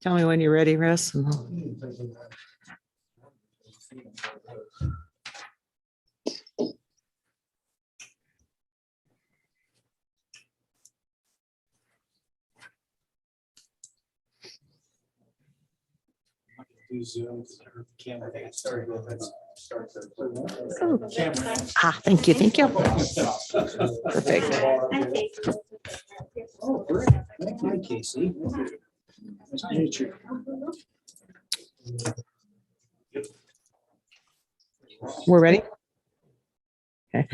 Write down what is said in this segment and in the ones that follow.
Tell me when you're ready, Russ. Do Zoom or camera. They start with it. Thank you. Thank you. Perfect. Oh, great. Hi, Casey. Nice to meet you. We're ready. Okay.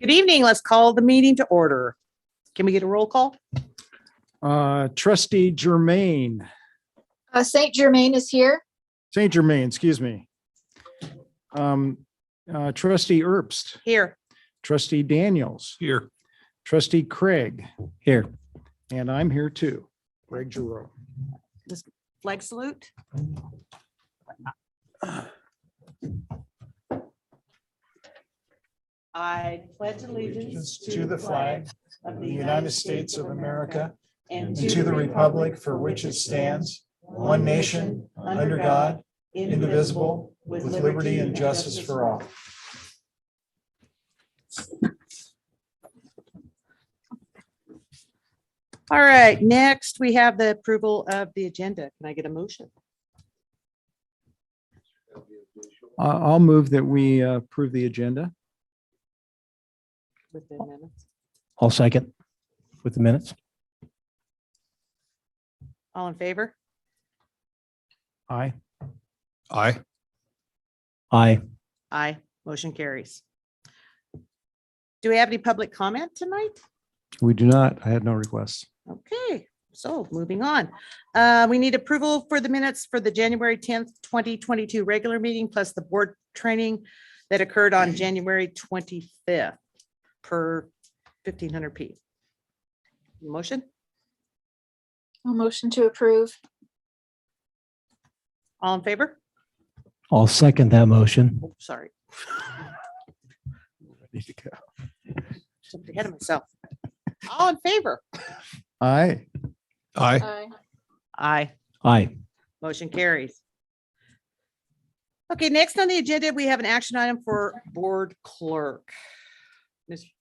Good evening. Let's call the meeting to order. Can we get a roll call? Trustee Germain, Saint Germain is here. Saint Germain, excuse me. Trustee Herbst, Here. Trustee Daniels, Here. Trustee Craig, here, and I'm here too, Greg Giroux. Flag salute. I pledge allegiance To the flag of the United States of America and to the republic for which it stands, one nation, under God, indivisible, with liberty and justice for all. All right, next we have the approval of the agenda. Can I get a motion? I'll move that we approve the agenda. With the amendments? I'll second with the minutes. All in favor? Aye. Aye. Aye. Aye. Motion carries. Do we have any public comment tonight? We do not. I had no requests. Okay, so moving on. We need approval for the minutes for the January 10th, 2022 regular meeting, plus the board training that occurred on January 25th per 1500p. Motion? A motion to approve. All in favor? I'll second that motion. Oh, sorry, Ready to go. jumped ahead of myself. All in favor? Aye. Aye. Aye. Aye. Aye. Motion carries. Okay, next on the agenda, we have an action item for board clerk.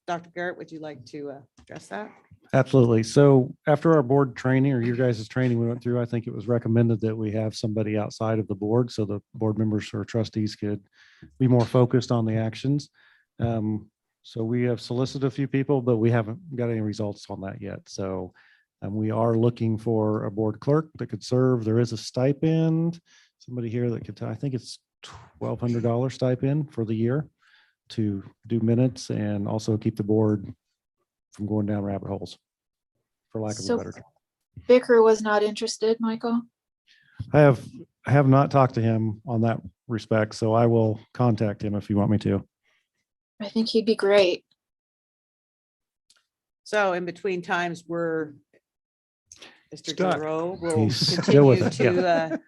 Dr. Garrett, would you like to address that? Absolutely. So after our board training or your guys' training we went through, I think it was recommended that we have somebody outside of the board so the board members or trustees could be more focused on the actions. So we have solicited a few people, but we haven't got any results on that yet. So we are looking for a board clerk that could serve. There is a stipend, somebody here that could, I think it's $1,200 stipend for the year to do minutes and also keep the board from going down rabbit holes, for lack of So- a better term. Bicker was not interested, Michael. I have not talked to him on that respect, so I will contact him if you want me to. I think he'd be great. So in between times, Mr. Stuck. Giroux will He's still with continue it, to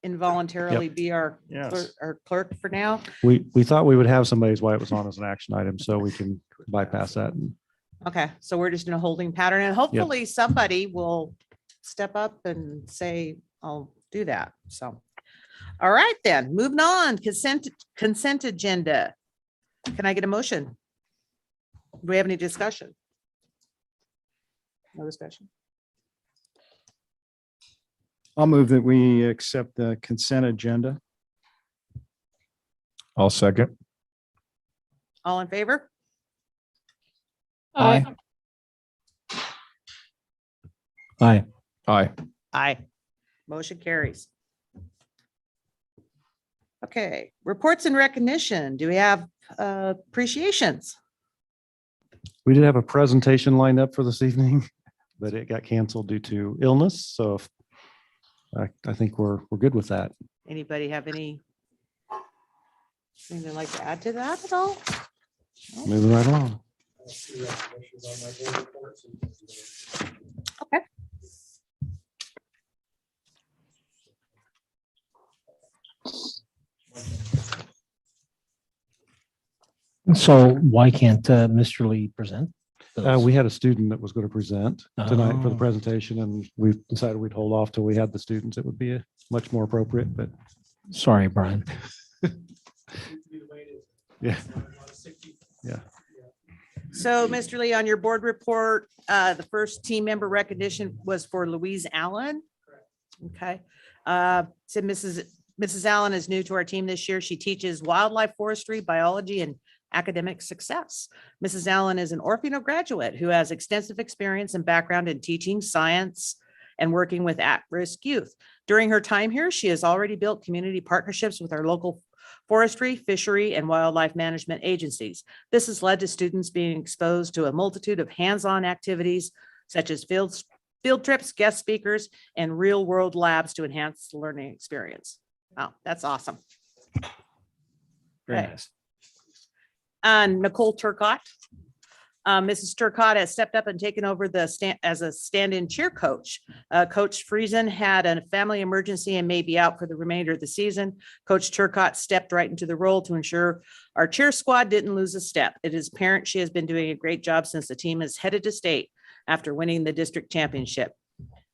involuntarily be our Yes. clerk for now. We thought we would have somebody's why it was on as an action item, so we can bypass that. Okay, so we're just in a holding pattern and hopefully somebody will step up and say, I'll do that. So, all right then, moving on, consent agenda. Can I get a motion? Do we have any discussion? No discussion. I'll move that we accept the consent agenda. I'll second. All in favor? Aye. Aye. Aye. Aye. Motion carries. Okay, reports and recognition. Do we have appreciations? We did have a presentation lined up for this evening, but it got canceled due to illness. So I think we're good with that. Anybody have anything they'd like to add to that at all? Moving right along. Okay. So why can't Mr. Lee present? We had a student that was going to present tonight for the Oh. presentation, and we decided we'd hold off till we had the students. It would be much more appropriate, but Sorry, Brian. yeah. Yeah. So, Mr. Lee, on your board report, the first team member recognition was for Louise Allen. Okay. So Mrs. Allen is new to our team this year. She teaches wildlife forestry, biology, and academic success. Mrs. Allen is an Orofino graduate who has extensive experience and background in teaching science and working with at-risk youth. During her time here, she has already built community partnerships with our local forestry, fishery, and wildlife management agencies. This has led to students being exposed to a multitude of hands-on activities such as field trips, guest speakers, and real-world labs to enhance the learning experience. Wow, that's awesome. Very Okay. nice. Nicole Turcott. Mrs. Turcott has stepped up and taken over as a stand-in cheer coach. Coach Friesen had a family emergency and may be out for the remainder of the season. Coach Turcott stepped right into the role to ensure our cheer squad didn't lose a step. It is apparent she has been doing a great job since the team is headed to state after winning the district championship.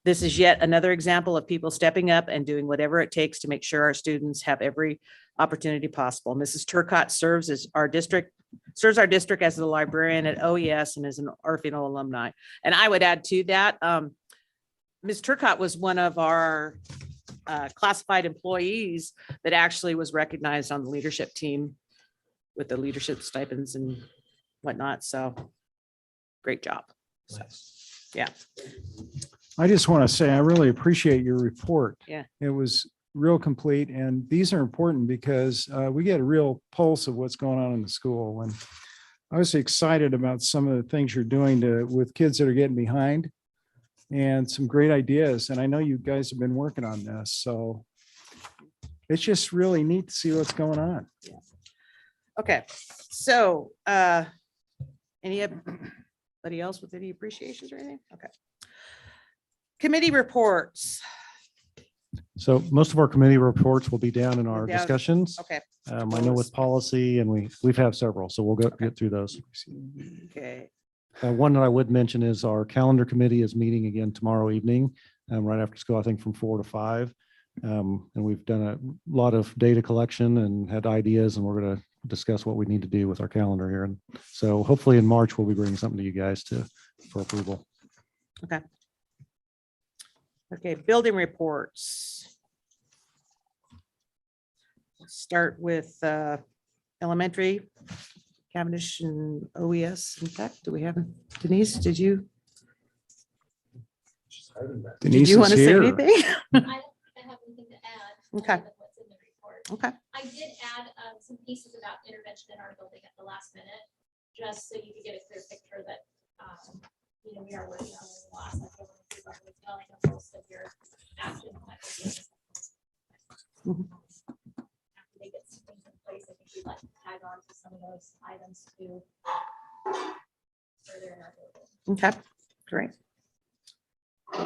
This is yet another example of people stepping up and doing whatever it takes to make sure our students have every opportunity possible. Mrs. Turcott serves our district as the librarian at OES and is an Orofino alumni. And I would add to that, Ms. Turcott was one of our classified employees that actually was recognized on the leadership team with the leadership stipends and whatnot. So great job. So, yeah. I just want to say, I really appreciate your report. Yeah. It was real complete, and these are important because we get a real pulse of what's going on in the school. And I was excited about some of the things you're doing with kids that are getting behind and some great ideas. And I know you guys have been working on this, so it's just really neat to see what's going on. Okay, so anybody else with any appreciations or anything? Okay. Committee reports. So most of our committee reports will be down in our Down. discussions. Okay, I know with policy, and we've had several, so we'll get through those. okay. One that I would mention is our calendar committee is meeting again tomorrow evening, right after school, I think from 4 to 5. And we've done a lot of data collection and had ideas, and we're going to discuss what we need to do with our calendar here. And so hopefully in March, we'll be bringing something to you guys for approval. Okay. Okay, building reports. Let's start with elementary, Cavendish and OES. In fact, do we have Denise? Did you Denise want is to say here. anything? I don't have anything to add. Okay. other than what's in the report. Okay, I did add some pieces about intervention in our building at the last minute, just so you could get a clear picture that, we are working on a lot. I know most of your actions might be Mhm. after they get some things in place, I think we'd like to tag on to some of those items too. Further in our building. okay, great.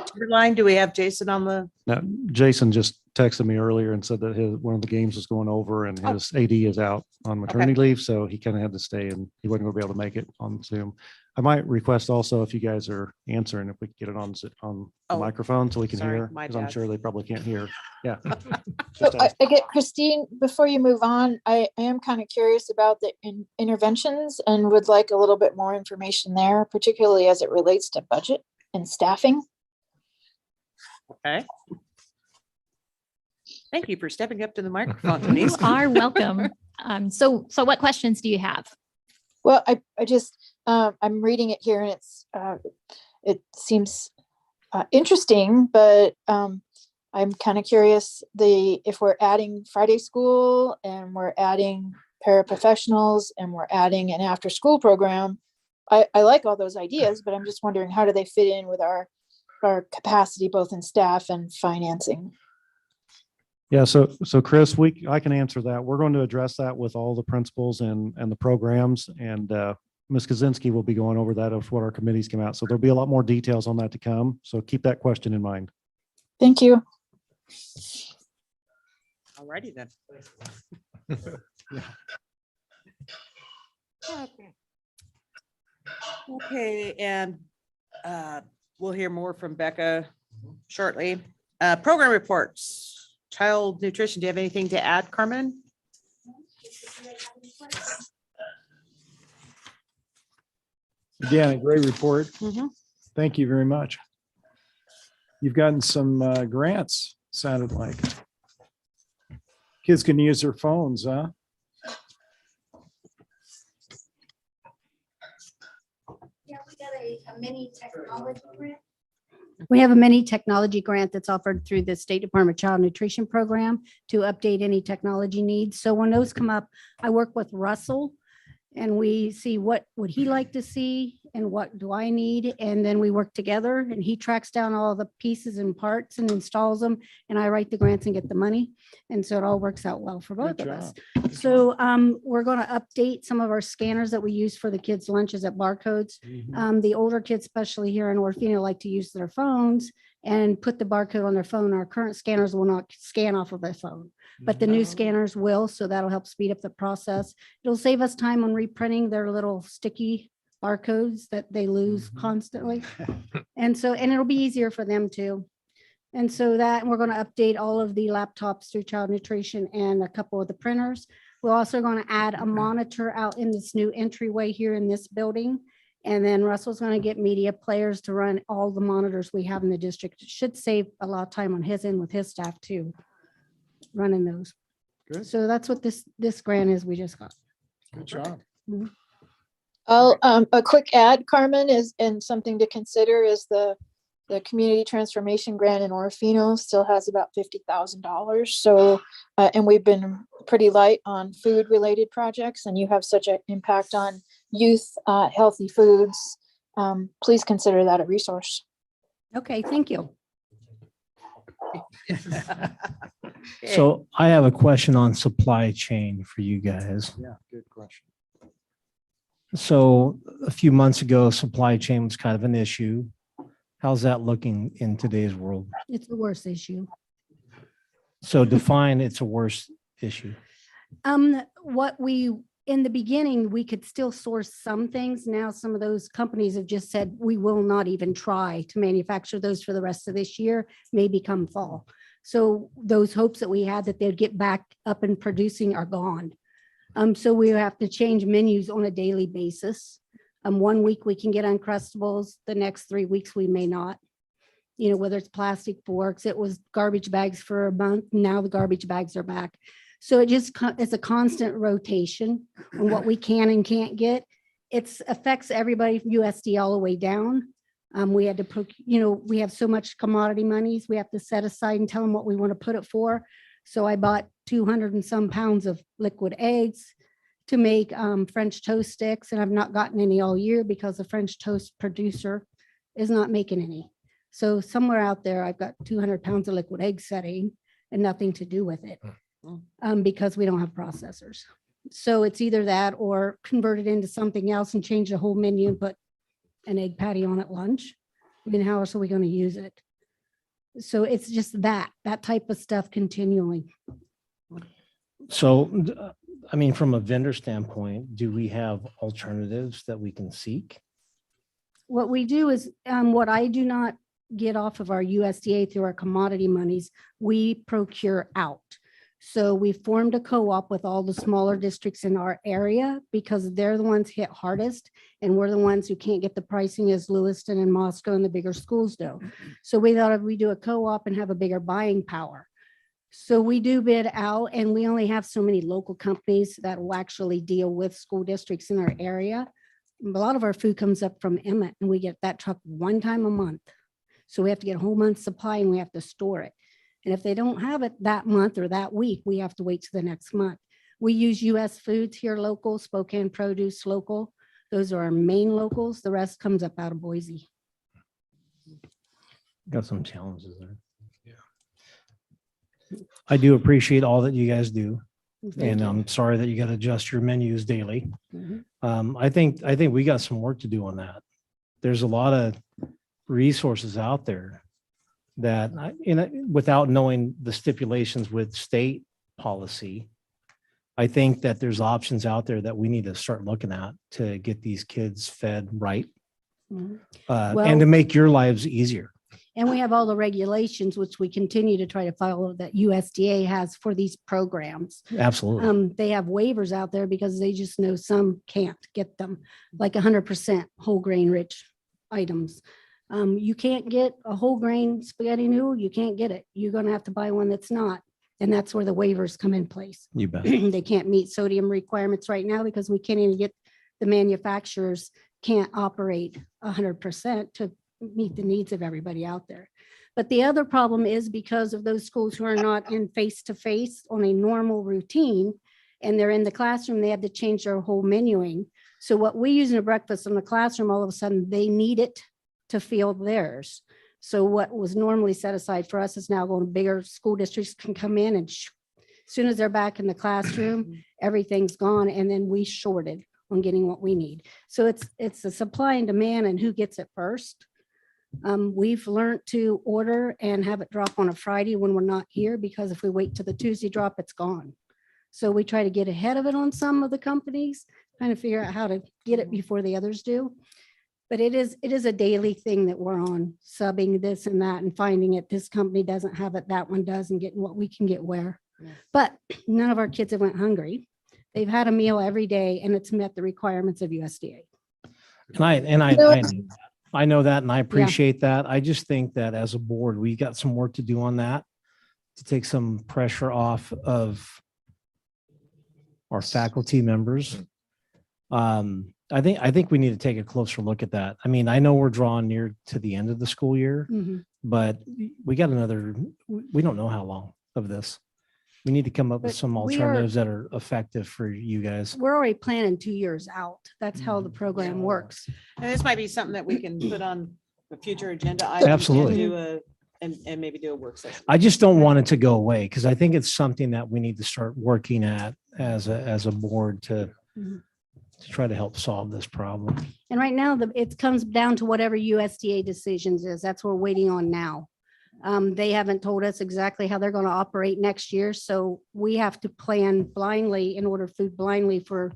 Timberline, do we have Jason on the? Now, Jason just texted me earlier and said that one of the games was going over and Oh. his AD is out on maternity leave, so he kind of had to stay and he wasn't going to be able to make it on Zoom. I might request also, if you guys are answering, if we could get it on the Oh, microphone so we can sorry, hear, my because I'm bad. sure they probably can't hear. Yeah. So Just ask. I get Christine, before you move on, I am kind of curious about the interventions and would like a little bit more information there, particularly as it relates to budget and staffing. Okay. Thank you for stepping up to the microphone, You Denise. are welcome. So what questions do you have? Well, I just, I'm reading it here and it seems interesting, but I'm kind of curious, if we're adding Friday school and we're adding paraprofessionals and we're adding an after-school program, I like all those ideas, but I'm just wondering, how do they fit in with our capacity, both in staff and financing? Yeah, so Chris, I can answer that. We're going to address that with all the principals and the programs, and Ms. Kaczynski will be going over that of what our committees come out. So there'll be a lot more details on that to come. So keep that question in mind. Thank you. Alrighty then. Okay. Okay, and we'll hear more from Becca shortly. Program reports, child nutrition. Do you have anything to add, Carmen? Again, a great report. Mhm. Thank you very much. You've gotten some grants, sounded like. Kids can use their phones, huh? Yeah, we got a mini technology grant. We have a mini technology grant that's offered through the State Department Child Nutrition Program to update any technology needs. So when those come up, I work with Russell and we see what would he like to see and what do I need? And then we work together and he tracks down all the pieces and parts and installs them. And I write the grants and get the money. And so it all works out well for both Good of us. job. So we're going to update some of our scanners that we use for the kids' lunches at barcodes. The older kids, especially here in Orofino, like to use their phones and put the barcode on their phone. Our current scanners will not scan off of their phone, but the new scanners will. So that'll help speed up the process. It'll save us time on reprinting their little sticky barcodes that they lose constantly. And it'll be easier for them too. And so that we're going to update all of the laptops through child nutrition and a couple of the printers. We're also going to add a monitor out in this new entryway here in this building. And then Russell's going to get media players to run all the monitors we have in the district. It should save a lot of time on his end with his staff too, running those. Good. So that's what this grant is we just got. Good job. A quick add, Carmen, is, and something to consider is the community transformation grant in Orofino still has about $50,000. So, and we've been pretty light on food related projects, and you have such an impact on youth, healthy foods. Please consider that a resource. Okay, thank you. So I have a question on supply chain for you guys. Yeah, good question. So a few months ago, supply chain was kind of an issue. How's that looking in today's world? It's the worst issue. So define it's a worse issue. In the beginning, we could still source some things. Now, some of those companies have just said, we will not even try to manufacture those for the rest of this year, may become fall. So those hopes that we had that they'd get back up and producing are gone. So we have to change menus on a daily basis. 1 week we can get Uncrustables, the next 3 weeks we may not. You know, whether it's plastic forks, it was garbage bags for a month. Now the garbage bags are back. So it's a constant rotation on what we can and can't get. It affects everybody from USD all the way down. We had to, we have so much commodity monies we have to set aside and tell them what we want to put it for. So I bought 200 and some pounds of liquid eggs to make French toast sticks, and I've not gotten any all year because the French toast producer is not making any. So somewhere out there, I've got 200 pounds of liquid egg setting and nothing to do with it because we don't have processors. So it's either that or convert it into something else and change the whole menu and put an egg patty on at lunch. I mean, how else are we going to use it? So it's just that type of stuff continuing. So, I mean, from a vendor standpoint, do we have alternatives that we can seek? What we do is what I do not get off of our USDA through our commodity monies, we procure out. So we formed a co-op with all the smaller districts in our area because they're the ones hit hardest. And we're the ones who can't get the pricing as Lewiston and Moscow and the bigger schools do. So we thought if we do a co-op and have a bigger buying power. So we do bid out, and we only have so many local companies that will actually deal with school districts in our area. A lot of our food comes up from Emmett, and we get that truck one time a month. So we have to get a whole month's supply and we have to store it. And if they don't have it that month or that week, we have to wait to the next month. We use US Foods here local, Spokane Produce local. Those are our main locals. The rest comes up out of Boise. Got some challenges there. I do appreciate all that you guys do. And I'm sorry that you got to adjust your menus daily. I think we got some work to do on that. There's a lot of resources out there that, without knowing the stipulations with state policy, I think that there's options out there that we need to start looking at to get these kids fed right Mhm. and Well- to make your lives easier. And we have all the regulations, which we continue to try to follow that USDA has for these programs. Absolutely. They have waivers out there because they just know some can't get them, like 100% whole grain rich items. You can't get a whole grain spaghetti noodle. You can't get it. You're going to have to buy one that's not. And that's where the waivers come in place. You bet. They can't meet sodium requirements right now because we can't even get, the manufacturers can't operate 100% to meet the needs of everybody out there. But the other problem is because of those schools who are not in face-to-face on a normal routine, and they're in the classroom, they have to change their whole menuing. So what we use in a breakfast in the classroom, all of a sudden, they need it to fill theirs. So what was normally set aside for us is now going to bigger school districts can come in and as soon as they're back in the classroom, everything's gone, and then we shorted on getting what we need. So it's a supply and demand and who gets it first. We've learned to order and have it drop on a Friday when we're not here, because if we wait till the Tuesday drop, it's gone. So we try to get ahead of it on some of the companies, kind of figure out how to get it before the others do. But it is a daily thing that we're on, subbing this and that and finding it. This company doesn't have it, that one does, and getting what we can get where. Yeah. But none of our kids have went hungry. They've had a meal every day and it's met the requirements of USDA. I know that, and I appreciate that. I just think that as a board, we got some work to do on that, to take some pressure off of our faculty members. I think we need to take a closer look at that. I mean, I know we're drawing near to the end of the school year, Mhm. but we got we don't know how long of this. We need to come up with But some we are- alternatives that are effective for you guys. We're already planning 2 years out. That's how the program works. And this might be something that we can put on a future agenda item. Absolutely. And maybe do a work session. I just don't want it to go away, because I think it's something that we need to start working at as a board to Mhm. try to help solve this problem. And right now, it comes down to whatever USDA decisions is. That's what we're waiting on now. They haven't told us exactly how they're going to operate next year. So we have to plan blindly and order food blindly for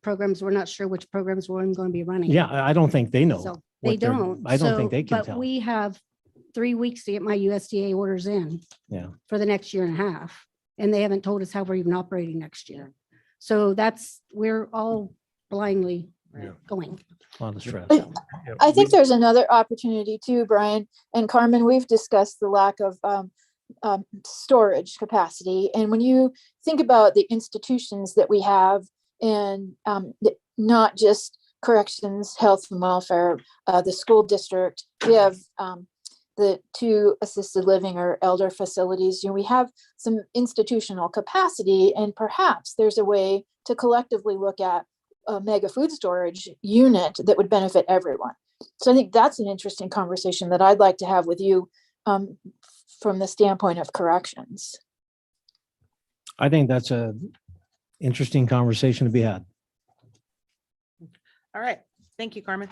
programs. We're not sure which programs we're going to be running. Yeah, I don't think they know. So they what they're- don't. I don't think So- they can But tell. we have 3 weeks to get my USDA orders in. Yeah. For the next year and a half. And they haven't told us how we're even operating next year. So we're all blindly going. A lot of stress. I think there's another opportunity too, Brian and Carmen. We've discussed the lack of storage capacity. And when you think about the institutions that we have, and not just corrections, health and welfare, the school district, we have the 2 assisted living or elder facilities. We have some institutional capacity, and perhaps there's a way to collectively look at a mega food storage unit that would benefit everyone. So I think that's an interesting conversation that I'd like to have with you from the standpoint of corrections. I think that's a interesting conversation to be had. All right. Thank you, Carmen.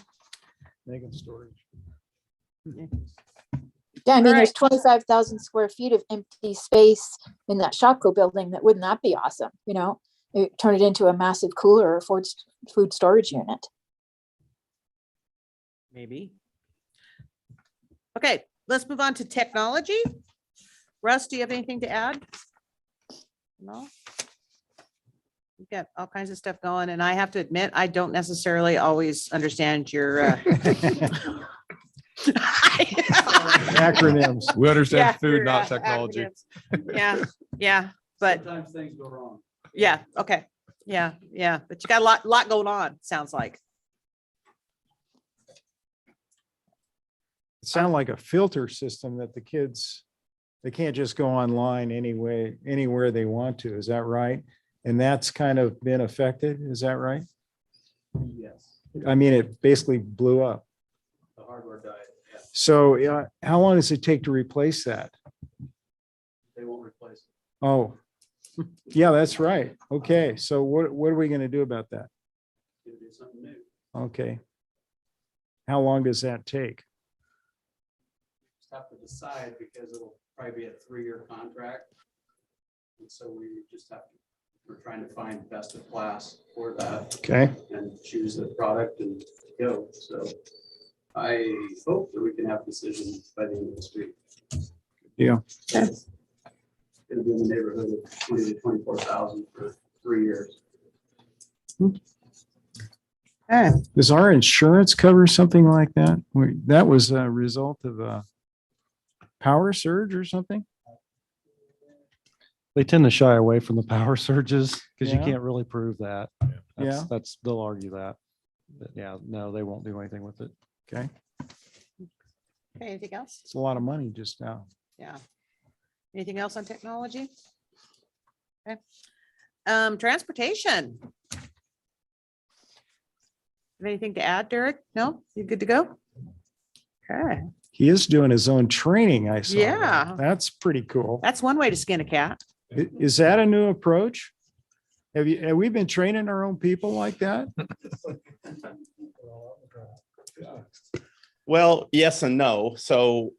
Megan storage. Yeah, I mean, All there's 25,000 square feet of empty space in that Shopko building. That wouldn't that be awesome? Turn it into a massive cooler or food storage unit. Maybe. Okay, let's move on to technology. Russ, do you have anything to add? No? We've got all kinds of stuff going, and I have to admit, I don't necessarily always understand your Acronyms. We understand Yeah, food, your, not technology. acronyms. Yeah, but Sometimes things go wrong. yeah, okay. Yeah, but you got a lot going on, sounds like. It sounded like a filter system that the kids, they can't just go online anywhere they want to. Is that right? And that's kind of been affected. Is that right? Yes, I mean, it basically blew up. the hardware died. Yeah, So how long does it take to replace that? they won't replace it. Oh, yeah, that's right. Okay, so what are we going to do about that? It'll do something new. Okay. How long does that take? Just have to decide because it'll probably be a 3-year contract. And so we're trying to find best of class for that Okay, and choose the product and go. So I hope that we can have decisions by the end of this week. Yeah. It's gonna be in the neighborhood of 20 to 24,000 for 3 years. Okay. Does our insurance cover something like that? That was a result of a power surge or something? They tend to shy away from the power surges because you Yeah. can't really prove that. Yeah. They'll argue that. But yeah, no, they won't do anything with it. Okay. Okay, anything else? It's a lot of money just now. Yeah. Anything else on technology? Okay. Transportation. Anything to add, Derek? No? You good to go? Okay, He is doing his own training, I saw. that. Yeah. That's pretty cool. that's one way to skin a cat. Is that a new approach? Have we been training our own people like that? Well, yes and no. So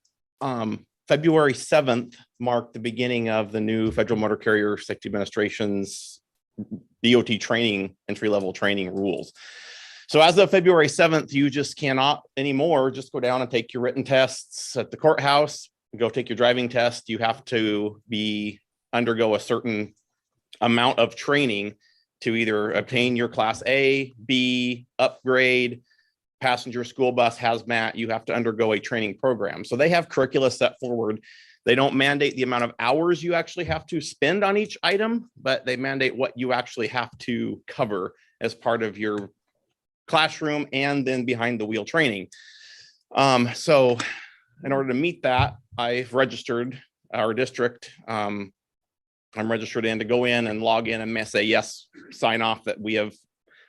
February 7th marked the beginning of the new Federal Motor Carrier Safety Administration's DOT training, entry-level training rules. So as of February 7th, you just cannot anymore just go down and take your written tests at the courthouse, go take your driving test. You have to undergo a certain amount of training to either obtain your class A, B, upgrade, passenger school bus, hazmat. You have to undergo a training program. So they have curricula set forward. They don't mandate the amount of hours you actually have to spend on each item, but they mandate what you actually have to cover as part of your classroom and then behind the wheel training. So in order to meet that, I've registered our district. I'm registered in to go in and log in and say, yes, sign off that we have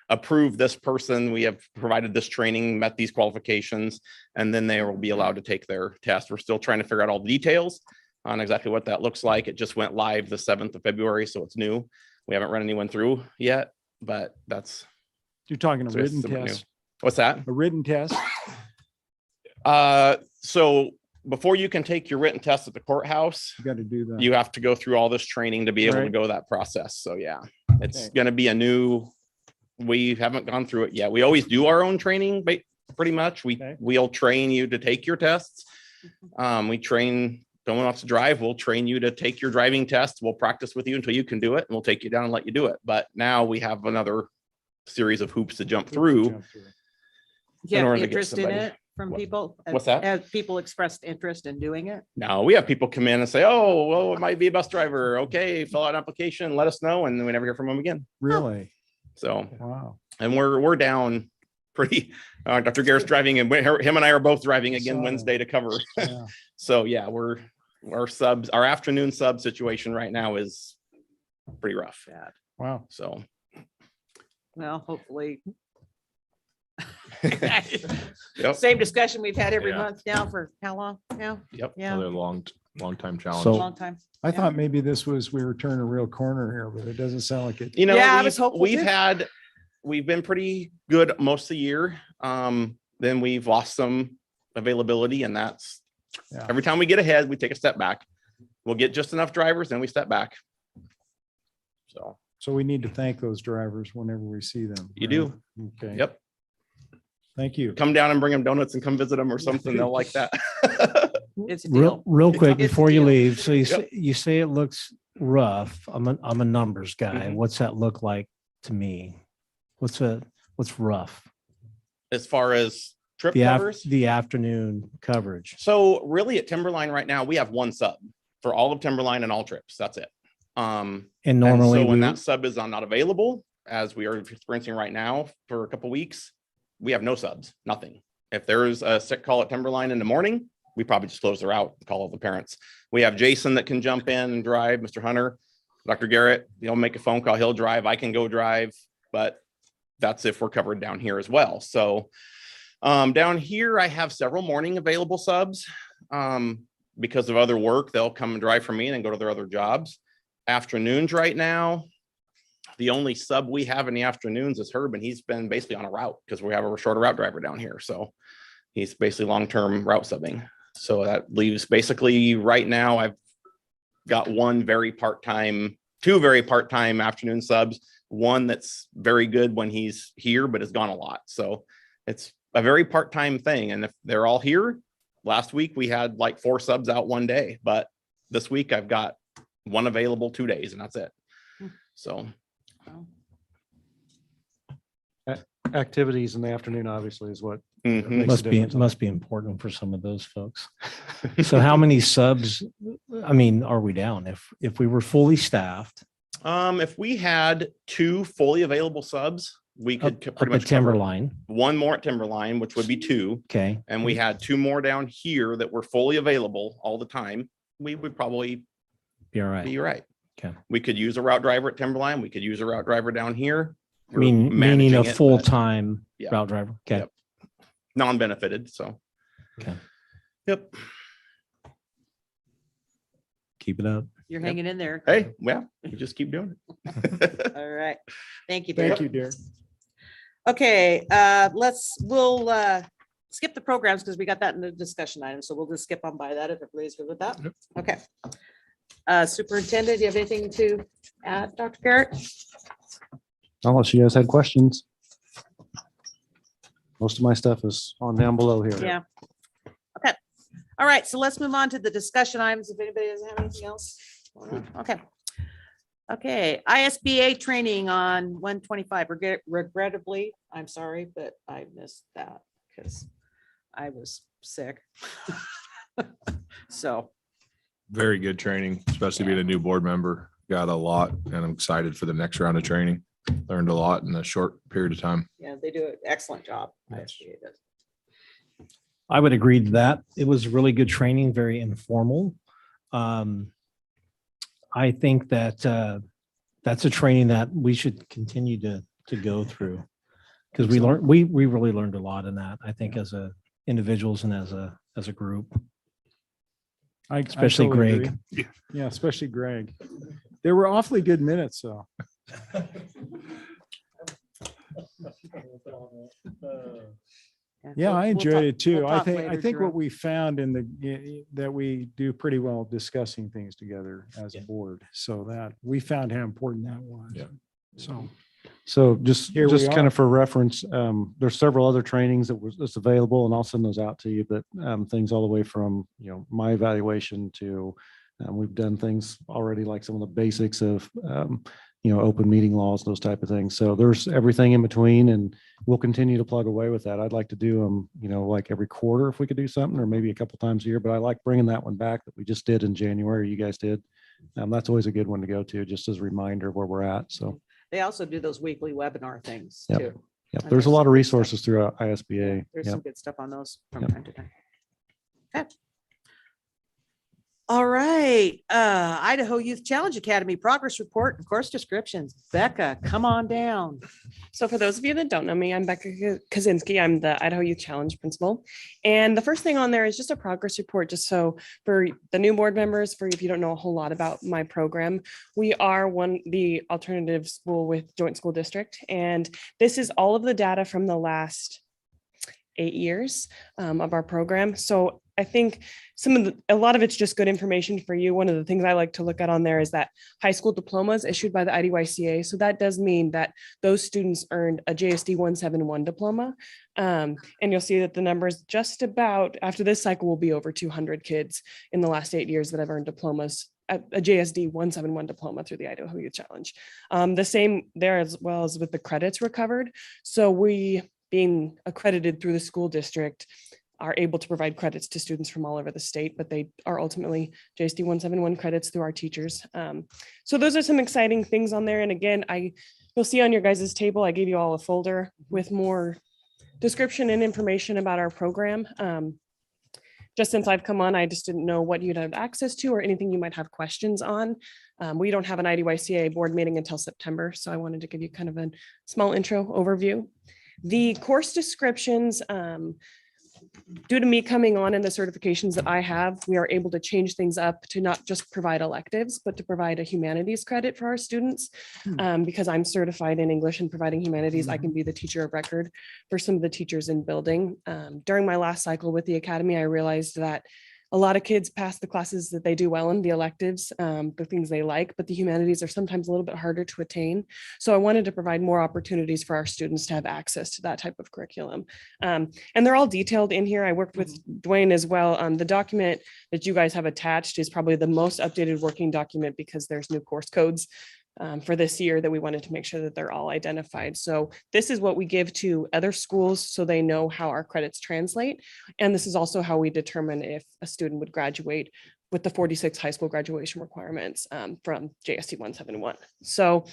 approved this person. We have provided this training, met these qualifications, and then they will be allowed to take their test. We're still trying to figure out all the details on exactly what that looks like. It just went live the 7th of February, so it's new. We haven't run anyone through yet, but that's. You're talking a so it's written somewhat new. test, What's that? a written test? So before you can take your written test at the courthouse, You got to do that. you have to go through all this training to be able to Right. go that process. So yeah, it's Okay. going to be we haven't gone through it yet. We always do our own training, but pretty much Okay. we'll train you to take your tests. We train someone wants to drive. We'll train you to take your driving test. We'll practice with you until you can do it, and we'll take you down and let you do it. But now we have another series of hoops to jump through. Do you have order to get interest in somebody- it from What- people? what's that? Have people expressed interest in doing it? Now we have people come in and say, oh, well, it might be a bus driver. Okay, fill out an application, let us know. And then we never hear from them again. Really? So, Wow. and we're down pretty, Dr. Garrett's driving and him and I are both driving Saw again that. Wednesday to cover. Yeah. So yeah, our afternoon sub situation right now is pretty rough. Bad. Wow. So, Well, hopefully. yep, Same discussion we've had every Yeah. month now for how long now? yep. Yeah, Another long time challenge. So- long time. I Yeah. thought maybe we were turning a real corner here, but it doesn't sound like it. You know, Yeah, I was hopeful we've too. we've been pretty good most of the year. Then we've lost some availability, and that's Yeah. every time we get ahead, we take a step back. We'll get just enough drivers, then we step back. So, So we need to thank those drivers whenever we see them. You right? do. Okay. yep, Thank you. come down and bring them donuts and come visit them or something. They'll like that. It's a Real, deal. real quick It's a before you deal. leave, so Yep. you say it looks rough. I'm a numbers guy. Mhm. What's that look like to me? What's rough? As far as trip The covers. the afternoon coverage. So really at Timberline right now, we have one sub for all of Timberline and all trips. That's it. And And normally so when we, that sub is not available, as we are experiencing right now for a couple weeks, we have no subs, nothing. If there's a sick call at Timberline in the morning, we probably just close the route and call all the parents. We have Jason that can jump in and drive, Mr. Hunter, Dr. Garrett, he'll make a phone call, he'll drive, I can go drive, but that's if we're covered down here as well. So down here, I have several morning available subs. Because of other work, they'll come and drive for me and then go to their other jobs. Afternoons right now, the only sub we have in the afternoons is Herb, and he's been basically on a route because we have a shorter route driver down here. So he's basically long-term route subbing. So that leaves basically right now, I've got two very part-time afternoon subs, one that's very good when he's here, but has gone a lot. So it's a very part-time thing. And if they're all here, last week we had like 4 subs out one day, but this week I've got 1 available 2 days and that's it. So. Activities in the afternoon, obviously, is what. Mhm. makes a Must be, difference. must be important for some of those folks. So how many subs, I mean, are we down? If we were fully staffed If we had 2 fully available subs, we up could up pretty at much cover Timberline, 1 more at Timberline, which would be 2. okay, And we had 2 more down here that were fully available all the time. We would probably be all right. be right. Okay. We could use a route driver at Timberline. We could use a route driver down here. We're Meaning managing a it, but full-time yeah. route driver. Okay. Yep. Non-benefited, so. Okay. Yep. Keep it up. You're Yep. hanging in there. Hey, well, we just keep doing it. All right. Thank you. Thank Derek. you, Derek. Okay, we'll skip the programs because we got that in the discussion item. So we'll just skip on by that if everybody's good with that. Okay. Superintendent, do you have anything to add, Dr. Garrett? Unless you guys had questions. Most of my stuff is on down below here. Yeah. Okay. All right. So let's move on to the discussion items. If anybody doesn't have anything else. Okay. Okay. ISBA training on 125. Regrettably, I'm sorry, but I missed that because I was sick. So. Very good training, especially being a new board member. Got a lot and I'm excited for the next round of training. Learned a lot in a short period of time. Yeah, they do an excellent job. Yes. ISBA does. I would agree to that. It was really good training, very informal. I think that that's a training that we should continue to go through. Because we really learned a lot in that, I think, as individuals and as a group. I Especially totally Greg. agree. Yeah, especially Greg. They were awfully good minutes, though. Yeah, I enjoyed it too. I think what we found that we do pretty well discussing things together as a board. So that we found how important that was. Yeah. So just Here we kind are. of for reference, there's several other trainings that's available and I'll send those out to you, but things all the way from, my evaluation to we've done things already like some of the basics of, open meeting laws, those type of things. So there's everything in between and we'll continue to plug away with that. I'd like to do them, like every quarter if we could do something, or maybe a couple times a year, but I like bringing that one back that we just did in January. You guys did. That's always a good one to go to, just as a reminder of where we're at. So. They also do those weekly webinar things Yep. too. Yep, And there's a there's lot of some good stuff. resources through ISBA. There's Yep. some good stuff on those from Yep. time to time. Okay. All right, Idaho Youth Challenge Academy progress report and course descriptions. Becca, come on down. So for those of you that don't know me, I'm Becca Kaczynski. I'm the Idaho Youth Challenge principal. And the first thing on there is just a progress report, just so for the new board members, for if you don't know a whole lot about my program, we are the alternative school with joint school district. And this is all of the data from the last 8 years of our program. So I think a lot of it's just good information for you. One of the things I like to look at on there is that high school diplomas issued by the IDYCA. So that does mean that those students earned a JSD 171 diploma. And you'll see that the numbers just about after this cycle will be over 200 kids in the last 8 years that have earned diplomas, a JSD 171 diploma through the Idaho Youth Challenge. The same there as well as with the credits recovered. So we, being accredited through the school district, are able to provide credits to students from all over the state, but they are ultimately JSD 171 credits through our teachers. So those are some exciting things on there. And again, you'll see on your guys' table, I gave you all a folder with more description and information about our program. Just since I've come on, I just didn't know what you'd have access to or anything you might have questions on. We don't have an IDYCA board meeting until September, so I wanted to give you kind of a small intro overview. The course descriptions, due to me coming on and the certifications that I have, we are able to change things up to not just provide electives, but to provide a humanities credit for our students. Because I'm certified in English and providing humanities, I can be the teacher of record for some of the teachers in building. During my last cycle with the academy, I realized that a lot of kids pass the classes that they do well in, the electives, the things they like, but the humanities are sometimes a little bit harder to attain. So I wanted to provide more opportunities for our students to have access to that type of curriculum. And they're all detailed in here. I worked with Dwayne as well. The document that you guys have attached is probably the most updated working document because there's new course codes for this year that we wanted to make sure that they're all identified. So this is what we give to other schools so they know how our credits translate. And this is also how we determine if a student would graduate with the 46 high school graduation requirements from JSD 171. So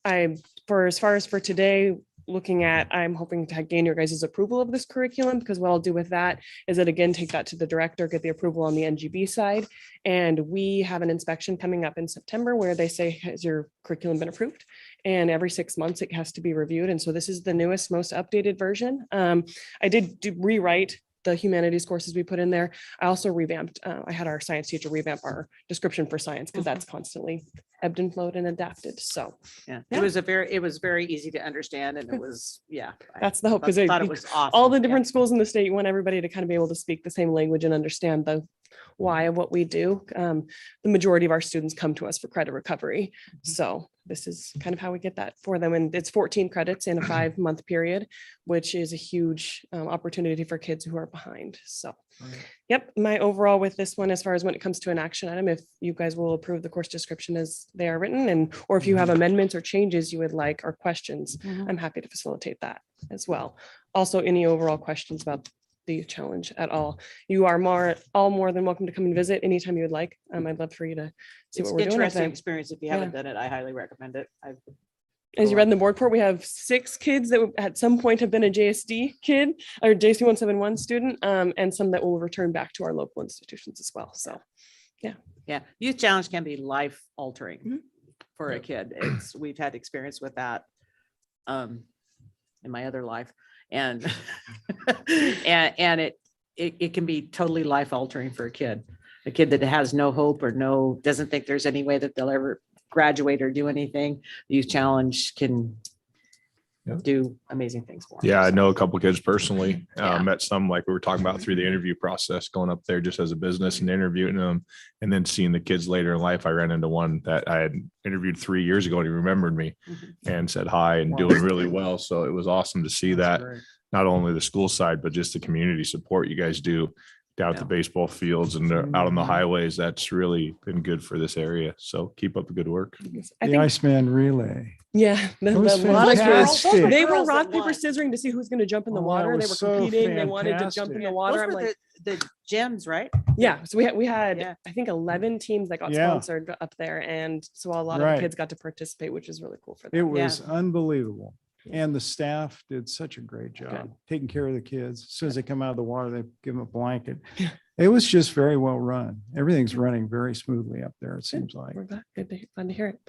as far as for today, looking at, I'm hoping to gain your guys' approval of this curriculum, because what I'll do with that is that, again, take that to the director, get the approval on the NGB side. And we have an inspection coming up in September where they say, has your curriculum been approved? And every 6 months it has to be reviewed. And so this is the newest, most updated version. I did rewrite the humanities courses we put in there. I also revamped, I had our science teacher revamp our description for science because that's constantly ebbed and flowed and adapted. So Yeah, Yeah. it was very easy to understand and it was, yeah. that's the hope, because Thought it was awesome. all the Yeah. different schools in the state, you want everybody to kind of be able to speak the same language and understand the why of what we do. The majority of our students come to us for credit recovery. So this is kind of how we get that for them. And it's 14 credits in a 5-month period, which is a huge opportunity for kids who are behind. So, yep, my overall with this one, as far as when it comes to an action item, if you guys will approve the course description as they are written, and or if you have amendments or changes you would like or questions, I'm happy to facilitate that as well. Also, any overall questions about the challenge at all, you are all more than welcome to come and visit anytime you would like. I'd love for you to see It's what we're doing. interesting experience. If you haven't Yeah. done it, I highly recommend it. As you read in the board report, we have 6 kids that at some point have been a JSD kid or JSD 171 student, and some that will return back to our local institutions as well. So, Yeah, youth challenge can be life altering Mhm. for a kid. We've had experience with that in my other life, and and it can be totally life altering for a kid that has no hope or doesn't think there's any way that they'll ever graduate or do anything. The youth challenge can Yep. do amazing things for them. Yeah, I know a couple kids personally, Yeah. met some like we were talking about through the interview process, going up there just as a business and interviewing them, and then seeing the kids later in life. I ran into one that I had interviewed 3 years ago and he remembered me Mhm. and said hi and Wow. doing really well. So it was awesome to see That's that, great. not only the school side, but just the community support you guys do down at the Yeah. baseball fields and out on the Mhm. highways. That's really been good for this area. So keep up the good work. I The think, Iceman relay. yeah, It was the- fantastic. they were Girls rock, that paper, won. scissoring to see who's going to jump in the Oh, that water. They was were so competing. They wanted to jump in fantastic. the Those water. I'm were like, the gems, right? yeah. So we had, Yeah. I think 11 teams that got Yeah. sponsored up there. And so a lot of Right. the kids got to participate, which is really cool for It them. was unbelievable. And the staff did such a great job taking care of the kids. As soon as they come out of the water, they give them a blanket. Yeah. It was just very well run. Everything's running very smoothly up there, it seems like. We're glad. Fun to hear it.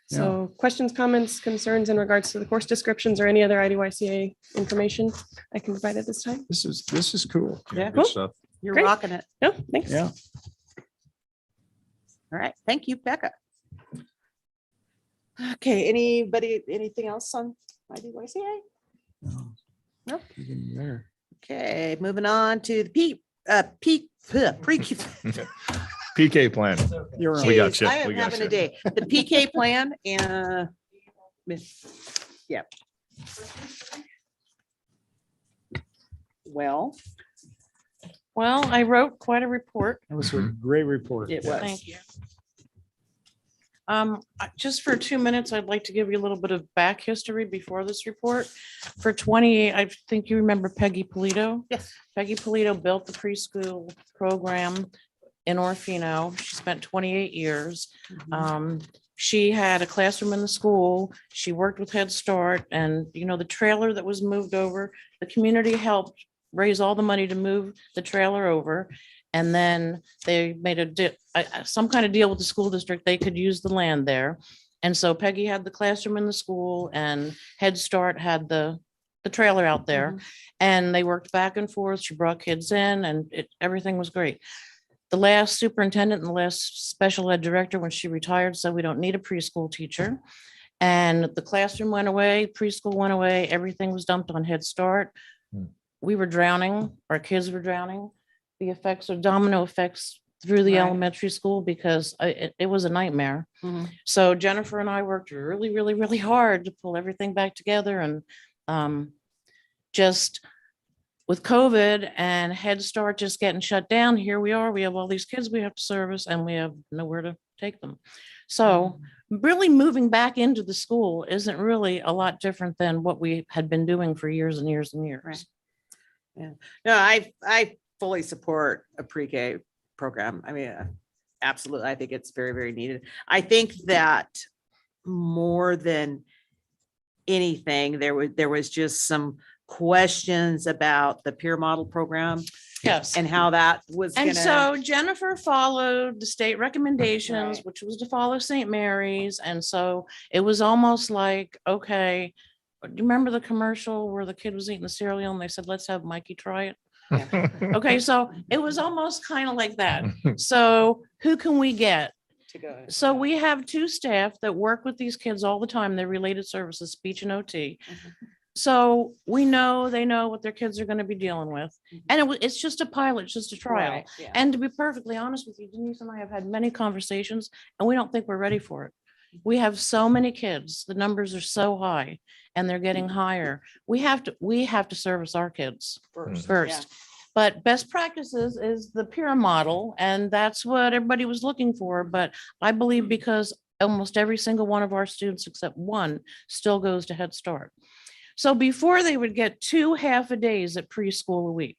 Yeah. So questions, comments, concerns in regards to the course descriptions or any other IDYCA information I can provide at this time? This is cool. Yeah. Good stuff. You're Great. rocking it. No, thanks. Yeah. All right. Thank you, Becca. Okay, anything else on IDYCA? No. Even there. Okay, moving on to the pre. PK plan. You're We right. got Jeez, you. I am We got having a you. day. The PK plan and yeah. Well, I wrote quite a report. That was a great report. it was. Thank you. Just for 2 minutes, I'd like to give you a little bit of back history before this report. For 28, I think you remember Peggy Polito. Yes. Peggy Polito built the preschool program in Orofino. She spent 28 years. She had a classroom in the school. She worked with Head Start, and the trailer that was moved over, the community helped raise all the money to move the trailer over. And then they made some kind of deal with the school district. They could use the land there. And so Peggy had the classroom in the school and Head Start had the trailer out there. And they worked back and forth. She brought kids in and everything was great. The last superintendent and the last special ed director, when she retired, said we don't need a preschool teacher. And the classroom went away, preschool went away, everything was dumped on Head Start. We were drowning, our kids were drowning. the effects or domino effects through the Right. elementary school because it was a nightmare. Mhm. So Jennifer and I worked really, really, really hard to pull everything back together and just with COVID and Head Start just getting shut down, here we are. We have all these kids we have to service and we have nowhere to take them. So really moving back into the school isn't really a lot different than what we had been doing for years and years and years. Right. Yeah. No, I fully support a pre-K program. I mean, absolutely. I think it's very, very needed. I think that more than anything, there was just some questions about the peer model program Yes. and how that was And gonna. so Jennifer followed the state recommendations, Right. which was to follow St. Mary's. And so it was almost like, okay, do you remember the commercial where the kid was eating the cereal and they said, let's have Mikey try it? Okay, so it was almost kind of like that. So who can we get? To go. So we have 2 staff that work with these kids all the time. They're related services, speech and OT. Mhm. So we know they know what their kids are going to be dealing with. And it's just a pilot, it's just a trial. Right, yeah. And to be perfectly honest with you, Denise and I have had many conversations and we don't think we're ready for it. We have so many kids, the numbers are so high and they're getting higher. We have to service our kids first. But best practices is the peer model, and that's what everybody was looking for. But I believe because almost every single one of our students, except one, still goes to Head Start. So before they would get 2 half-a-days at preschool a week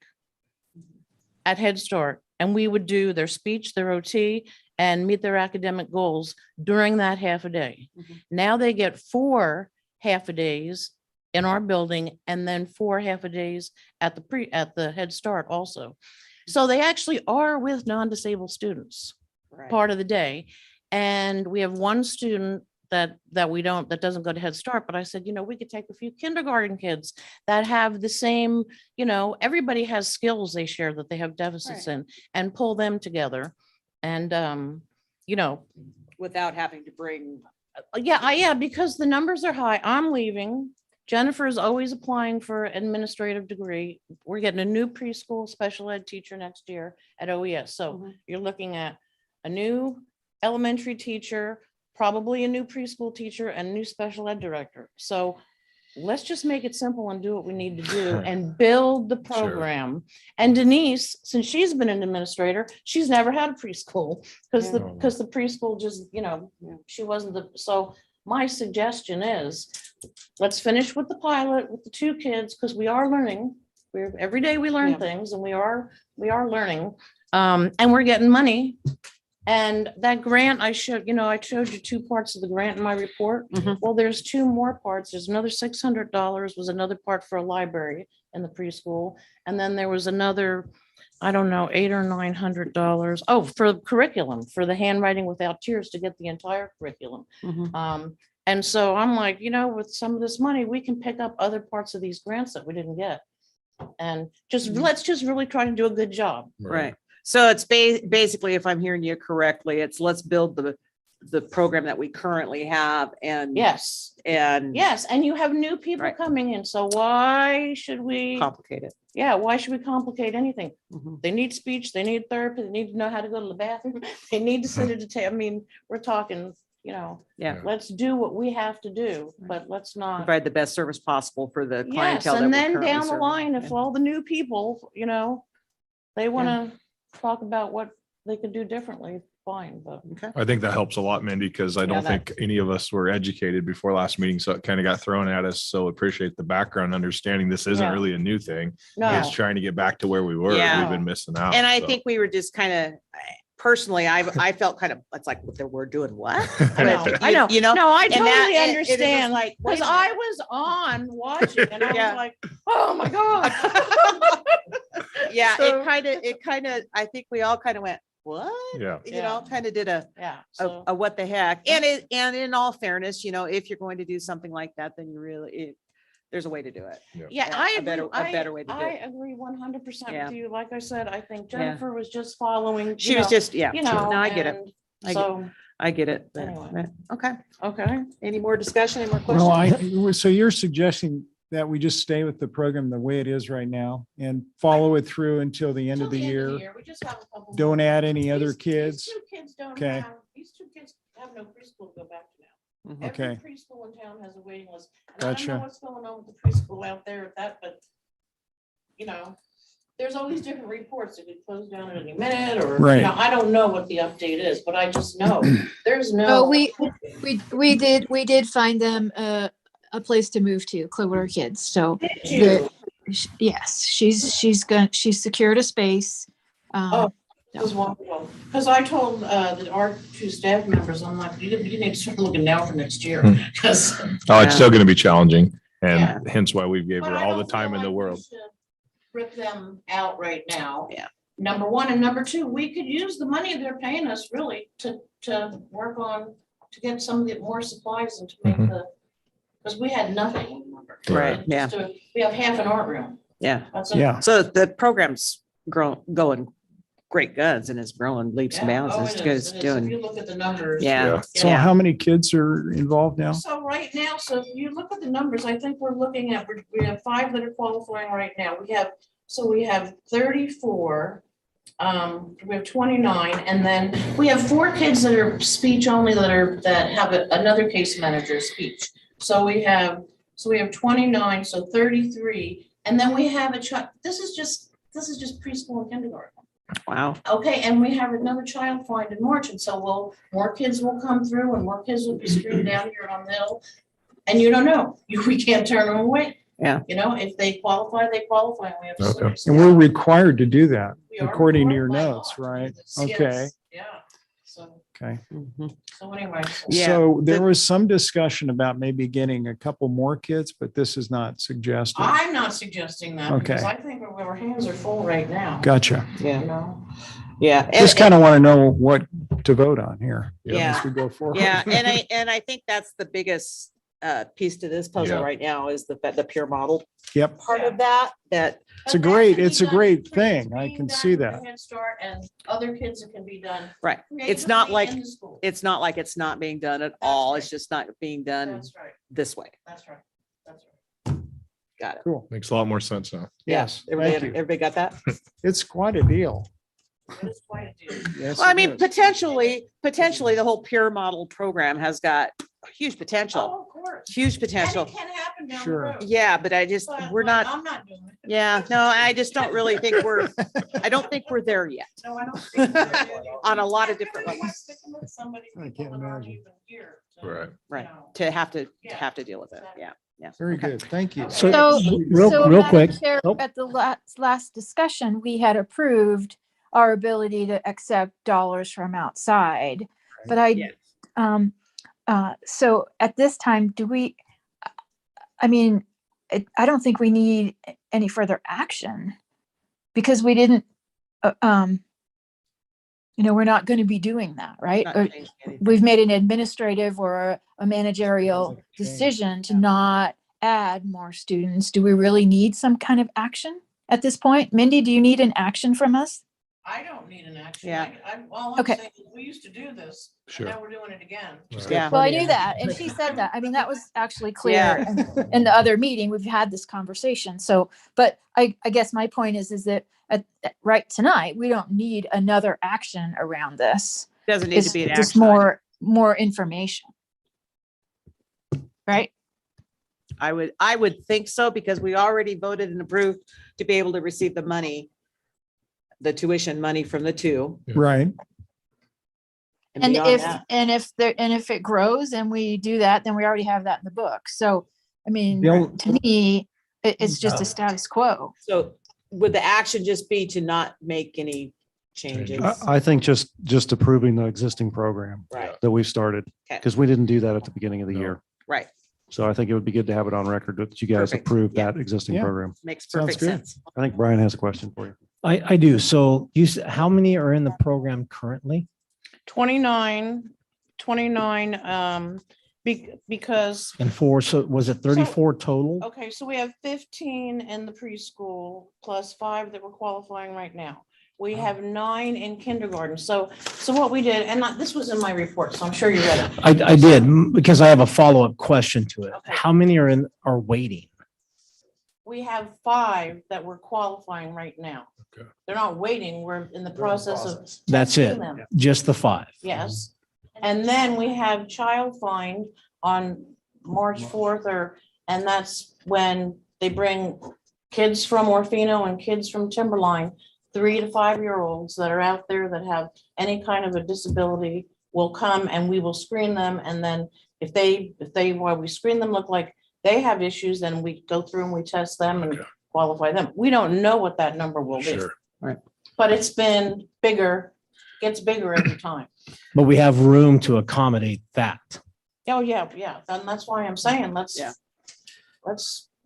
at Head Start, and we would do their speech, their OT, and meet their academic goals during that half a day. Mhm. Now they get 4 half-a-days in our building and then 4 half-a-days at the Head Start also. So they actually are with non-disabled students Right. part of the day. And we have one student that doesn't go to Head Start, but I said, we could take a few kindergarten kids that have the same, everybody has skills they share that they have deficits Right. in and pull them together. And, Without having to bring. yeah, because the numbers are high. I'm leaving. Jennifer is always applying for an administrative degree. We're getting a new preschool special ed teacher next year at OES. So Mhm. you're looking at a new elementary teacher, probably a new preschool teacher and a new special ed director. So let's just make it simple and do what we need to do and build the program. And Denise, since she's been an administrator, she's never had a preschool because Yeah. the preschool just, she wasn't so my suggestion is let's finish with the pilot with the 2 kids because we are learning. Every day we learn Yeah. things and we are learning. And we're getting money. And that grant I showed you 2 parts of the grant in my report. Mhm. Well, there's 2 more parts. There's another $600 was another part for a library in the preschool. And then there was another, I don't know, $800 or $900. Oh, for curriculum, for the handwriting without tears to get the entire curriculum. Mhm. And so I'm like, with some of this money, we can pick up other parts of these grants that we didn't get. And let's just really try to do a good job. Right. So it's basically, if I'm hearing you correctly, let's build the program that we currently have and. Yes. And. Yes, and you have new people Right. coming in, so why should we? Complicate it. Yeah, why should we complicate anything? Mhm. They need speech, they need therapy, they need to know how to go to the bathroom, they need to sit at a table. I mean, we're talking, Yeah. let's do what we have to do, but let's not. Provide the best service possible for the Yes, clientele. that and we're then currently down the serving. line, if Yeah. all the new people, they want to talk about what they could do differently, fine, but. Okay. I think that helps a lot, Mindy, because I don't that- think any of us were educated before last meeting. So it kind of got thrown at us. So appreciate the background, understanding this isn't Yeah. really a new thing. No, It's trying to get back to where we were. Yeah. We've been missing out. And I so. think we were just kind of, personally, I felt kind of, it's like, we're doing what? I know, But I know. No, I and totally that- it was understand, like, wait because a I minute. was on watching and I Yeah. was like, oh my God. Yeah, So- it kind of, I think we all kind of went, what? Yeah. Kind of did a So, what the heck? And in all fairness, if you're going to do something like that, then you really, there's a way to do it. yeah, Yeah, I a agree. better way to do I it. agree 100% Yeah. with you. Like I said, I think Yeah. Jennifer was just following. She was just, yeah. No, I get it. and I get- So, I get it. Anyway. Okay. okay. Any more discussion? Any more Well, questions? so you're suggesting that we just stay with the program the way it is right now and follow it through until the end of the year? We just have a couple. Don't more. add any other These kids? two kids don't Okay. have, these two kids have no preschool to go back to now. Mhm. Okay. Every preschool in town has a waiting list. And I don't Gotcha. know what's going on with the preschool out there with that, but you know, there's always different reports. It could close down at any minute or, Right. you know, I don't know what the update is, but I just know there's Oh, no. we did find them a place to move to, Clearwater Kids. So Did you? yes, she's secured a space. Oh, it was wonderful. Because I told our two staff members, I'm like, you need to start looking now for next year. Because. Oh, it's still going to be challenging. Yeah. And hence why we've gave But her I all the don't feel time in the like we world. should Rip them out right now. Yeah. Number one, and number two, we could use the money they're paying us really to work on, to get some of the more supplies and to make Mhm. because we had nothing. Remember? Right, And yeah. just we have half an art room. Yeah. That's it. Yeah. So the program's going great guns and it's growing leaps and Yeah. bounds. Oh, It's it good. is. It's It is. If doing, you look at the numbers. yeah. So Yeah. how many kids are involved now? So right now, so if you look at the numbers, I think we're looking at, we have 5 that are qualifying right now. We have 34. We have 29, and then we have 4 kids that are speech only that have another case manager speech. So we have 29, so 33, and then we have a child, this is just preschool and kindergarten. Wow. Okay, and we have another child find in March, and so more kids will come through and more kids will be screened down here on the hill. And you don't know, we can't turn them away. Yeah. You know, if they qualify, they qualify. We have. Okay. seniors. And we're required to do that We are according to your required by notes, law to do right? this. Okay, Yes. Yeah, so okay. Mhm. anyway. Yeah. So there the- was some discussion about maybe getting a couple more kids, but this is not suggested. I'm not suggesting that because Okay. I think our hands are full right now. Gotcha. Yeah. You know, Yeah. Just kind of want to know what to vote on here Yeah. as we go forward. Yeah. And I think that's the biggest piece to this puzzle Yeah. right now is the peer model Yep, part Yeah. of that. it's a great thing. I can see that. Head Start and other kids it can be done. Right. It's not creatively like in the school. it's not like it's not being done at That's all. right. It's just not being done That's right. this way. That's right. That's right. Got it. Cool. Makes a lot more sense now. Yes, Everybody, thank you. everybody got that? It's quite a deal. It is quite a deal. Yes, Well, I it mean, is. potentially the whole peer model program has got huge potential, Oh, of course. huge And potential. it can happen down the Sure. road. Yeah, but we're But not, I'm not doing it. yeah, no, I just don't really think I don't think we're there yet. No, I don't. think so. On a lot of Yeah, different really levels. sticking with somebody I people can't that aren't imagine. even here to, Right. Right. you know. To have to Yeah. deal with it. Yeah. Yeah. Very Okay. good. Thank you. So- So, Real Madam quick. Chair, Oh. at the last discussion, we had approved our ability to accept dollars from outside. But Yes. so at this time, I mean, I don't think we need any further action because we didn't, we're not going to be doing that, right? Not Or changing anything. we've made an administrative or a managerial Change. decision to not add more students. Do we really need some kind of action at this point? Mindy, do you need an action from us? I don't need an action. Yeah. All I'm Okay. saying is we used to do this, and Sure. now we're doing it again. Right. Yeah. Well, I knew that, and she said that. I mean, that was actually clear in the other meeting. We've had this conversation. So, but I guess my point is that right tonight, we don't need another action around this. Doesn't need It's to be an just action item. more information. Right? I would think so because we already voted and approved to be able to receive the money, the tuition money from the two. Right. And beyond if, that- if it grows and we do that, then we already have that in the book. So, I mean, The only- to me, it's just a status quo. So would the action just be to not make any changes? I think just approving the existing program Right, that we've started, Okay. because we didn't do that at the beginning of the No. year. right. So I think it would be good to have it on record that you guys Perfect. approved Yeah. that existing Yeah. program. Makes Sounds perfect good. sense. I think Brian has a question for you. I do. So how many are in the program currently? 29, because, And so was it 34 total? okay, so we have 15 in the preschool plus 5 that we're qualifying right now. We have 9 in kindergarten. So what we did, and this was in my report, so I'm sure you read it. I did because I have a follow-up question to it. Okay. How many are waiting? we have 5 that we're qualifying right now. Okay. They're not waiting. We're in the process of. That's it. testing them. Just the 5. Yes. And then we have child find on March 4th and that's when they bring kids from Orofino and kids from Timberline, 3 to 5-year-olds that are out there that have any kind of a disability will come and we will screen them. And then if they, while we screen them, look like they have issues, then we go through and we test them and Okay. qualify them. We don't know what that number will be, Sure. but it's been bigger, gets bigger every time. But we have room to accommodate that. Oh, yeah, yeah. And that's why I'm saying, let's.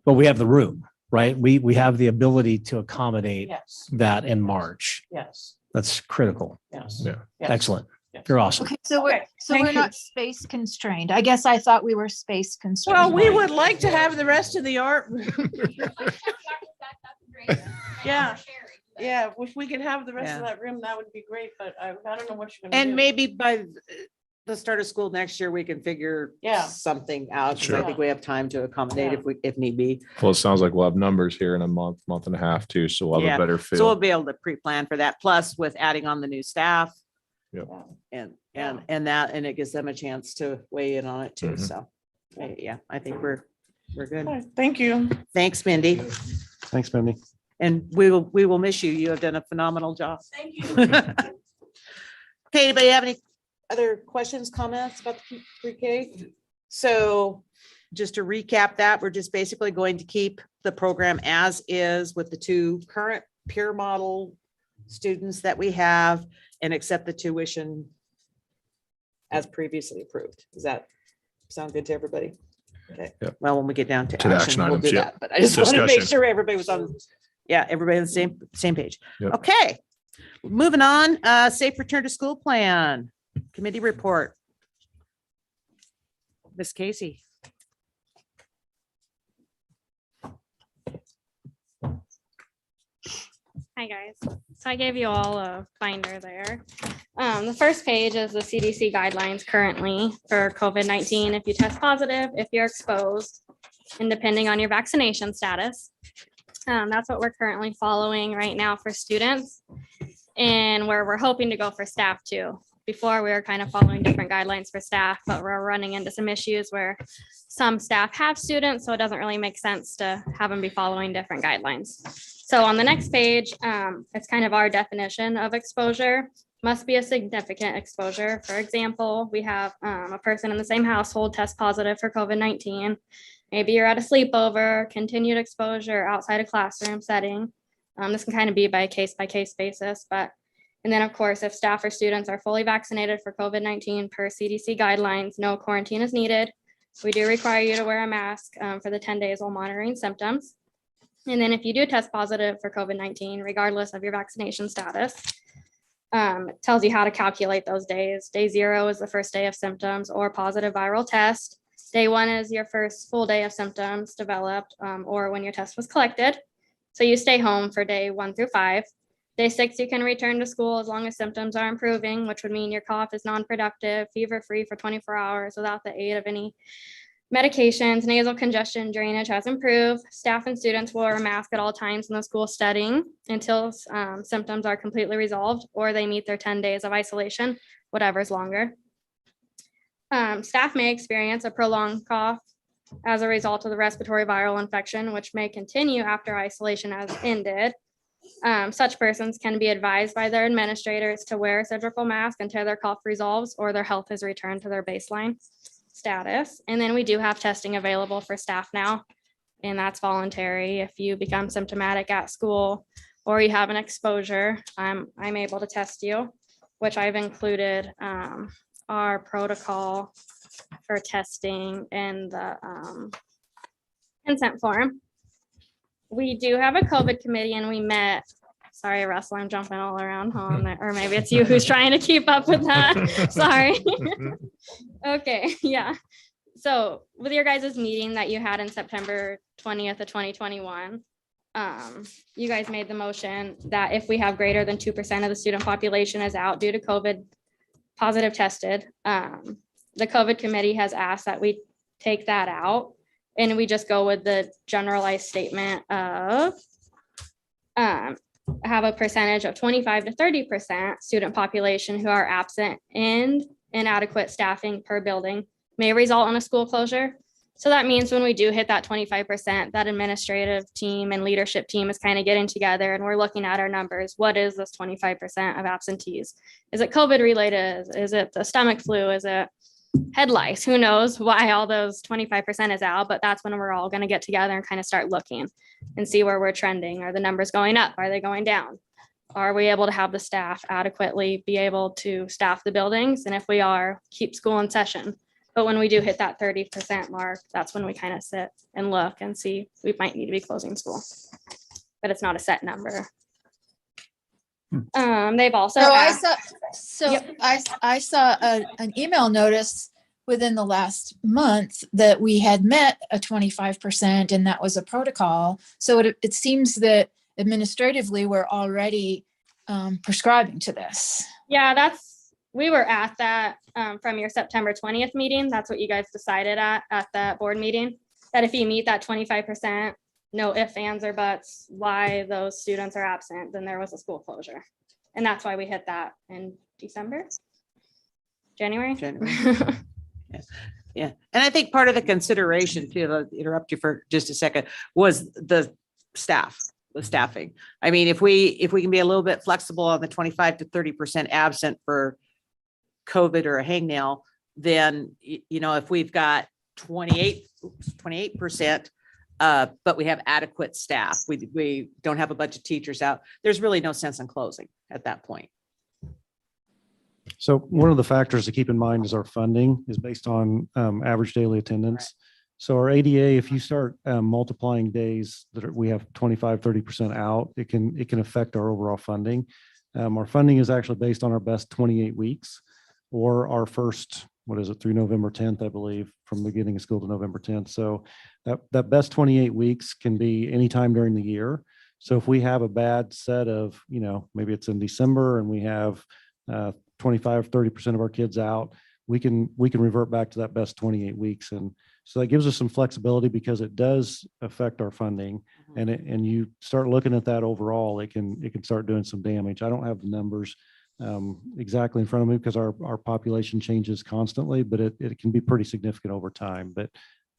But we have the room, right? We have the ability to accommodate Yes, that in March. yes, That's critical. yes. Yeah. yes, Excellent. yes. You're awesome. Okay, so we're, Okay, so thank we're you. not space constrained. I guess I thought we were space constrained. Well, we would like to have the rest of the art. Yeah. Yeah, if we could have the rest of Yeah. that room, that would be great, but I don't know what you're gonna do. And maybe by the start of school next year, we can figure Yeah. something out. 'Cause I Sure. think we have time to accommodate Yeah. if need be. Well, it sounds like we'll have numbers here in a month and a half too, so we'll have Yeah. a better So we'll feel. be able to pre-plan for that. Plus with adding on the new staff. Yep. And Yeah. and it gives them a chance to weigh in on it too. Mhm. So, yeah, I think we're good. Okay, thank you. Thanks, Mindy. Thanks, Mindy. And we will miss you. You have done a phenomenal job. Thank you. Okay, anybody have any other questions, comments about the pre-K? So just to recap that, we're just basically going to keep the program as is with the 2 current peer model students that we have and accept the tuition as previously approved. Does that sound good to everybody? Okay, Yep. well, when we get down to To the action, action we'll items, do yep. that, but I just want to make Discussion. sure everybody was on, everybody on the same page. Yep. Okay, moving on, safe return to school plan, committee report. Miss Casey. Hi, guys. So I gave you all a binder there. The first page is the CDC guidelines currently for COVID-19. If you test positive, if you're exposed, and depending on your vaccination status. That's what we're currently following right now for students and where we're hoping to go for staff too. Before we were kind of following different guidelines for staff, but we're running into some issues where some staff have students, so it doesn't really make sense to have them be following different guidelines. So on the next page, it's kind of our definition of exposure. Must be a significant exposure. For example, we have a person in the same household test positive for COVID-19. Maybe you're at a sleepover, continued exposure outside a classroom setting. This can kind of be by case basis, and then of course, if staff or students are fully vaccinated for COVID-19 per CDC guidelines, no quarantine is needed. We do require you to wear a mask for the 10 days while monitoring symptoms. And then if you do test positive for COVID-19, regardless of your vaccination status, it tells you how to calculate those days. Day 0 is the first day of symptoms or positive viral test. Day 1 is your first full day of symptoms developed or when your test was collected. So you stay home for day 1 through 5. Day 6, you can return to school as long as symptoms are improving, which would mean your cough is non-productive, fever-free for 24 hours without the aid of any medications, nasal congestion, drainage has improved. Staff and students will wear a mask at all times in the school setting until symptoms are completely resolved or they meet their 10 days of isolation, whatever's longer. Staff may experience a prolonged cough as a result of the respiratory viral infection, which may continue after isolation has ended. Such persons can be advised by their administrators to wear a surgical mask until their cough resolves or their health is returned to their baseline status. And then we do have testing available for staff now, and that's voluntary. If you become symptomatic at school or you have an exposure, I'm able to test you, which I've included our protocol for testing in the consent form. We do have a COVID committee and we met, sorry, Russell, I'm jumping all around home, or maybe it's you who's trying to keep up with that. Sorry. Okay, yeah. So with your guys' meeting that you had in September 20th of 2021, you guys made the motion that if we have greater than 2% of the student population is out due to COVID positive tested, the COVID committee has asked that we take that out And we just go with the generalized statement of have a percentage of 25 to 30% student population who are absent and inadequate staffing per building may result in a school closure. So that means when we do hit that 25%, that administrative team and leadership team is kind of getting together and we're looking at our numbers. What is this 25% of absentees? Is it COVID related? Is it the stomach flu? Is it head lice? Who knows why all those 25% is out, but that's when we're all going to get together and kind of start looking and see where we're trending. Are the numbers going up? Are they going down? Are we able to have the staff adequately be able to staff the buildings? And if we are, keep school in session. But when we do hit that 30% mark, that's when we kind of sit and look and see we might need to be closing school. But it's not a set number. They've also asked- Yep. I saw an email notice within the last month that we had met a 25% and that was a protocol. So it seems that administratively, we're already prescribing to this. Yeah, we were at that from your September 20th meeting. That's what you guys decided at that board meeting, that if you meet that 25%, no ifs, ands, or buts, why those students are absent, then there was a school closure. And that's why we hit that in January. Yeah. And I think part of the consideration too, I'll interrupt you for just a second, was the staffing. I mean, if we can be a little bit flexible on the 25 to 30% absent for COVID or a hangnail, then, if we've got 28%, but we have adequate staff, we don't have a bunch of teachers out, there's really no sense in closing at that point. So one of the factors to keep in mind is our funding is based on average daily attendance. So our ADA, if you start multiplying days that we have 25, 30% out, it can affect our overall funding. Our funding is actually based on our best 28 weeks or our first, through November 10th, I believe, from the beginning of school to November 10th. So that best 28 weeks can be anytime during the year. So if we have a bad set of, maybe it's in December and we have 25, 30% of our kids out, we can revert back to that best 28 weeks. And so that gives us some flexibility because it does affect our funding. And you start looking at that overall, it can start doing some damage. I don't have the numbers exactly in front of me because our population changes constantly, but it can be pretty significant over time. But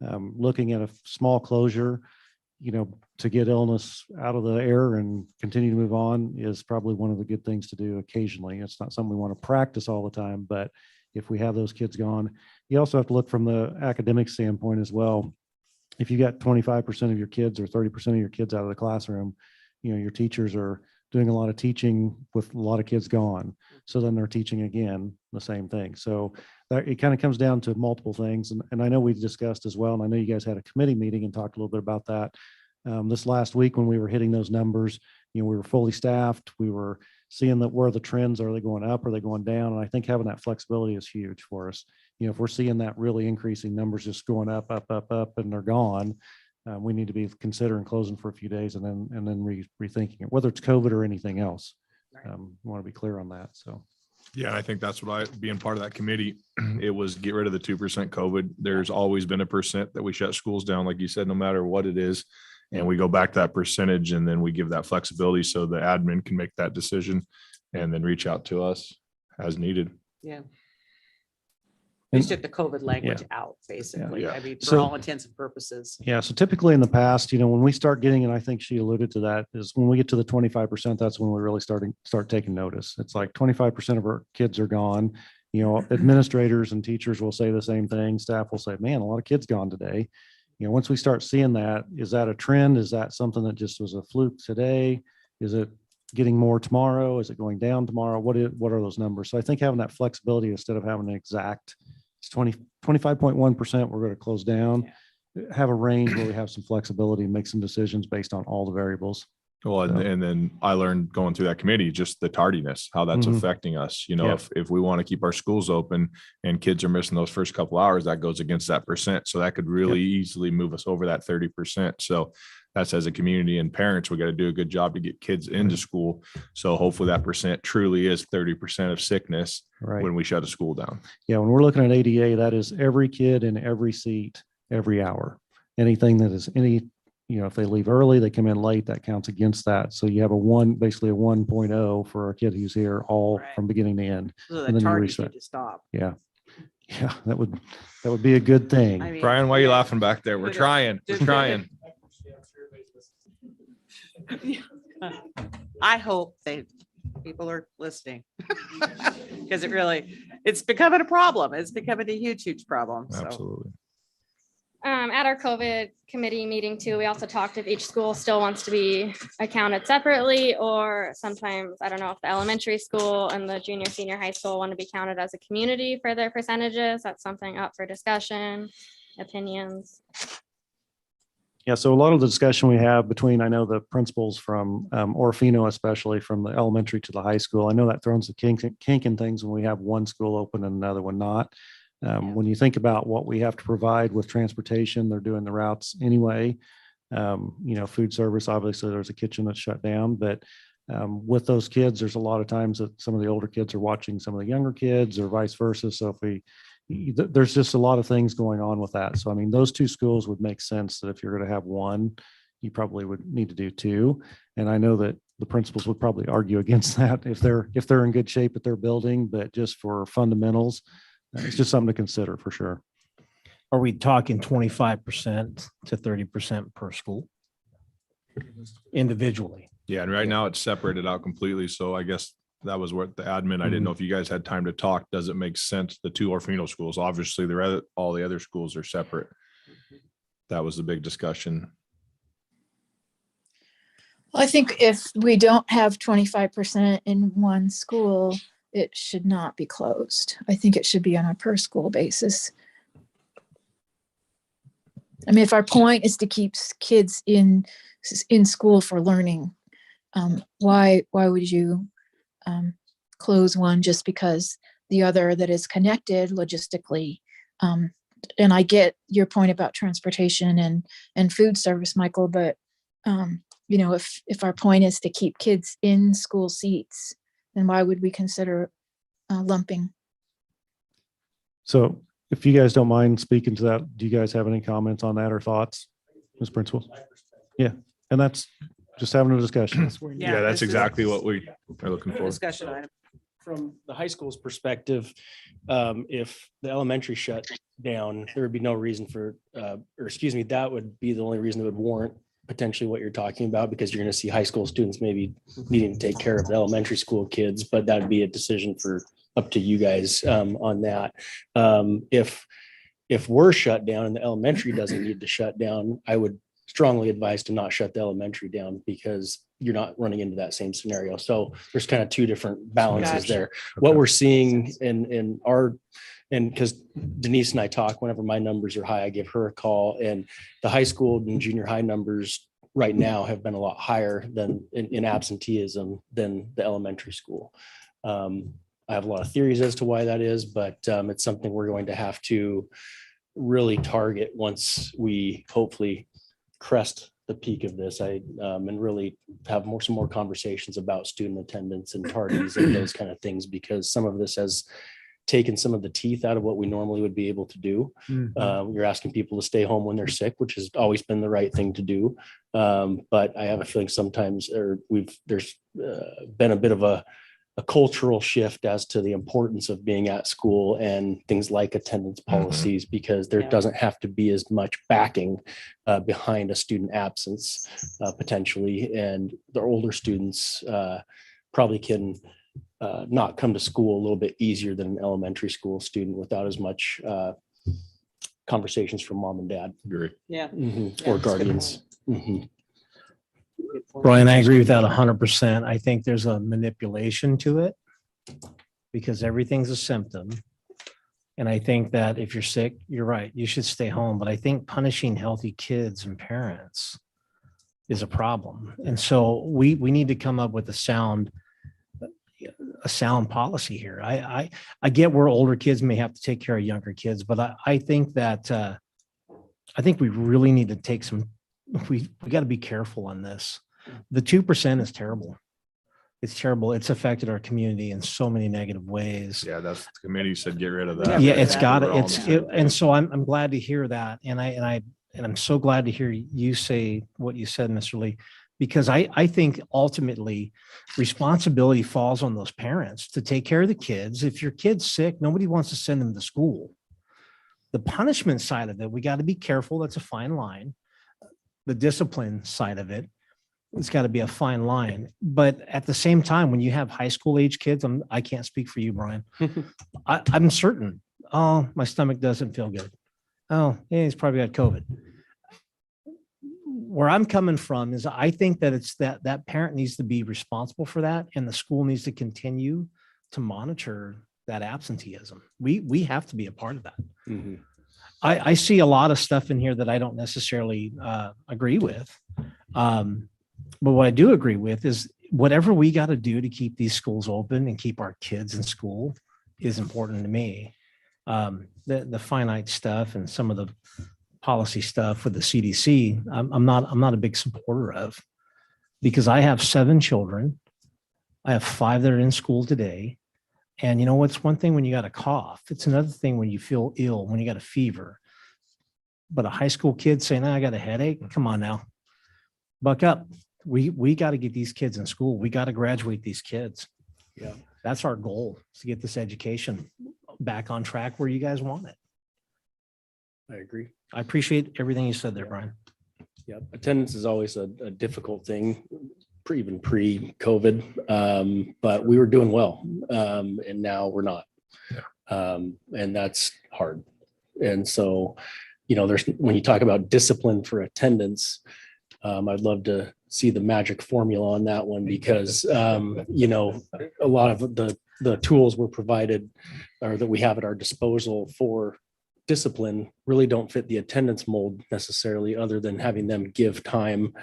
looking at a small closure, to get illness out of the air and continue to move on is probably one of the good things to do occasionally. It's not something we want to practice all the time, but if we have those kids gone, you also have to look from the academic standpoint as well. If you got 25% of your kids or 30% of your kids out of the classroom, your teachers are doing a lot of teaching with a lot of kids gone. So then they're teaching again, the same thing. So it kind of comes down to multiple things. And I know we've discussed as well, and I know you guys had a committee meeting and talked a little bit about that. This last week when we were hitting those numbers, we were fully staffed. We were seeing where the trends are. They going up? Are they going down? And I think having that flexibility is huge for us. If we're seeing that really increasing numbers just going up, and they're gone, we need to be considering closing for a few days and then rethinking it, whether it's COVID or anything else. We want to be clear on that. So. Yeah, and I think that's what being part of that committee, it was get rid of the 2% COVID. There's always been a percent that we shut schools down, like you said, no matter what it is. And we go back to that percentage and then we give that flexibility so the admin can make that decision and then reach out to us as needed. Yeah. We took the COVID language out, basically. I mean, for all intents and purposes. Yeah. So typically in the past, when we start getting, and I think she alluded to that, is when we get to the 25%, that's when we really start taking notice. It's like 25% of our kids are gone. Administrators and teachers will say the same thing. Staff will say, man, a lot of kids gone today. Once we start seeing that, is that a trend? Is that something that just was a fluke today? Is it getting more tomorrow? Is it going down tomorrow? What are those numbers? So I think having that flexibility instead of having an exact, it's 25.1%, we're going to close down, have a range where we have some flexibility and make some decisions based on all the variables. Well, and then I learned going through that committee, just the tardiness, how that's affecting us. If we want to keep our schools open and kids are missing those first couple hours, that goes against that percent. So that could really easily move us over that 30%. So that's, as a community and parents, we got to do a good job to get kids into school. So hopefully that percent truly is 30% of sickness when we shut a school down. Yeah. When we're looking at ADA, that is every kid in every seat, every hour. anything that is if they leave early, they come in late, that counts against that. So you have basically a 1.0 for a kid who's here all Right. from beginning to end. So And the then you target reset. need to stop. Yeah. Yeah, that would be a good thing. I mean, Brian, why are you yeah. laughing back there? We're Good. trying, we're Good. trying. I hope people are listening. Because it's becoming a problem. It's becoming a huge, huge problem. So. Absolutely. At our COVID committee meeting too, we also talked if each school still wants to be accounted separately, or sometimes, I don't know if the elementary school and the junior, senior high school want to be counted as a community for their percentages. That's something up for discussion, opinions. Yeah, so a lot of the discussion we have between, I know the principals from Orofino, especially from the elementary to the high school, I know that throws the kink in things when we have one school open and another one not. When you think about what we have to provide with transportation, they're doing the routes anyway. Food service, obviously there's a kitchen that's shut down, but with those kids, there's a lot of times that some of the older kids are watching some of the younger kids or vice versa. So there's just a lot of things going on with that. So, I mean, those two schools would make sense that if you're going to have one, you probably would need to do two. And I know that the principals would probably argue against that if they're in good shape at their building, but just for fundamentals, it's just something to consider for sure. Are we talking 25% to 30% per school? Individually? Yeah, and right now it's separated out completely. So I guess that was what the admin, I didn't know if you guys had time to talk. Does it make sense? The two Orofino schools, obviously all the other schools are separate. That was the big discussion. I think if we don't have 25% in one school, it should not be closed. I think it should be on a per school basis. I mean, if our point is to keep kids in school for learning, why would you close one just because the other that is connected logistically? And I get your point about transportation and food service, Michael, but if our point is to keep kids in school seats, then why would we consider lumping? So if you guys don't mind speaking to that, do you guys have any comments on that or thoughts, Ms. Principal? Yeah, and that's just having a discussion. Yeah, that's exactly what we are looking for. Discussion item. From the high school's perspective, if the elementary shut down, there would be no reason that would be the only reason that would warrant potentially what you're talking about, because you're going to see high school students maybe needing to take care of the elementary school kids, but that would be a decision up to you guys on that. If we're shut down and the elementary doesn't need to shut down, I would strongly advise to not shut the elementary down, because you're not running into that same scenario. So there's kind of two different balances there. What we're seeing and because Denise and I talk, whenever my numbers are high, I give her a call, and the high school and junior high numbers right now have been a lot higher than in absenteeism than the elementary school. I have a lot of theories as to why that is, but it's something we're going to have to really target once we hopefully crest the peak of this, and really have some more conversations about student attendance and tardies and those kind of things, because some of this has taken some of the teeth out of what we normally would be able to do. You're asking people to stay home when they're sick, which has always been the right thing to do. But I have a feeling sometimes there's been a bit of a cultural shift as to the importance of being at school and things like attendance policies, because there doesn't have to be as much backing behind a student absence potentially. And the older students probably can not come to school a little bit easier than an elementary school student without as much conversations from mom and dad. Agree. Yeah. Or guardians. Brian, I agree with that 100%. I think there's a manipulation to it because everything's a symptom. And I think that if you're sick, you're right, you should stay home. But I think punishing healthy kids and parents is a problem. And so we need to come up with a sound policy here. I get where older kids may have to take care of younger kids, but I think that I think we really need to take we got to be careful on this. The 2% is terrible. It's terrible. It's affected our community in so many negative ways. Yeah, that's the committee said get rid of that. Yeah, it's got it. And so I'm glad to hear that. And I and I'm so glad to hear you say what you said, Mr. Lee, because I think ultimately responsibility falls on those parents to take care of the kids. If your kid's sick, nobody wants to send them to school. The punishment side of it, we got to be careful. That's a fine line. The discipline side of it, it's got to be a fine line. But at the same time, when you have high school age kids, I can't speak for you, Brian. I'm certain. Oh, my stomach doesn't feel good. Oh, yeah, he's probably got COVID. Where I'm coming from is I think that it's that parent needs to be responsible for that, and the school needs to continue to monitor that absenteeism. We have to be a part of that. I see a lot of stuff in here that I don't necessarily agree with. But what I do agree with is whatever we got to do to keep these schools open and keep our kids in school is important to me. The finite stuff and some of the policy stuff with the CDC, I'm not a big supporter of, because I have 7 children. I have 5 that are in school today. And you know what's one thing when you got a cough? It's another thing when you feel ill, when you got a fever. But a high school kid saying, I got a headache. Come on now, buck up. We got to get these kids in school. We got to graduate these kids. Yeah. That's our goal, is to get this education back on track where you guys want it. I agree. I appreciate everything you said there, Brian. Yeah, attendance is always a difficult thing, even pre-COVID, but we were doing well, and now we're not, and that's hard. And so, there's, when you talk about discipline for attendance, I'd love to see the magic formula on that one, because a lot of the tools we're provided or that we have at our disposal for discipline really don't fit the attendance mold necessarily, other than having them give time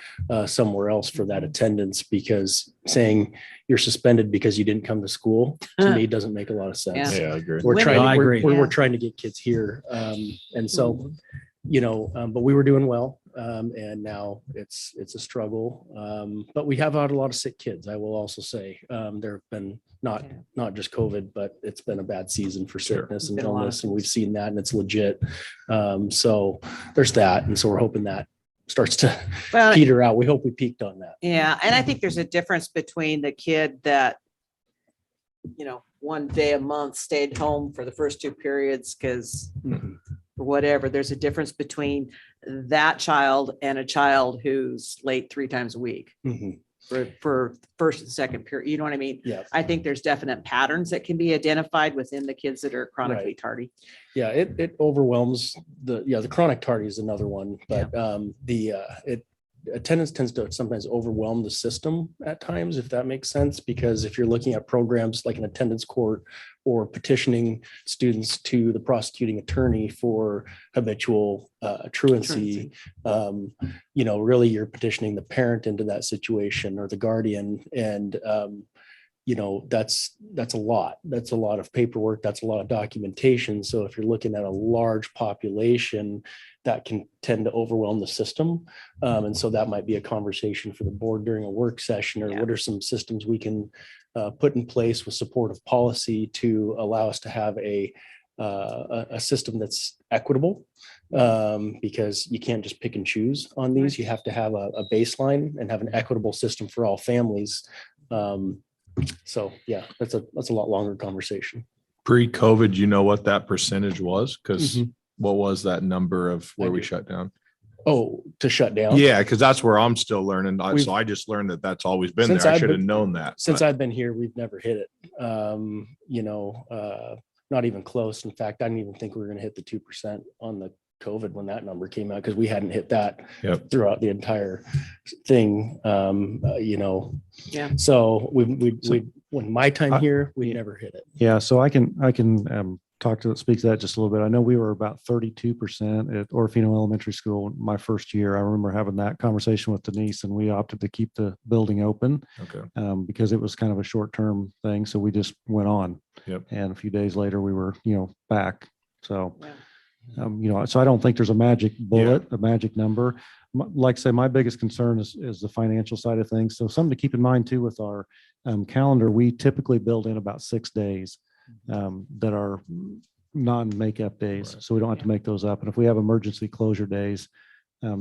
somewhere else for that attendance, because saying you're suspended because you didn't come to school to me doesn't make a lot of sense. Yeah, I agree. We're trying, I agree. we're trying to get kids here. And so, but we were doing well. And now it's a struggle. But we have had a lot of sick kids, I will also say. There have been not just COVID, but it's been a bad season for sickness and illness, and we've seen that, and it's legit. So there's that. And so we're hoping that starts to peter out. We hope we peaked on that. Yeah. And I think there's a difference between the kid that, one day a month stayed home for the first 2 periods because whatever. There's a difference between that child and a child who's late 3 times a week for first and second period. You know what I mean? Yeah. I think there's definite patterns that can be identified within the kids that are chronically tardy. Yeah, it overwhelms the chronic tardy is another one, but attendance tends to sometimes overwhelm the system at times, if that makes sense, because if you're looking at programs like an attendance court or petitioning students to the prosecuting attorney for habitual truancy, really you're petitioning the parent into that situation or the guardian, and that's a lot. That's a lot of paperwork. That's a lot of documentation. So if you're looking at a large population, that can tend to overwhelm the system. And so that might be a conversation for the board during a work session, or what are some systems we can put in place with supportive policy to allow us to have a system that's equitable, because you can't just pick and choose on these. You have to have a baseline and have an equitable system for all families. So yeah, that's a lot longer conversation. Pre-COVID, you know what that percentage was? Because what was that number of where we shut down? Oh, to shut down? Yeah, because that's where I'm still learning. So I just learned that that's always been there. I should have known that. Since I've been here, we've never hit it. Not even close. In fact, I didn't even think we were going to hit the 2% on the COVID when that number came out, because we hadn't hit that throughout the entire thing. So we when my time here, we never hit it. Yeah, so I can speak to that just a little bit. I know we were about 32% at Orofino Elementary School my first year. I remember having that conversation with Denise, and we opted to keep the building open because it was kind of a short-term thing. So we just went on. And a few days later, we were, back. So, so I don't think there's a magic bullet, a magic number. Like I say, my biggest concern is the financial side of things. So something to keep in mind too, with our calendar, we typically build in about 6 days that are non-makeup days. So we don't have to make those up. And if we have emergency closure days,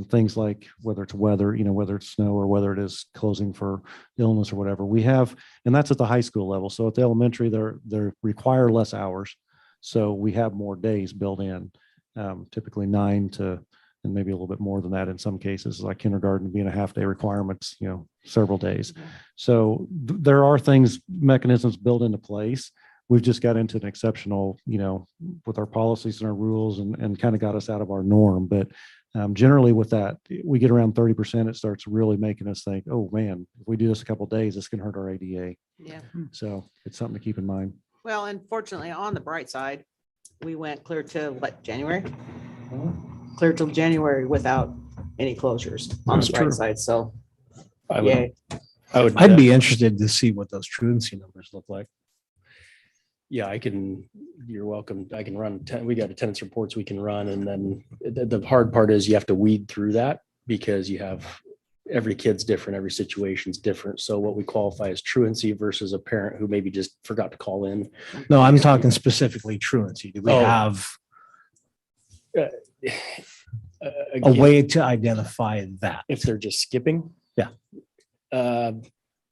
things like whether it's weather, whether it's snow or whether it is closing for illness or whatever. We have, and that's at the high school level. So at the elementary, they require less hours. So we have more days built in, typically 9 to, and maybe a little bit more than that in some cases, like kindergarten being a half day requirements, several days. So there are things, mechanisms built into place. We've just got into an exceptional, with our policies and our rules and kind of got us out of our norm. But generally with that, we get around 30%, it starts really making us think, oh man, if we do this a couple of days, it's going to hurt our ADA. Yeah. So it's something to keep in mind. Well, unfortunately, on the bright side, we went clear to what, January? Clear till January without any closures on That's the bright true. side. So, I yay. would, I'd be interested to see what those truancy numbers look like. yeah, you're welcome. I can run, we got attendance reports we can run. And then the hard part is you have to weed through that because you have, every kid's different, every situation's different. So what we qualify as truancy versus a parent who maybe just forgot to call in. No, I'm talking specifically truancy. Do we Oh. have a Again, way to identify that? if they're just skipping. Yeah.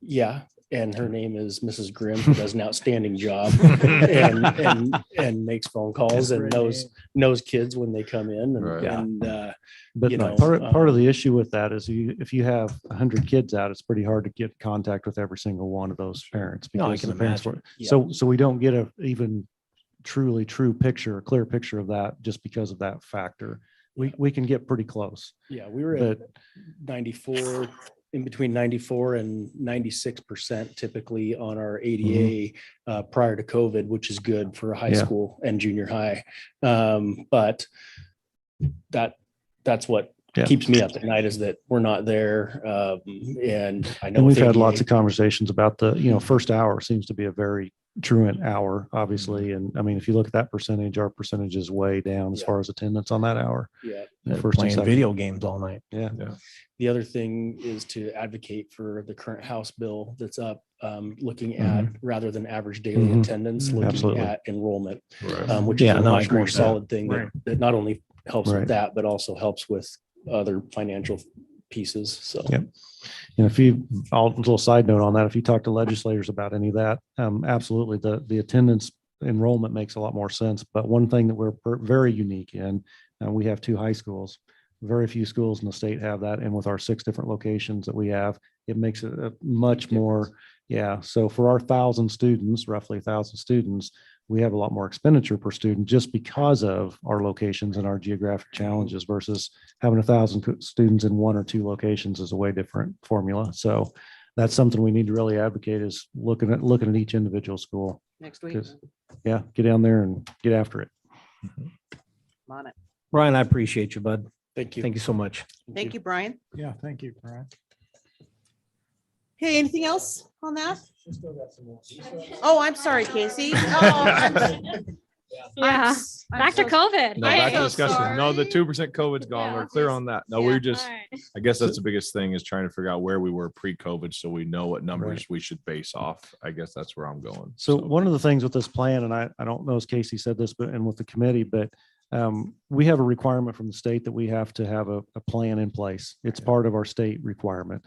Yeah, and her name is Mrs. Grimm, who does an outstanding job and makes phone calls and knows kids when they come in Right. and But you no, know, part of the issue with that is if you have 100 kids out, it's pretty hard to get contact with every single one of those parents. No, I because can the parents imagine. So we don't get a even truly true picture, a clear picture of that just because of that factor. We can get pretty close. yeah, we were at But 94, in between 94 and 96% typically on our ADA prior to COVID, which is good for a high Yeah. school and junior high. But that's what Yeah. keeps me up at night is that we're not there. And I know And we've with had lots ADA of conversations about the, first hour seems to be a very truant hour, obviously. And I mean, if you look at that percentage, our percentage is way down as Yeah. far as attendance on that hour. Yeah. First and Playing second. video games all night. Yeah. The other thing is to advocate for the current House bill that's up, looking at rather than average daily Mhm. attendance, looking Absolutely. at enrollment, Right. which Yeah, is a no, I much agree more with that. solid thing that not only helps Right. with that, but also helps with other financial pieces. So. Yep. And a little side note on that, if you talk to legislators about any of that, absolutely, the attendance enrollment makes a lot more sense. But one thing that we're very unique in, we have 2 high schools. Very few schools in the state have that. And with our 6 different locations that we have, it makes it a much more, yeah. So for our 1,000 students, roughly 1,000 students, we have a lot more expenditure per student just because of our locations and our geographic challenges versus having 1,000 students in 1 or 2 locations is a way different formula. So that's something we need to really advocate is looking at each individual school. Next week. 'Cause, yeah, get down there and get after it. I'm on it. Brian, I appreciate you, bud. Thank you. Thank you so much. Thank you, Brian. Yeah, thank you, Brian. Okay, anything else on that? Oh, I'm sorry, Casey. Oh, Yeah, back to COVID. No, I'm back to so discussion. No, the sorry. 2% COVID's gone. Yeah, We're clear just- on that. No, yeah, we're just, all right. I guess that's the biggest thing is trying to figure out where we were pre-COVID so we know what numbers we should base off. I guess that's where I'm going. So one of the things with this plan, and I don't know if Casey said this, but and with the committee, but we have a requirement from the state that we have to have a plan in place. It's part of our state requirement.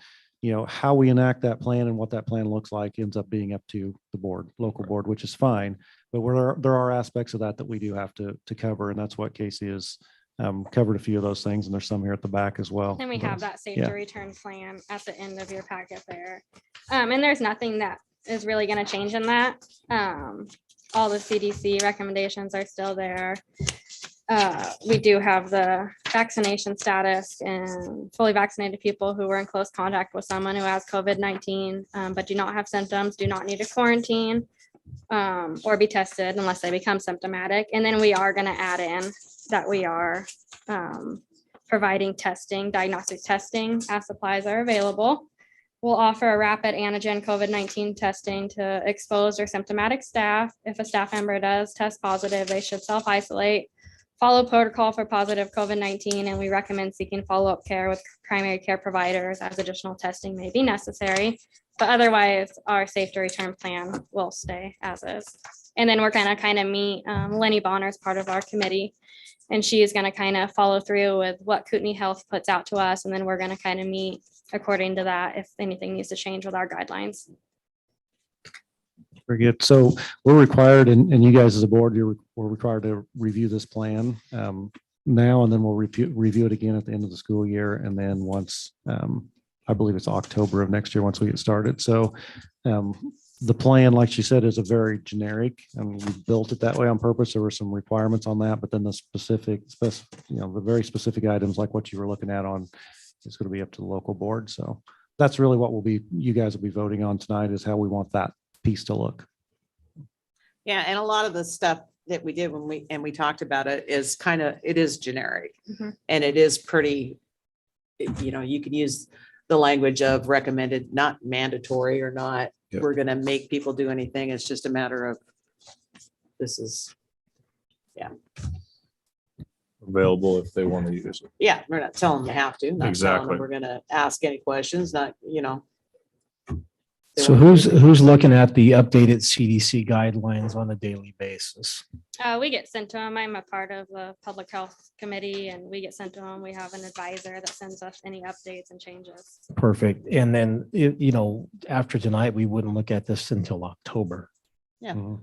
How we enact that plan and what that plan looks like ends up being up to the board, local board, which is fine. But there are aspects of that we do have to cover, and that's what Casey has covered a few of those things, and there's some here at the back as well. And we have that safe Yeah. to return plan at the end of your packet there. And there's nothing that is really going to change in that. All the CDC recommendations are still there. We do have the vaccination status and fully vaccinated people who were in close contact with someone who has COVID-19, but do not have symptoms, do not need a quarantine or be tested unless they become symptomatic. And then we are going to add in that we are providing testing, diagnostic testing as supplies are available. We'll offer a rapid antigen COVID-19 testing to exposed or symptomatic staff. If a staff member does test positive, they should self-isolate, follow protocol for positive COVID-19, and we recommend seeking follow-up care with primary care providers as additional testing may be necessary. But otherwise, our safe to return plan will stay as is. And then we're gonna kind of meet, Lenny Bonner is part of our committee. And she is gonna kind of follow through with what Kootenai Health puts out to us. And then we're gonna kind of meet according to that if anything needs to change with our guidelines. Very good. So we're required, and you guys as a board, we're required to review this plan now, and then we'll review it again at the end of the school year. And then once, I believe it's October of next year, once we get started. So the plan, like she said, is a very generic, and we built it that way on purpose. There were some requirements on that, but then the the very specific items like what you were looking at on, is going to be up to the local board. So that's really what you guys will be voting on tonight, is how we want that piece to look. Yeah, and a lot of the stuff that we did when we talked about it is it is generic. Mhm. And it is pretty, you can use the language of recommended, not mandatory or not, Yep. we're gonna make people do anything. It's just a matter of, this is, Available if they want to use it. yeah, we're not telling them they have to, not telling Exactly. them we're gonna ask any questions, not, they So wanna do who's looking at the updated CDC guidelines on a daily basis? We get sent to them. I'm a part of the public health committee and we get sent to them. We have an advisor that sends us any updates and changes. Perfect. And then, after tonight, we wouldn't look at this until October. Yeah. Mhm.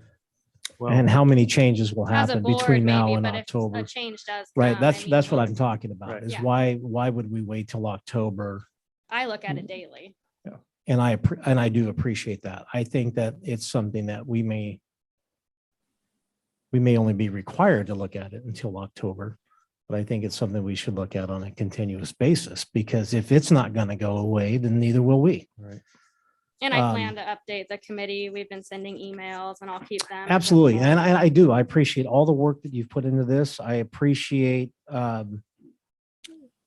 And how many changes will As a happen board, between now maybe, and but if October? a change does. Right, come, I that's mean, what I'm talking about, Right. is Yeah. why would we wait till October? I look at it daily. And I do appreciate that. I think that it's something that we may only be required to look at it until October, but I think it's something we should look at on a continuous basis, because if it's not going to go away, then neither will we. Right. And I plan to update the committee. We've been sending emails and I'll keep them. Absolutely. informed. And I do. I appreciate all the work that you've put into this. I appreciate,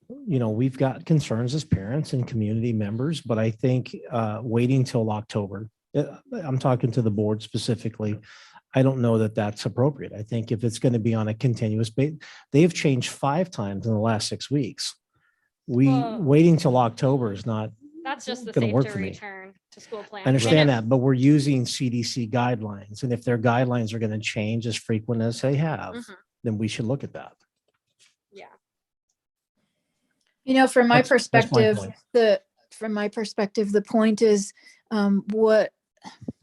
we've got concerns as parents and community members, but I think waiting till October, I'm talking to the board specifically, I don't know that that's appropriate. I think if it's going to be on a continuous basis, they have changed 5 times in the last 6 weeks. Well- Waiting till October is not, That's just the gonna safe work to for me. return to school plan. I understand that, but we're using CDC guidelines. And if their guidelines are going to change as frequent as they have, Mhm. then we should look at that. Yeah. From my That's my perspective, point. the point is what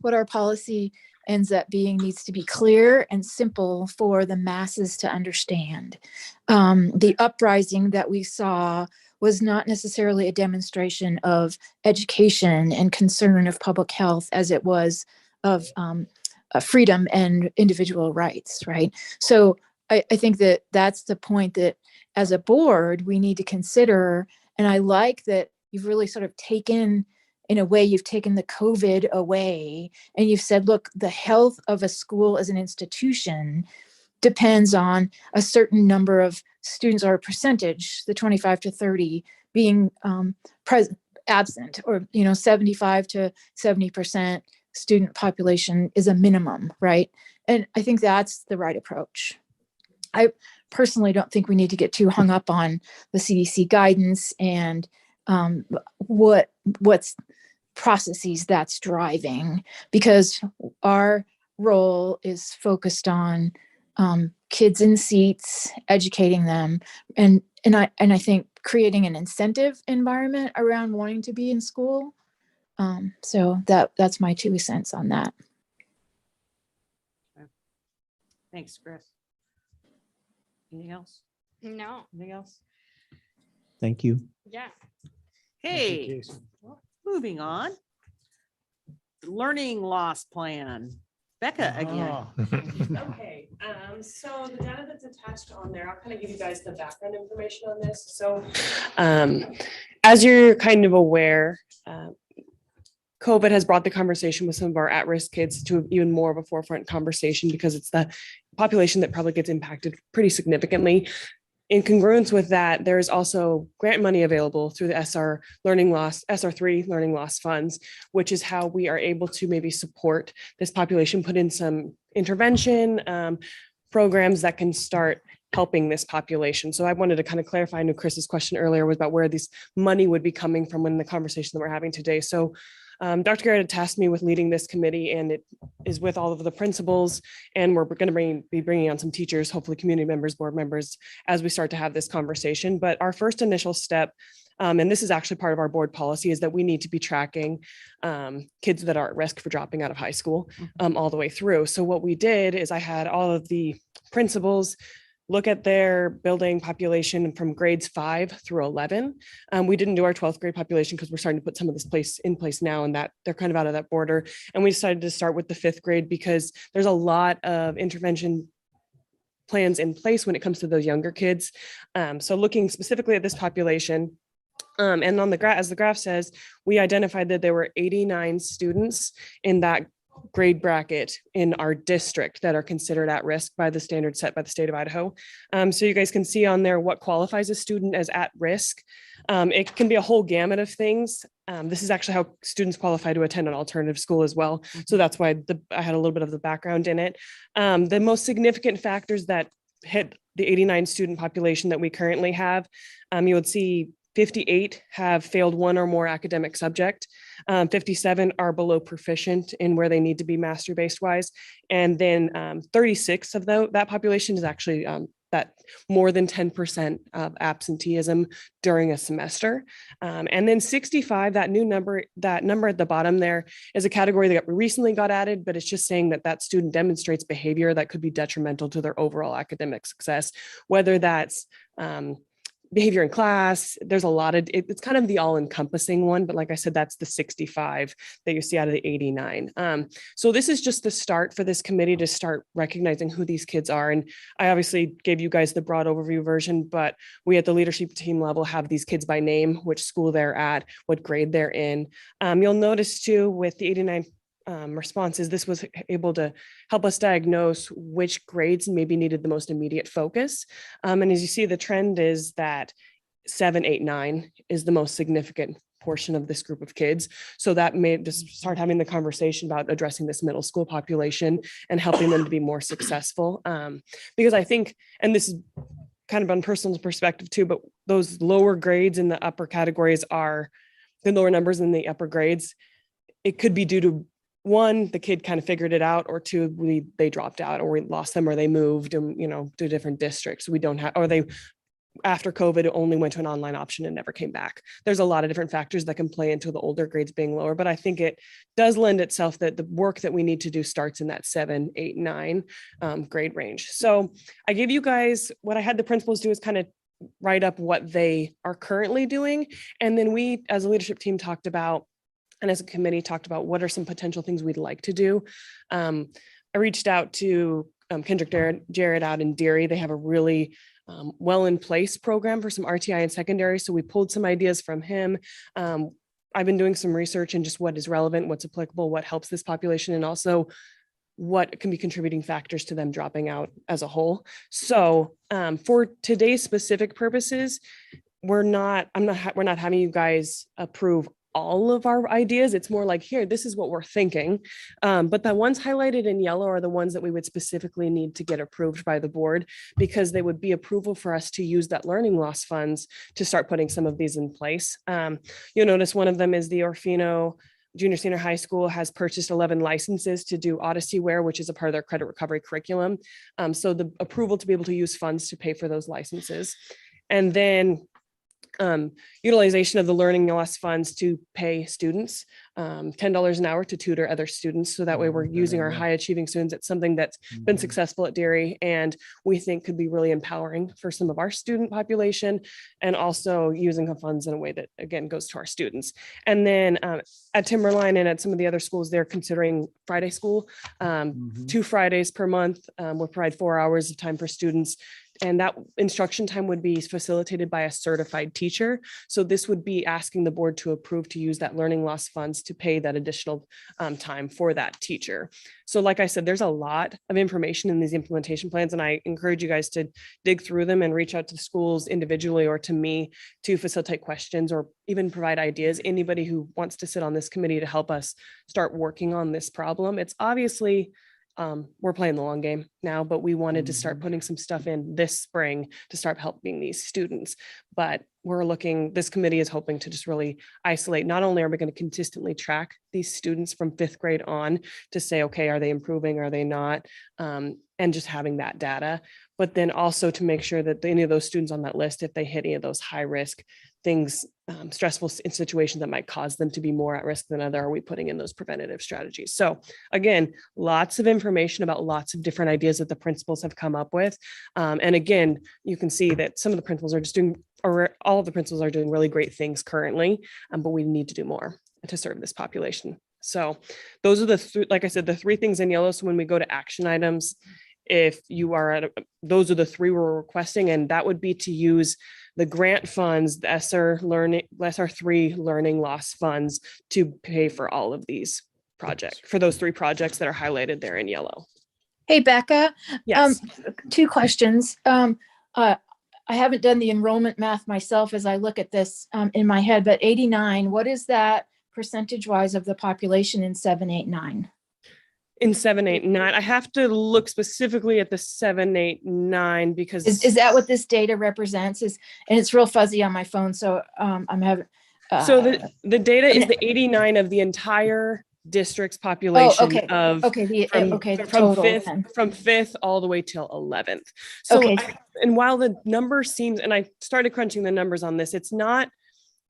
our policy ends up being needs to be clear and simple for the masses to understand. The uprising that we saw was not necessarily a demonstration of education and concern of public health as it was of freedom and individual rights, right? So I think that that's the point that as a board, we need to consider. And I like that you've really sort of taken, in a way, you've taken the COVID away and you've said, look, the health of a school as an institution depends on a certain number of students or a percentage, the 25 to 30 being absent, or 75 to 70% student population is a minimum, right? And I think that's the right approach. I personally don't think we need to get too hung up on the CDC guidance and what's processes that's driving, because our role is focused on kids in seats, educating them, and I think creating an incentive environment around wanting to be in school. So that's my 2 cents on that. Thanks, Chris. Anything else? No, Anything else? Thank you. yeah. Hey, moving on. Learning loss plan. Becca again. Okay, so the data that's attached on there, I'll kind of give you guys the background information on this. So as you're kind of aware, COVID has brought the conversation with some of our at-risk kids to even more of a forefront conversation, because it's the population that probably gets impacted pretty significantly. In congruence with that, there is also grant money available through the SR3 learning loss funds, which is how we are able to maybe support this population, put in some intervention programs that can start helping this population. So I wanted to kind of clarify, I know Chris's question earlier was about where this money would be coming from in the conversation that we're having today. So Dr. Garrett had tasked me with leading this committee, and it is with all of the principals, and we're going to be bringing on some teachers, hopefully community members, board members, as we start to have this conversation. But our first initial step, and this is actually part of our board policy, is that we need to be tracking kids that are at risk for dropping out of high school all the way through. So what we did is I had all of the principals look at their building population from grades 5 through 11. We didn't do our 12th grade population because we're starting to put some of this in place now, and that they're kind of out of that border. And we decided to start with the 5th grade because there's a lot of intervention plans in place when it comes to those younger kids. So looking specifically at this population, and on the graph, as the graph says, we identified that there were 89 students in that grade bracket in our district that are considered at risk by the standards set by the state of Idaho. So you guys can see on there what qualifies a student as at risk. It can be a whole gamut of things. This is actually how students qualify to attend an alternative school as well. So that's why I had a little bit of the background in it. The most significant factors that hit the 89 student population that we currently have, you would see 58 have failed one or more academic subject. 57 are below proficient in where they need to be master-based wise. And then 36 of that population is actually that more than 10% of absenteeism during a semester. And then 65, that number at the bottom there is a category that recently got added, but it's just saying that student demonstrates behavior that could be detrimental to their overall academic success, whether that's behavior in class. There's a lot of, it's kind of the all-encompassing one, but like I said, that's the 65 that you see out of the 89. So this is just the start for this committee to start recognizing who these kids are. And I obviously gave you guys the broad overview version, but we at the leadership team level have these kids by name, which school they're at, what grade they're in. You'll notice too, with the 89 responses, this was able to help us diagnose which grades maybe needed the most immediate focus. And as you see, the trend is that 7, 8, 9 is the most significant portion of this group of kids. So that made us start having the conversation about addressing this middle school population and helping them to be more successful. Because I think, and this is kind of on personal perspective too, but those lower grades in the upper categories are the lower numbers in the upper grades. It could be due to one, the kid kind of figured it out, or two, they dropped out, or we lost them, or they moved and, to different districts. We don't have, or they, after COVID, only went to an online option and never came back. There's a lot of different factors that can play into the older grades being lower, but I think it does lend itself that the work that we need to do starts in that 7, 8, 9 grade range. So I gave you guys, what I had the principals do is kind of write up what they are currently doing. And then we, as a leadership team, talked about, and as a committee talked about what are some potential things we'd like to do. I reached out to Kendrick Jarrett out in Deary. They have a really well in place program for some RTI in secondary. So we pulled some ideas from him. I've been doing some research and just what is relevant, what's applicable, what helps this population, and also what can be contributing factors to them dropping out as a whole. So for today's specific purposes, we're not having you guys approve all of our ideas. It's more like, here, this is what we're thinking. But the ones highlighted in yellow are the ones that we would specifically need to get approved by the board, because they would be approval for us to use that learning loss funds to start putting some of these in place. You'll notice one of them is the Orofino Junior Senior High School has purchased 11 licenses to do Odyssey Wear, which is a part of their credit recovery curriculum. So the approval to be able to use funds to pay for those licenses. And then utilization of the learning loss funds to pay students $10 an hour to tutor other students. So that way we're using our high achieving students. It's something that's been successful at Deary, and we think could be really empowering for some of our student population, and also using the funds in a way that, again, goes to our students. And then at Timberline and at some of the other schools, they're considering Friday school, 2 Fridays per month. We'll provide 4 hours of time for students. And that instruction time would be facilitated by a certified teacher. So this would be asking the board to approve to use that learning loss funds to pay that additional time for that teacher. So like I said, there's a lot of information in these implementation plans, and I encourage you guys to dig through them and reach out to the schools individually or to me to facilitate questions or even provide ideas. Anybody who wants to sit on this committee to help us start working on this problem. It's obviously we're playing the long game now, but we wanted to start putting some stuff in this spring to start helping these students. But this committee is hoping to just really isolate. Not only are we going to consistently track these students from 5th grade on to say, okay, are they improving? Are they not? And just having that data, but then also to make sure that any of those students on that list, if they hit any of those high risk things, stressful situations that might cause them to be more at risk than other, are we putting in those preventative strategies? So again, lots of information about lots of different ideas that the principals have come up with. And again, you can see that some of the principals are just doing, or all of the principals are doing really great things currently, but we need to do more to serve this population. So those are like I said, the 3 things in yellow. So when we go to action items, if you are those are the 3 we're requesting, and that would be to use the grant funds, the SR3 learning loss funds to pay for all of these projects, for those 3 projects that are highlighted there in yellow. Hey, Becca. Yes. 2 questions. I haven't done the enrollment math myself as I look at this in my head, but 89, what is that percentage-wise of the population in 7, 8, 9? In 7, 8, 9, I have to look specifically at the 7, 8, 9 because Is that what this data represents? And it's real fuzzy on my phone, so I'm having. So the data is the 89 of the entire district's population okay. of from 5th all the way till 11th. So and while the number seems, and I started crunching the numbers on this, it's not,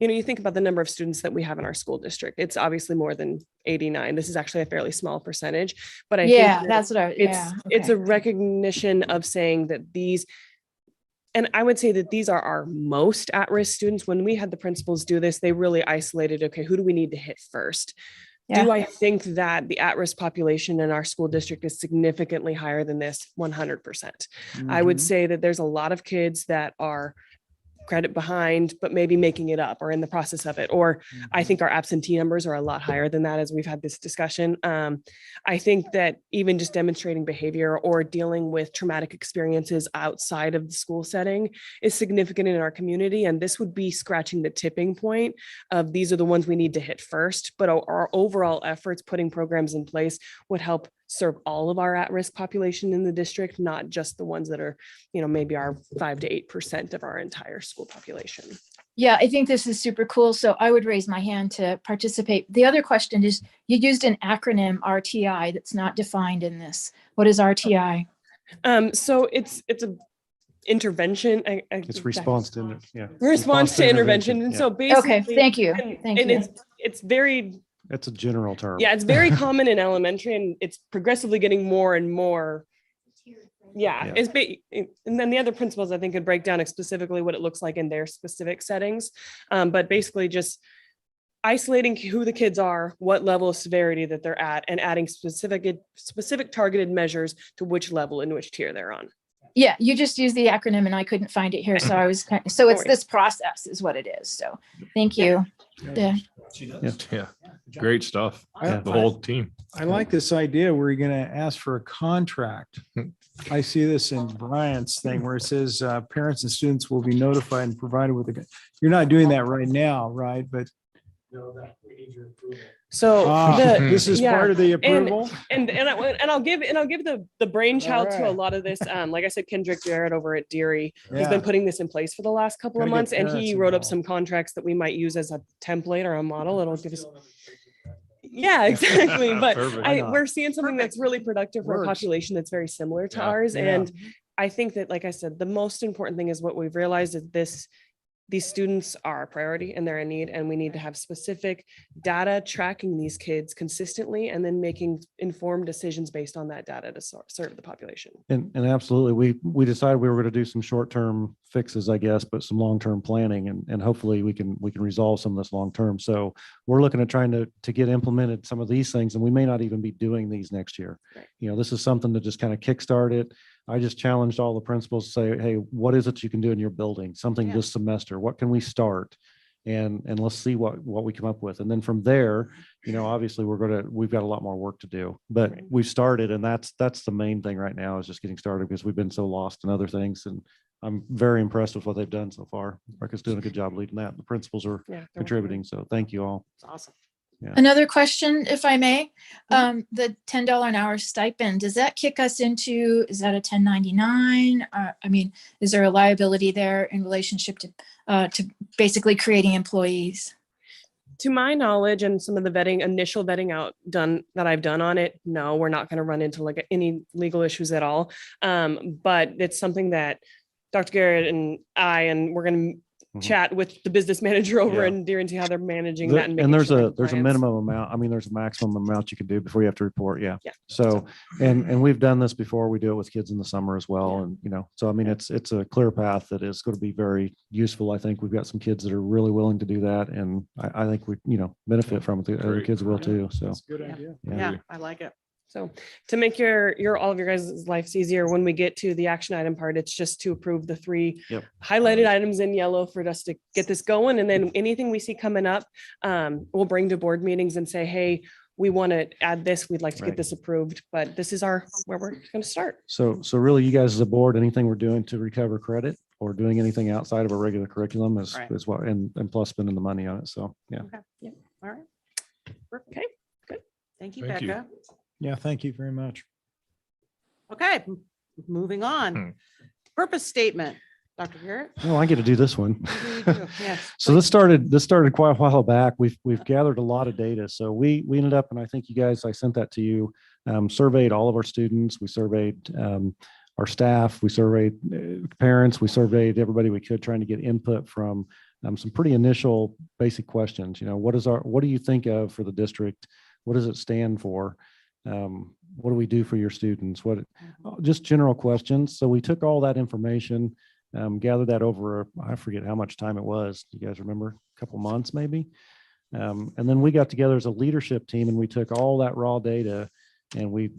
you think about the number of students that we have in our school district. It's obviously more than 89. This is actually a fairly small percentage, but I think that's what it's a recognition of saying that these, and I would say that these are our most at-risk students. When we had the principals do this, they really isolated, okay, who do we need to hit first? Yeah. Do I think that the at-risk population in our school district is significantly higher than this? 100%. I would say that there's a lot of kids that are credit behind, but maybe making it up or in the process of it. Or I think our absentee numbers are a lot higher than that as we've had this discussion. I think that even just demonstrating behavior or dealing with traumatic experiences outside of the school setting is significant in our community. And this would be scratching the tipping point of these are the ones we need to hit first, but our overall efforts, putting programs in place, would help serve all of our at-risk population in the district, not just the ones that are, maybe our 5 to 8% of our entire school population. Yeah, I think this is super cool. So I would raise my hand to participate. The other question is, you used an acronym RTI that's not defined in this. What is RTI? So it's a intervention. It's response to response to intervention. And so basically, okay, thank you. Thank you. It's very. That's a general term. Yeah, it's very common in elementary, and it's progressively getting more and more. Yeah, and then the other principles I think could break down specifically what it looks like in their specific settings. But basically just isolating who the kids are, what level of severity that they're at, and adding specific targeted measures to which level and which tier they're on. Yeah, you just used the acronym and I couldn't find it here. So I was so it's this process is what it is. So thank you. Yeah. Yeah. Great stuff. The whole team. I like this idea where you're going to ask for a contract. I see this in Brian's thing where it says parents and students will be notified and provided with you're not doing that right now, right? But so this is part of the approval. And I'll give the brainchild to a lot of this. Like I said, Kendrick Jarrett over at Deary, he's been putting this in place for the last couple of months, and he wrote up some contracts that we might use as a template or a model. It'll give us. Yeah, exactly. But we're seeing something that's really productive for a population that's very similar to ours. And I think that, like I said, the most important thing is what we've realized is these students are a priority and they're in need, and we need to have specific data tracking these kids consistently and then making informed decisions based on that data to serve the population. And absolutely, we decided we were going to do some short-term fixes, I guess, but some long-term planning, and hopefully we can resolve some of this long-term. So we're looking at trying to get implemented some of these things, and we may not even be doing these next year. Right. This is something to just kind of kickstart it. I just challenged all the principals to say, hey, what is it you can do in your building? Something this semester, what can we start? And let's see what we come up with. And then from there, obviously we've got a lot more work to do, but we've started, and that's the main thing right now is just getting started because we've been so lost in other things. And I'm very impressed with what they've done so far. Rebecca's doing a good job leading that. The principals are contributing. So thank you all. It's awesome. Yeah. Another question, if I may. The $10 an hour stipend, does that kick us into, is that a 1099? I mean, is there a liability there in relationship to basically creating employees? To my knowledge and some of the initial vetting that I've done on it, no, we're not going to run into like any legal issues at all. But it's something that Dr. Garrett and we're going to chat with the business manager over Yeah. in Deer and see how they're managing There- that. And making there's sure a compliance. minimum amount. I mean, there's a maximum amount you can do before you have to report. Yeah. Yeah. So, and we've done this before. We do it with kids in the summer as well. And, so I mean, it's a clear path that is going to be very useful. I think we've got some kids that are really willing to do that. And I think we, benefit from it. The other Great. kids will too. So. That's a good idea. Yeah, I like it. So to make all of your guys' lives easier, when we get to the action item part, it's just to approve the 3 Yep. highlighted items in yellow for us to get this going. And then anything we see coming up, we'll bring to board meetings and say, hey, we want to add this. We'd like to Right. get this approved, but this is where we're going to start. So really you guys as a board, anything we're doing to recover credit or doing anything outside of a regular curriculum is Right. what, and plus spending the money on it. So, yeah. Okay. Yep. All right. Okay, good. Thank you, Thank you. Becca. Yeah, thank you very much. Okay, moving on. Purpose statement, Dr. Garrett. Oh, I get to do this one. What do you do? Yes. So this started quite a while back. We've gathered a lot of data. So we ended up, and I think you guys, I sent that to you, surveyed all of our students. We surveyed our staff. We surveyed parents. We surveyed everybody we could, trying to get input from some pretty initial basic questions. What do you think of for the district? What does it stand for? What do we do for your students? Just general questions. So we took all that information, gathered that over, I forget how much time it was. Do you guys remember? A couple months maybe. And then we got together as a leadership team and we took all that raw data and we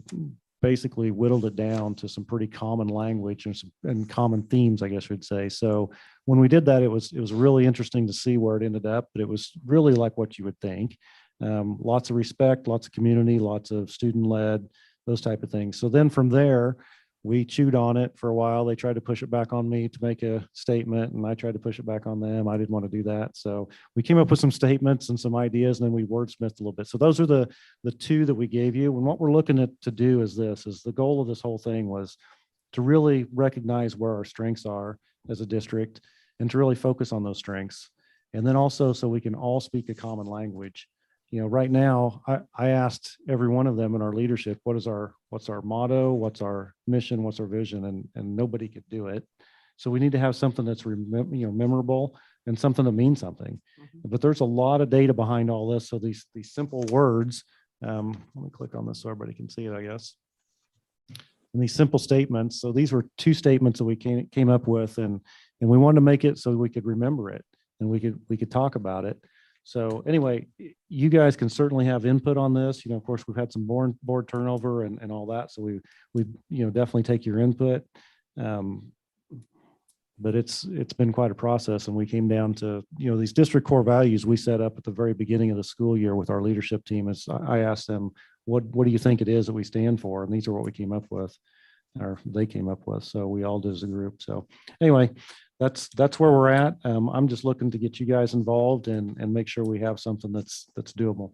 basically whittled it down to some pretty common language and common themes, I guess we'd say. So when we did that, it was really interesting to see where it ended up, but it was really like what you would think. Lots of respect, lots of community, lots of student-led, those type of things. So then from there, we chewed on it for a while. They tried to push it back on me to make a statement, and I tried to push it back on them. I didn't want to do that. So we came up with some statements and some ideas, and then we wordsmithed a little bit. So those are the 2 that we gave you. And what we're looking to do is the goal of this whole thing was to really recognize where our strengths are as a district and to really focus on those strengths. And then also so we can all speak a common language. Right now, I asked every one of them in our leadership, what's our motto, what's our mission, what's our vision, and nobody could do it. So we need to have something that's memorable and something that means something. But there's a lot of data behind all this. So these simple words, let me click on this so everybody can see it, I guess. And these simple statements. So these were 2 statements that we came up with, and we wanted to make it so we could remember it and we could talk about it. So anyway, you guys can certainly have input on this. Of course, we've had some board turnover and all that. So we definitely take your input. But it's been quite a process, and we came down to, these district core values we set up at the very beginning of the school year with our leadership team. Is I asked them, what do you think it is that we stand for? And these are what we came up with, or they came up with. So we all did as a group. So anyway, that's where we're at. I'm just looking to get you guys involved and make sure we have something that's doable.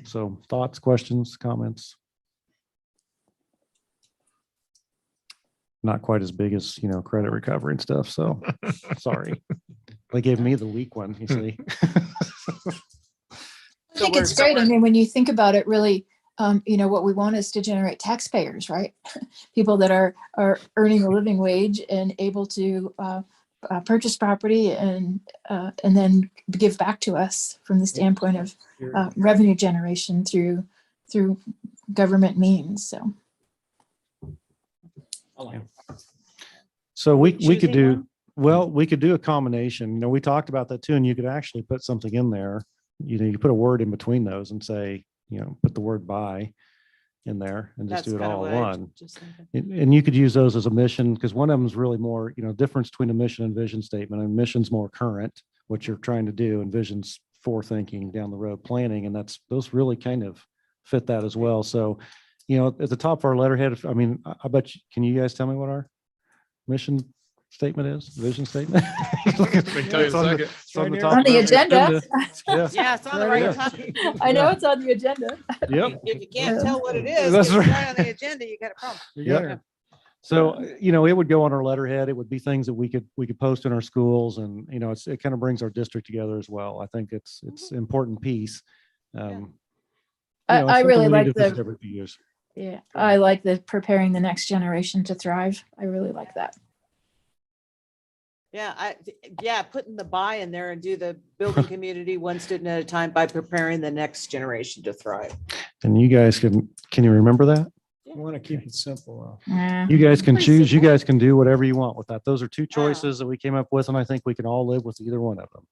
So thoughts, questions, comments? Not quite as big as, credit recovery and stuff. So sorry. They gave me the weak one, you see. I think it's great. I mean, when you think about it, really, what we want is to generate taxpayers, right? People that are earning a living wage and able to purchase property and then give back to us from the standpoint of revenue generation through government means. So. So we could Choosing do, one? well, we could do a combination. We talked about that too, and you could actually put something in there. You put a word in between those and say, put the word by in there and just That's do it kinda all what in I one. just thinking. And you could use those as a mission, because one of them is really more, difference between a mission and vision statement. And mission's more current, what you're trying to do, and vision's forward-thinking, down the road planning. And those really kind of fit that as well. So, at the top of our letterhead, I bet you, can you guys tell me what our mission statement is, vision statement? tell you in a It's on the- second. it's on the On top On of the every agenda. Yeah. Yeah, it's on the right Yeah. time. I know it's on the agenda. Yep. If you can't tell what it is, That's it's right. right on the agenda, you got a problem. Yeah. So, it would go on our letterhead. It would be things that we could post in our schools and, it kind of brings our district together as well. I think it's an important piece. I really like the, Every few years. yeah, I like the preparing the next generation to thrive. I really like that. Yeah, putting the buy in there and do the building community one student at a time by preparing the next generation to thrive. And you guys can you remember that? I want to keep it simple. Yeah. You guys can Pretty choose, you simple. guys can do whatever you want with that. Those are two choices that we came up with, and I think we can all live with either one of them,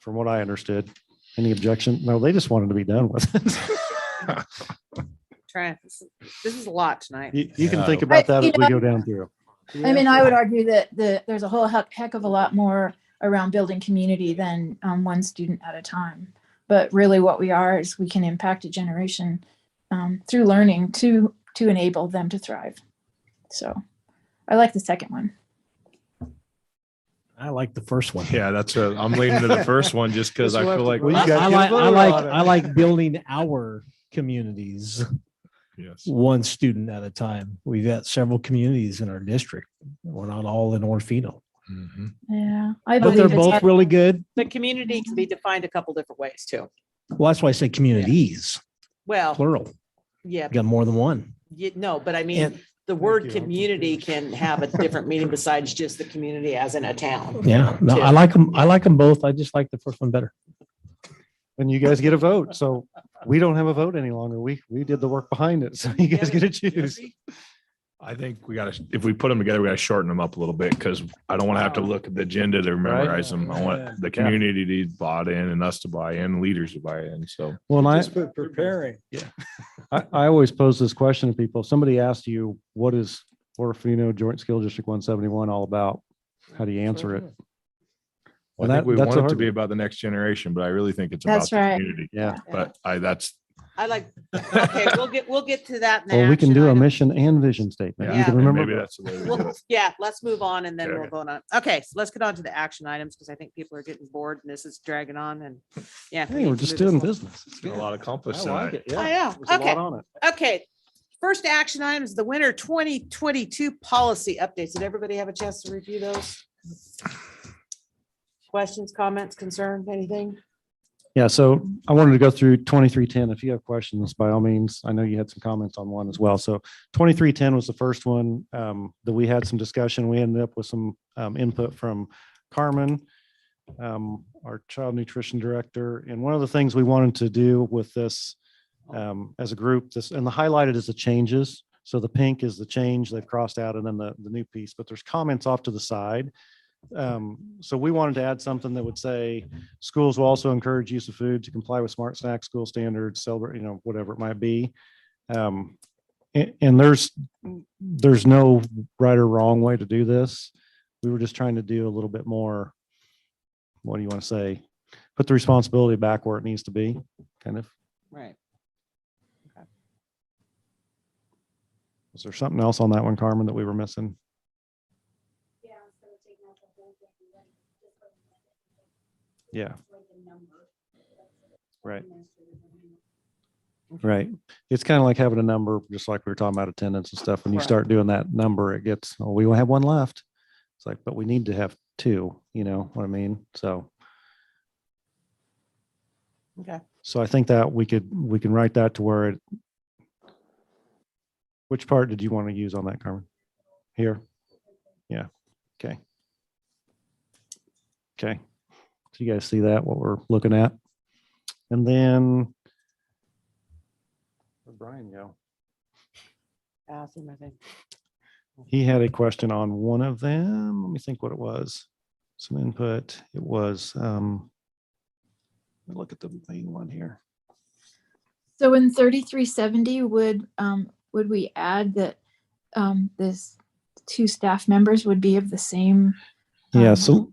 from what I understood. Any objection? No, they just wanted to be done with it. Trying, this is a lot tonight. You can Yeah. think about that You as we go down through. I mean, I would argue that there's a whole heck of a lot more around building community than one student at a time. But really what we are is we can impact a generation through learning to enable them to thrive. So I like the second one. I like the first one. Yeah, I'm leaning to the first one just because I feel like. Well, you guys I get a like, vote on it. I like building our communities Yes. one student at a time. We've got several communities in our district. We're not all in Orofino, Mhm. Yeah, I but they're believe it's both really good. The community can be defined a couple different ways too. Well, that's why I say communities, Well, plural. yeah, You got more than one. no, but I mean, And- the word you. community can have a different meaning besides just the community as in a town. Yeah, no, I like them. I like them both. I just like the first one better. And you guys get a vote. So we don't have a vote any longer. We did the work behind it. So you guys get to choose. I think if we put them together, we gotta shorten them up a little bit because I don't want to have to look at the agenda to memorize them. I Yeah. want the community to be bought in and us to buy in, leaders to buy in. So Well, and Just put preparing. I always pose this question to people. If somebody asks you, what is Orofino Joint Skill District 171 all about? How do you answer it? I And think we that's want a it to hard be one. about the next generation, but I really think it's That's about the right. community. Yeah. But I like, okay, we'll get to that. in the Well, we can action do a item. mission and vision statement. You Yeah. can and remember. maybe both. that's the way we do Well, it. yeah, let's move on and then Okay. we'll go on. Okay, so let's get on to the action items because I think people are getting bored and this is dragging on and yeah. we Hey, need we're to just move doing this along. business. It's A good. lot accomplished I like tonight. it. I Yeah. know. There's a Okay. lot on it. Okay. First action item is the winter 2022 policy updates. Did everybody have a chance to review those? Questions, comments, concerns, anything? Yeah, so I wanted to go through 2310. If you have questions, by all means, I know you had some comments on one as well. So 2310 was the first one that we had some discussion. We ended up with some input from Carmen, our child nutrition director. And one of the things we wanted to do with this as a group, and the highlighted is the changes. So the pink is the change they've crossed out and then the new piece, but there's comments off to the side. So we wanted to add something that would say schools will also encourage use of food to comply with smart snack school standards, celebrate, whatever it might be. And there's no right or wrong way to do this. We were just trying to do a little bit more, what do you want to say? Put the responsibility back where it needs to be, kind of. Right. Was there something else on that one, Carmen, that we were missing? Yeah. Right. Right. It's kind of like having a number, just like we were talking about attendance and stuff. When you Right. start doing that number, it gets, oh, we only have one left. It's like, but we need to have two, you know what I mean? So, Okay. so I think that we can write that to where it, which part did you want to use on that, Carmen? Here? Yeah. Okay. Okay. So you guys see that, what we're looking at? And then where'd Brian go? Bathroom, I think. He had a question on one of them. Let me think what it was. Some input. It was, let me look at the main one here. So in 3370, would we add that this two staff members would be of the same? Yeah, so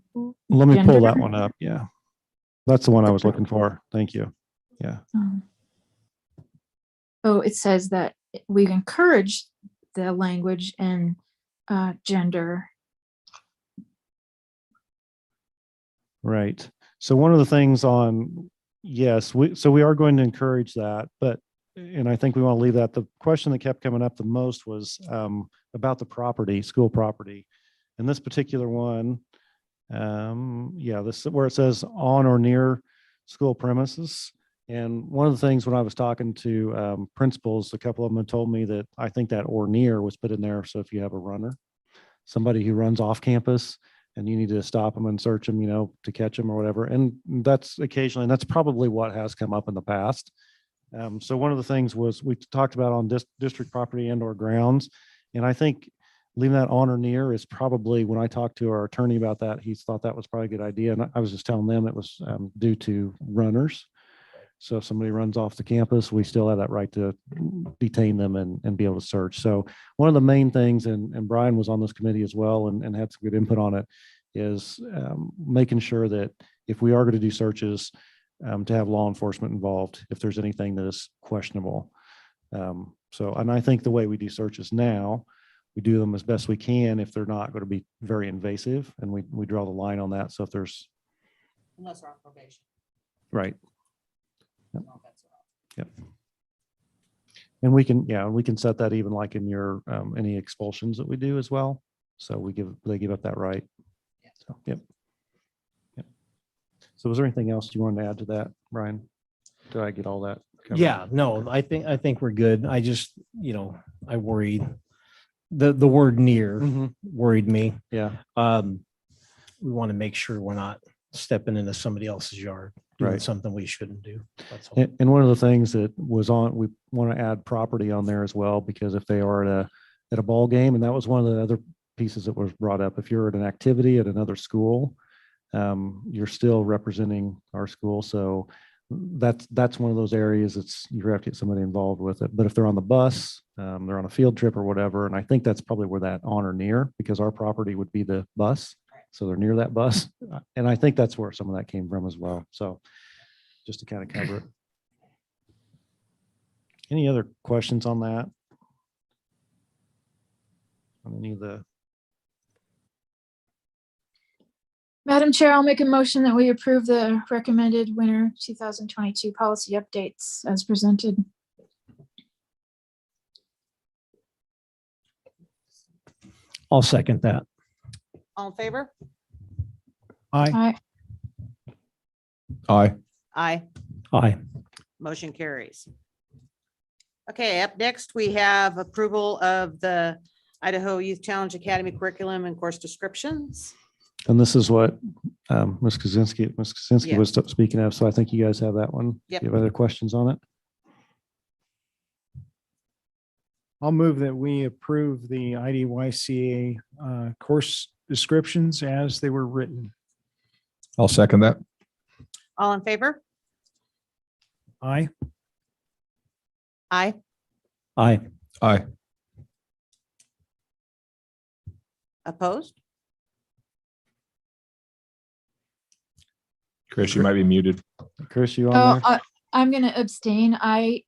let me pull that gender? one up. Yeah. That's the one I was looking for. Thank you. Yeah. Oh, it says that we encourage the language and gender Right. So one of the things on, yes, we are going to encourage that, but, and I think we want to leave that. The question that kept coming up the most was about the property, school property. And this particular one, yeah, this where it says on or near school premises. And one of the things when I was talking to principals, a couple of them had told me that I think that or near was put in there. So if you have a runner, somebody who runs off campus and you need to stop them and search them, you know, to catch them or whatever. And that's occasionally, and that's probably what has come up in the past. So one of the things was we talked about on district property and or grounds. And I think leaving that on or near is probably, when I talked to our attorney about that, he thought that was probably a good idea. And I was just telling them it was due to runners. So if somebody runs off the campus, we still have that right to detain them and be able to search. So one of the main things, and Brian was on this committee as well and had some good input on it, is making sure that if we are going to do searches, to have law enforcement involved if there's anything that is questionable. And I think the way we do searches now, we do them as best we can if they're not going to be very invasive, and we draw the line on that. So if there's, Unless we're on probation. right. No, that's all. Yep. And we can set that even like in your any expulsions that we do as well. So they give up that right. Yeah. So, yep. So was there anything else you wanted to add to that, Brian? Did I get all that covered? Yeah, no, I think we're good. I just, I worried, the word near Mhm. worried me. Yeah. We want to make sure we're not stepping into somebody else's yard, doing Right. something we shouldn't do. That's all. And one of the things that was on, we want to add property on there as well, because if they are at a ball game, and that was one of the other pieces that was brought up, if you're at an activity at another school, you're still representing our school. So that's one of those areas you have to get somebody involved with it. But if they're on the bus, they're on a field trip or whatever, and I think that's probably where that on or near, because our property would be the bus. So they're near that bus. And I think that's where some of that came from as well. So just to kind of cover it. Any other questions on that? On any of the, Madam Chair, I'll make a motion that we approve the recommended winter 2022 policy updates as presented. I'll second that. All in favor? Aye. Aye. Aye. Aye. Motion carries. Okay, up next, we have approval of the Idaho Youth Challenge Academy curriculum and course descriptions. and this is what Ms. Kaczynski Yeah. was speaking of. So I think you guys have that one. Yep. You have other questions on it? I'll move that we approve the IDYCA course descriptions as they were written. I'll second that. All in favor? Aye. Aye. Aye. Aye. Opposed? Chris, you might be muted. Chris, you on there? I'm going to abstain. I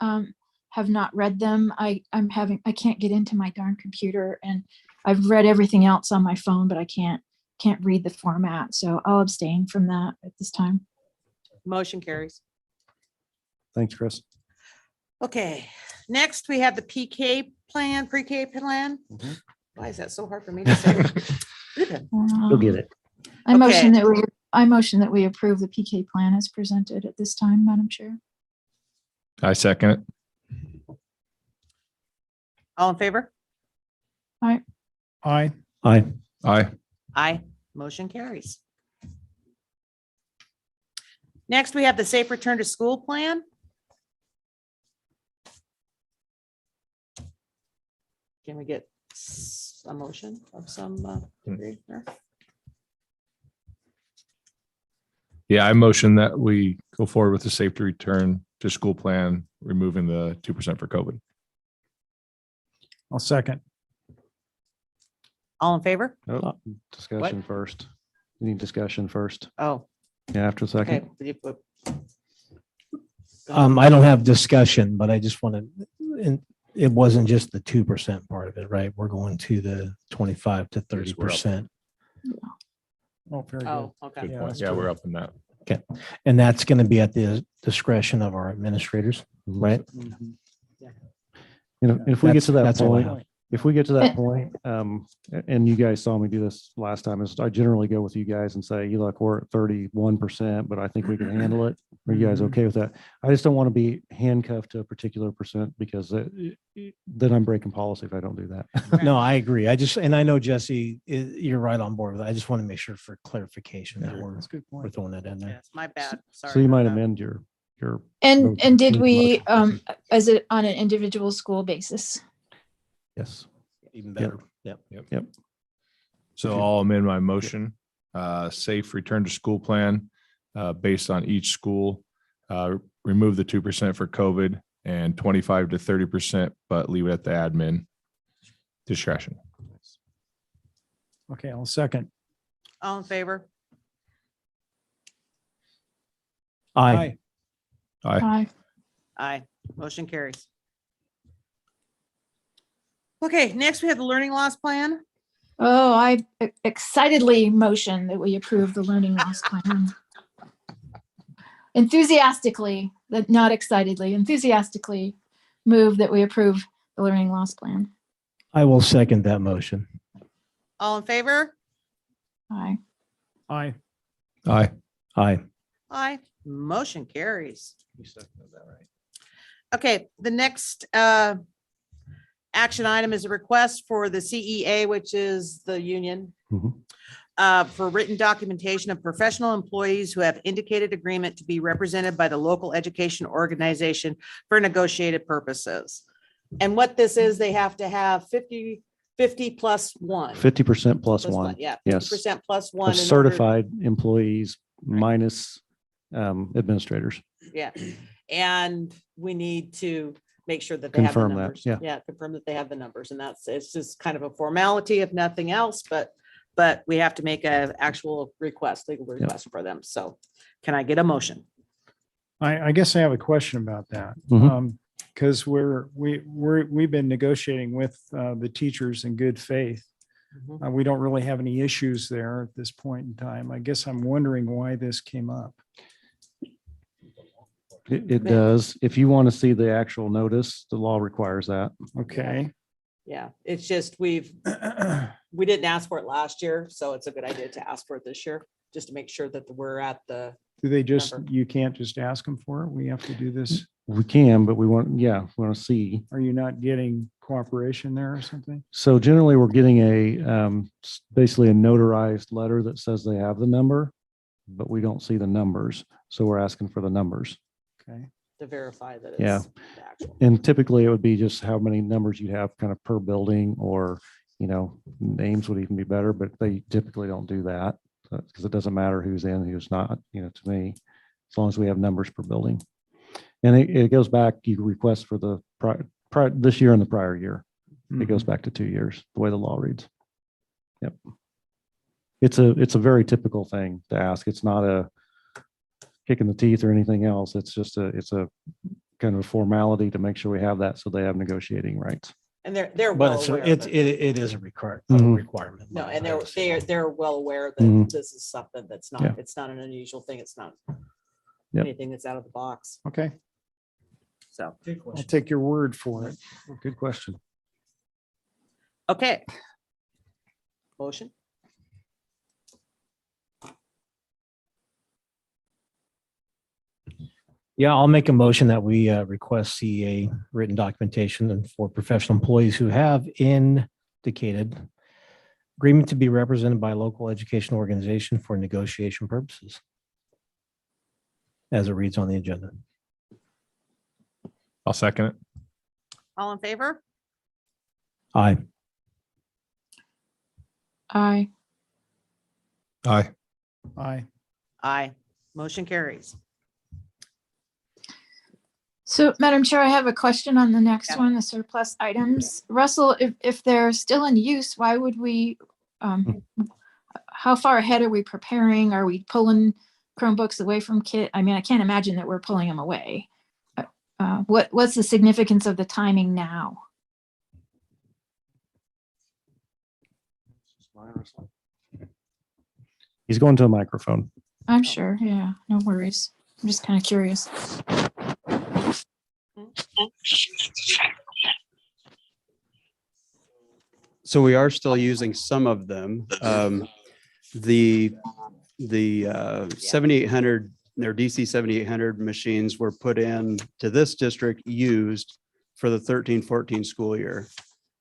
have not read them. I can't get into my darn computer, and I've read everything else on my phone, but I can't read the format. So I'll abstain from that at this time. Motion carries. Thanks, Chris. Okay, next we have the PK plan, pre-K plan. Mhm. Why is that so hard for me to say? You'll get it. I motion that we approve the PK plan as presented at this time, Madam Chair. I second it. All in favor? Aye. Aye. Aye. Aye. Motion carries. Next, we have the safe return to school plan. Can we get a motion of some degree there? Yeah, I motion that we go forward with the safety return to school plan, removing the 2% for COVID. I'll second. All in favor? Oh, discussion first. You need discussion first. Oh, Yeah, after a second. okay. I don't have discussion, but I just wanted, and it wasn't just the 2% part of it, right? We're going to the 25 to 30%. Oh, very good. Oh, okay. Good Yeah, point. that's Yeah, true. we're up in that. Okay. And that's going to be at the discretion of our administrators, right? Mhm. You know, if we get to that That's all I point, have. if we get to that point, and you guys saw me do this last time, is I generally go with you guys and say, you look, we're at 31%, but I think we can handle it. Are you guys Mhm. okay with that? I just don't want to be handcuffed to a particular percent because then I'm breaking policy if I don't do that. No, I agree. And I know Jesse, you're right on board with that. I just want to make sure for clarification that we're That's a good we're point. throwing that in there. Yes, my bad. Sorry. So you about might that. amend your. And did motion. we, as it on an individual school basis? Yes. Even better. Yep. Yep. So Okay. I'll amend my motion, safe return to school plan, based on each school. Remove the 2% for COVID and 25 to 30%, but leave it at the admin discretion. Okay, I'll second. All in favor? Aye. Aye. Aye. Aye. Motion carries. Okay, next we have the learning loss plan. Oh, I excitedly motion that we approve the learning loss plan. Enthusiastically, not excitedly, enthusiastically move that we approve the learning loss plan. I will second that motion. All in favor? Aye. Aye. Aye. Aye. Aye. Motion carries. You seconded that, right? Okay, the next action item is a request for the CEA, which is the union, Mhm. for written documentation of professional employees who have indicated agreement to be represented by the local education organization for negotiated purposes. And what this is, they have to have 50 plus one. 50% plus one. Yeah, Yes. 50% plus one. Of in order- certified employees minus administrators. Yeah, and we need to make sure that they have the Confirm that, numbers. yeah. Yeah, confirm that they have the numbers, and it's just kind of a formality if nothing else, but we have to make a actual request, legal request for them. So can I get a motion? I guess I have a question about that. Mhm. Because we've been negotiating with the teachers in good faith. We don't really have any issues there at this point in time. I guess I'm wondering why this came up. It does. If you want to see the actual notice, the law requires that. Okay. Yeah, it's just we didn't ask for it last year, so it's a good idea to ask for it this year, just to make sure that we're at the, Do they just, Number. you can't just ask them for it? We have to do this. We can, but we want to see. Are you not getting cooperation there or something? So generally, we're getting basically a notarized letter that says they have the number, but we don't see the numbers. So we're asking for the numbers. Okay. to verify that Yeah. it's the actual. And typically it would be just how many numbers you have kind of per building, or, names would even be better, but they typically don't do that because it doesn't matter who's in, who's not, to me, as long as we have numbers per building. And it goes back, you request for the this year and the prior year. It goes back to 2 years, the way the law reads. Yep. It's a very typical thing to ask. It's not a kick in the teeth or anything else. It's just it's a kind of a formality to make sure we have that so they have negotiating rights. And they're But well it's, aware. it, of it is a requirement. No, and they're well aware that Mhm. this is something that's Yeah. it's not an unusual thing. It's not Yep. anything that's out of the box. Okay, So, I'll take your word for it. Good question. okay. Motion. Yeah, I'll make a motion that we request CEA written documentation and for professional employees who have indicated agreement to be represented by a local education organization for negotiation purposes, as it reads on the agenda. I'll second it. All in favor? Aye. Aye. Aye. Aye. Aye. Motion carries. So, Madam Chair, I have a question on the next Yeah. one, the surplus items. Russell, if they're still in use, why would we, how far ahead are we preparing? Are we pulling Chromebooks away from kids? I mean, I can't imagine that we're pulling them away. What's the significance of the timing now? He's going to a microphone. I'm sure. Yeah, no worries. I'm just kind of curious. So we are still using some of them. The 7800, their DC 7800 machines were put in to this district used for the 13-14 school year.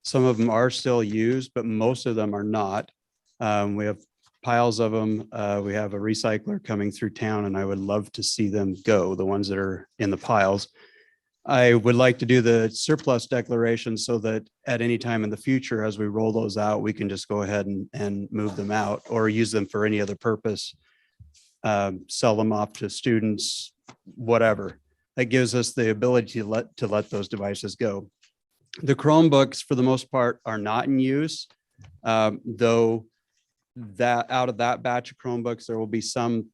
Some of them are still used, but most of them are not. We have piles of them. We have a recycler coming through town, and I would love to see them go, the ones that are in the piles. I would like to do the surplus declaration so that at any time in the future, as we roll those out, we can just go ahead and move them out or use them for any other purpose. Sell them off to students, whatever. That gives us the ability to let those devices go. The Chromebooks, for the most part, are not in use, though that out of that batch of Chromebooks, there will be some.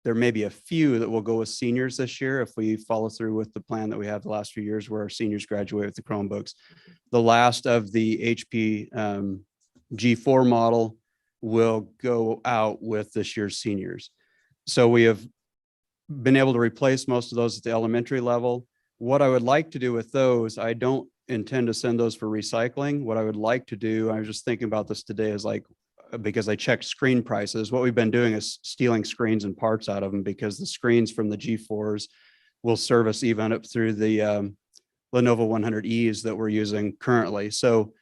There may be a few that will go with seniors this year if we follow through with the plan that we have the last few years where our seniors graduate with the Chromebooks. The last of the HP G4 model will go out with this year's seniors. So we have been able to replace most of those at the elementary level. What I would like to do with those, I don't intend to send those for recycling. What I would like to do, I was just thinking about this today, is like, because I checked screen prices, what we've been doing is stealing screens and parts out of them because the screens from the G4s will service even up through the Lenovo 100Es that we're using currently. So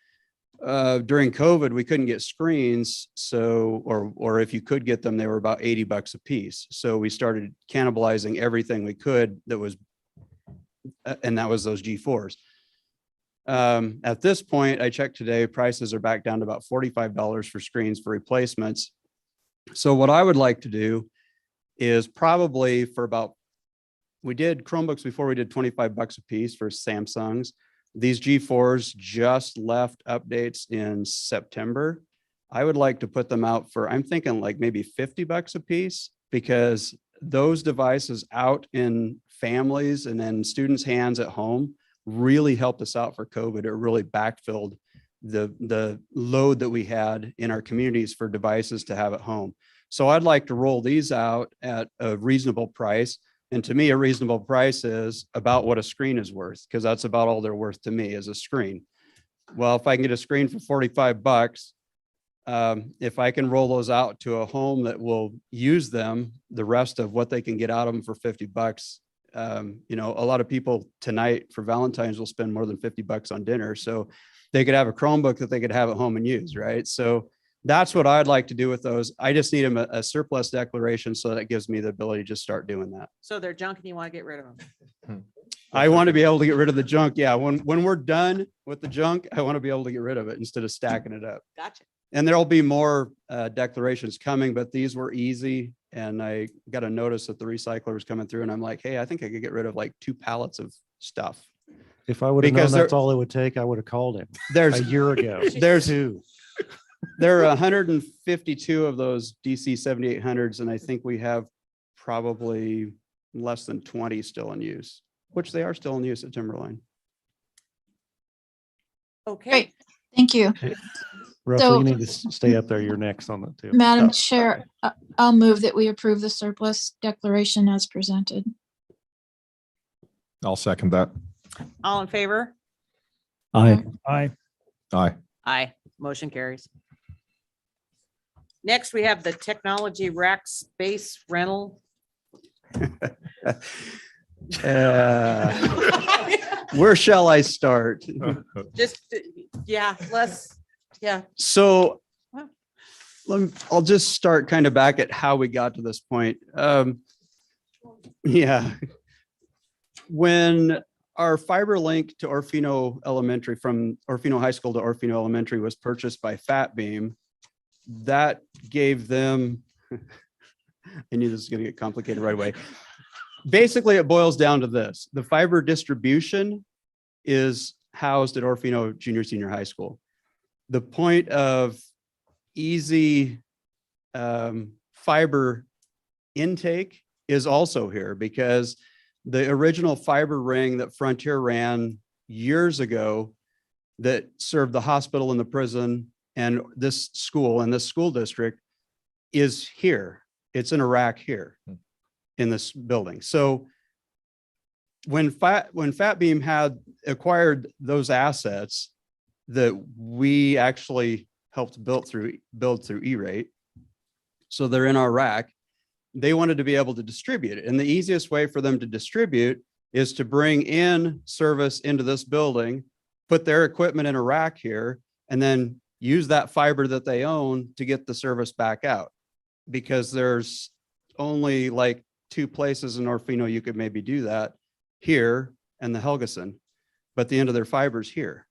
during COVID, we couldn't get screens. So, or if you could get them, they were about $80 a piece. So we started cannibalizing everything we could that was, and that was those G4s. At this point, I checked today, prices are back down to about $45 for screens for replacements. So what I would like to do is probably for about, we did Chromebooks before, we did $25 a piece for Samsungs. These G4s just left updates in September. I would like to put them out for, I'm thinking like maybe $50 a piece, because those devices out in families and then students' hands at home really helped us out for COVID. It really backfilled the load that we had in our communities for devices to have at home. So I'd like to roll these out at a reasonable price. And to me, a reasonable price is about what a screen is worth, because that's about all they're worth to me, is a screen. Well, if I can get a screen for $45, if I can roll those out to a home that will use them, the rest of what they can get out of them for $50, you know, a lot of people tonight for Valentine's will spend more than $50 on dinner. So they could have a Chromebook that they could have at home and use, right? So that's what I'd like to do with those. I just need a surplus declaration so that it gives me the ability to just start doing that. So they're junk and you want to get rid of them. I want to be able to get rid of the junk. Yeah. When we're done with the junk, I want to be able to get rid of it instead of stacking it up. Gotcha. And there'll be more declarations coming, but these were easy. And I got a notice that the recycler was coming through and I'm like, hey, I think I could get rid of like 2 pallets of stuff. If I would have known Because that's there- all it would take, I would have called him There's a year ago. There are 152 of those DC 7800s, and I think we have probably less than 20 still in use, which they are still in use at Timberline. Okay. Great. Thank you. Russell, So- you need to stay up there. You're next on that too. Madam Chair, I'll move that we approve the surplus declaration as presented. I'll second that. All in favor? Aye. Aye. Aye. Aye. Motion carries. Next, we have the technology rack space rental. Where shall I start? Just, yeah, yeah. So I'll just start kind of back at how we got to this point. Yeah. When our fiber link to Orofino Elementary, from Orofino High School to Orofino Elementary, was purchased by Fat Beam, that gave them, I knew this was going to get complicated right away. Basically, it boils down to this. The fiber distribution is housed at Orofino Junior Senior High School. The point of easy fiber intake is also here, because the original fiber ring that Frontier ran years ago that served the hospital and the prison and this school district is here. It's in a rack here in this building. So when Fat Beam had acquired those assets that we actually helped build through E-rate, so they're in our rack, they wanted to be able to distribute it. And the easiest way for them to distribute is to bring in service into this building, put their equipment in a rack here, and then use that fiber that they own to get the service back out. Because there's only like 2 places in Orofino you could maybe do that, here and the Helgeson, but the end of their fiber's here,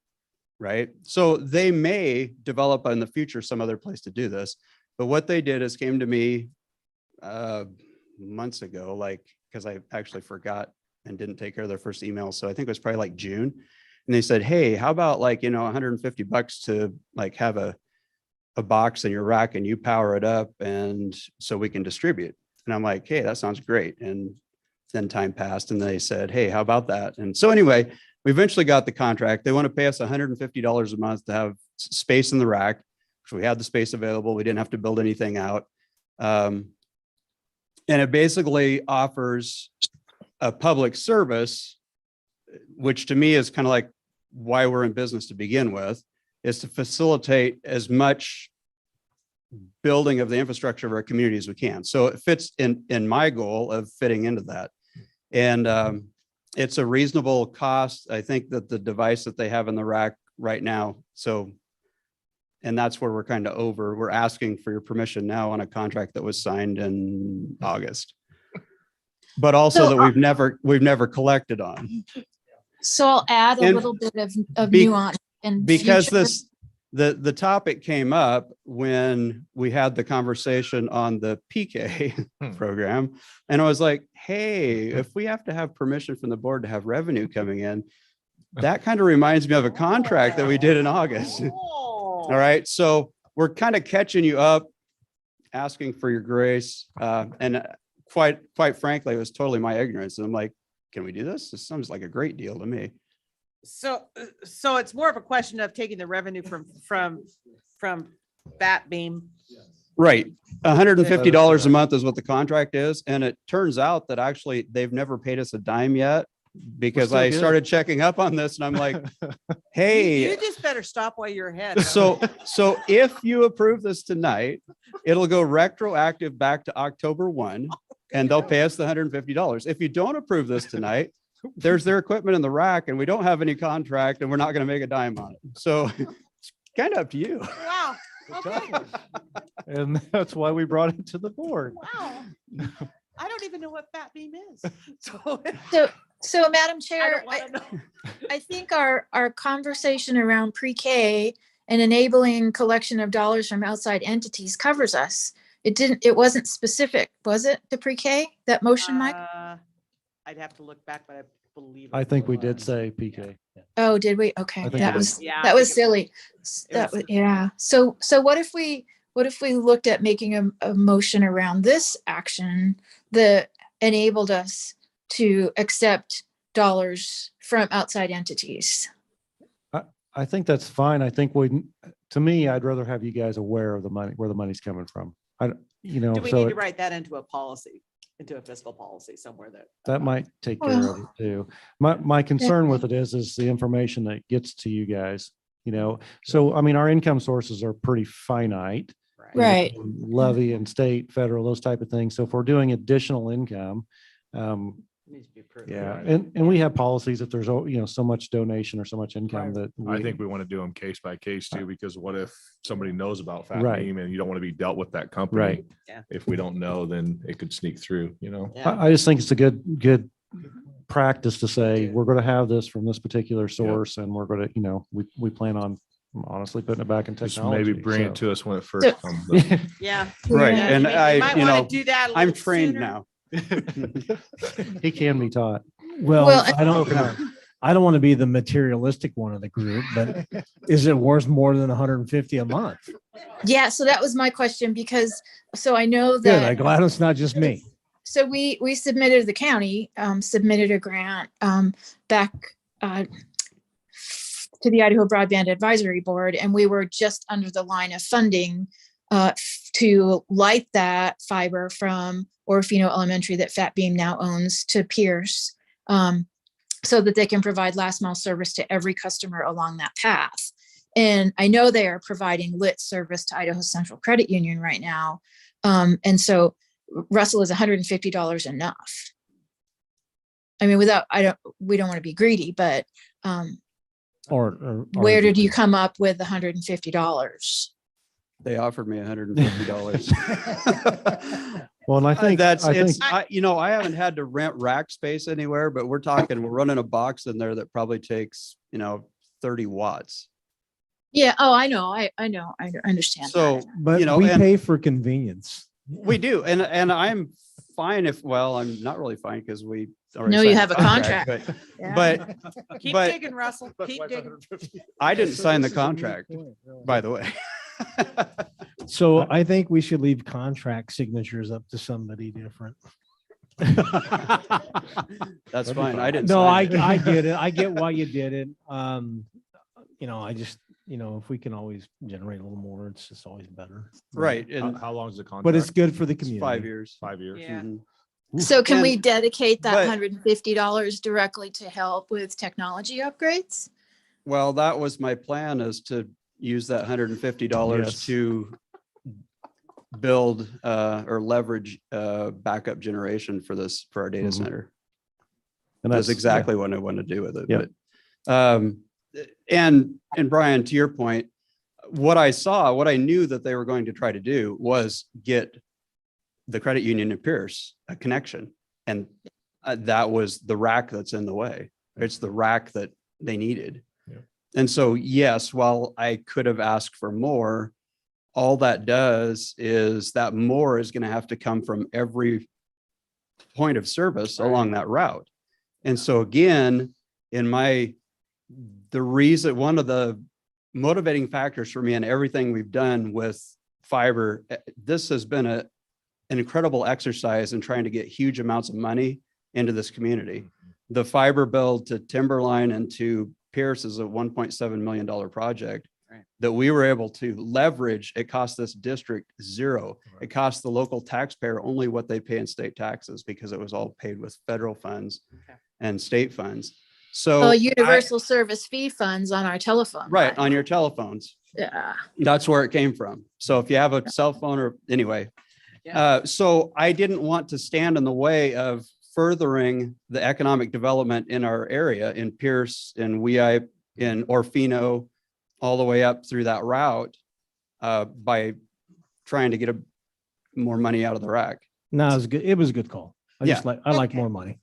right? So they may develop in the future some other place to do this. But what they did is came to me months ago, like, because I actually forgot and didn't take care of their first email. So I think it was probably like June. And they said, hey, how about like, $150 to like have a box in your rack and you power it up and so we can distribute. And I'm like, hey, that sounds great. And then time passed and they said, hey, how about that? And so anyway, we eventually got the contract. They want to pay us $150 a month to have space in the rack. So we had the space available. We didn't have to build anything out. And it basically offers a public service, which to me is kind of like why we're in business to begin with, is to facilitate as much building of the infrastructure of our community as we can. So it fits in my goal of fitting into that. And it's a reasonable cost. I think that the device that they have in the rack right now. So, and that's where we're kind of over. We're asking for your permission now on a contract that was signed in August, but also that we've never collected on. So I'll add a And little bit of nuance and because future- the topic came up when we had the conversation on the PK program. And I was like, hey, if we have to have permission from the board to have revenue coming in, that kind of reminds me of a contract that we did in August. All right. So we're kind of catching you up, asking for your grace. And quite frankly, it was totally my ignorance. And I'm like, can we do this? This sounds like a great deal to me. So it's more of a question of taking the revenue from Fat Beam. Right. $150 a month is what the contract is. And it turns out that actually they've never paid us a dime yet, because still I good. started checking up on this and I'm like, You hey, just better stop while you're ahead. so if you approve this tonight, it'll go retroactive back to October 1 and they'll pay us the $150. If you don't approve this tonight, there's their equipment in the rack and we don't have any contract and we're not going to make a dime on it. So it's kind of up to you. Wow. Okay. And that's why we brought it to the board. Wow. I don't even know what Fat Beam is. So So Madam I Chair, don't want to know. I think our conversation around pre-K and enabling collection of dollars from outside entities covers us. It wasn't specific, was it, to pre-K, that motion, Mike? I'd have to look back, but I believe. I think we did say PK. Oh, did we? Okay, I think that it was, Yeah, I that was think it silly. That was, yeah. So what if we looked at making a motion around this action that enabled us to accept dollars from outside entities? I think that's fine. I think to me, I'd rather have you guys aware of the money, where the money's coming from. Do we so need to it- write that into a policy, into a fiscal policy somewhere that? that might take care of it too. My concern with it is the information that gets to you guys, So, I mean, our income sources are pretty finite. Right. Levy and state, federal, those type of things. So if we're doing additional income, Needs to be approved. yeah, and we have policies if there's, so much donation or so much income that. I think we want to do them case by case too, because what if somebody knows about Fat Right. Beam and you don't want to be dealt with that company? Right. Yeah. If we don't know, then it could sneak through, Yeah. I just think it's a good practice to say, we're going to have this from this particular source and we're going to, we plan on honestly putting it back in just technology. maybe bring so. it to us when it first comes. Yeah. Right. Yeah, And you I, might you wanna know, do that a I'm little trained sooner. now. He can be taught. Well, Well, I don't want to be the materialistic one of the group, but is it worth more than 150 a month? Yeah, so that was my question because, so I know Good. I'm that, glad it's not just me. so we submitted, the county submitted a grant back to the Idaho Broadband Advisory Board, and we were just under the line of funding to light that fiber from Orofino Elementary that Fat Beam now owns to Pierce, so that they can provide last mile service to every customer along that path. And I know they are providing lit service to Idaho Central Credit Union right now. And so Russell, is $150 enough? I mean, we don't want to be greedy, but Or where did you come up with the $150? They offered me $150. Well, and I think I haven't had to rent rack space anywhere, but we're running a box in there that probably takes, 30 watts. Yeah. Oh, I know. I know. I understand. So, but we pay for convenience. we do. And I'm fine I'm not really fine because we already No, you signed have the a contract. But Keep but digging, Russell. Keep digging. I didn't sign the contract, by the way. So I think we should leave contract signatures up to somebody different. That's fine. I didn't. No, sign it. I get it. I get why you did it. I just, if we can always generate a little more, it's just always better. Right. And How long is the contract? But it's good for the it's community. 5 years. 5 years. Yeah. Mhm. So can we And- dedicate that but- $150 directly to help with technology upgrades? Well, that was my plan, is to use that $150 Yes. to build or leverage backup generation for our data Mhm. center. And That's exactly what I want to do with it. Yep. But, and Brian, to your point, what I knew that they were going to try to do was get the credit union in Pierce a connection. And that was the rack that's in the way. It's the rack that they needed. Yeah. And so, yes, while I could have asked for more, all that does is that more is going to have to come from every point of service along that route. And so again, one of the motivating factors for me in everything we've done with fiber, this has been an incredible exercise in trying to get huge amounts of money into this community. The fiber build to Timberline and to Pierce is a $1.7 million project that we were able to leverage. It cost this district zero. It cost the local taxpayer only what they pay in state taxes, because it was all paid with federal funds and state funds. So Universal service fee funds on our telephone. right line. on your telephones. Yeah. That's where it came from. So if you have a cell phone or anyway, Yeah. so I didn't want to stand in the way of furthering the economic development in our area, in Pierce, in Weihai, in Orofino, all the way up through that route, by trying to get more money out of the rack. No, it was good. It was a good call. I like Okay. more money.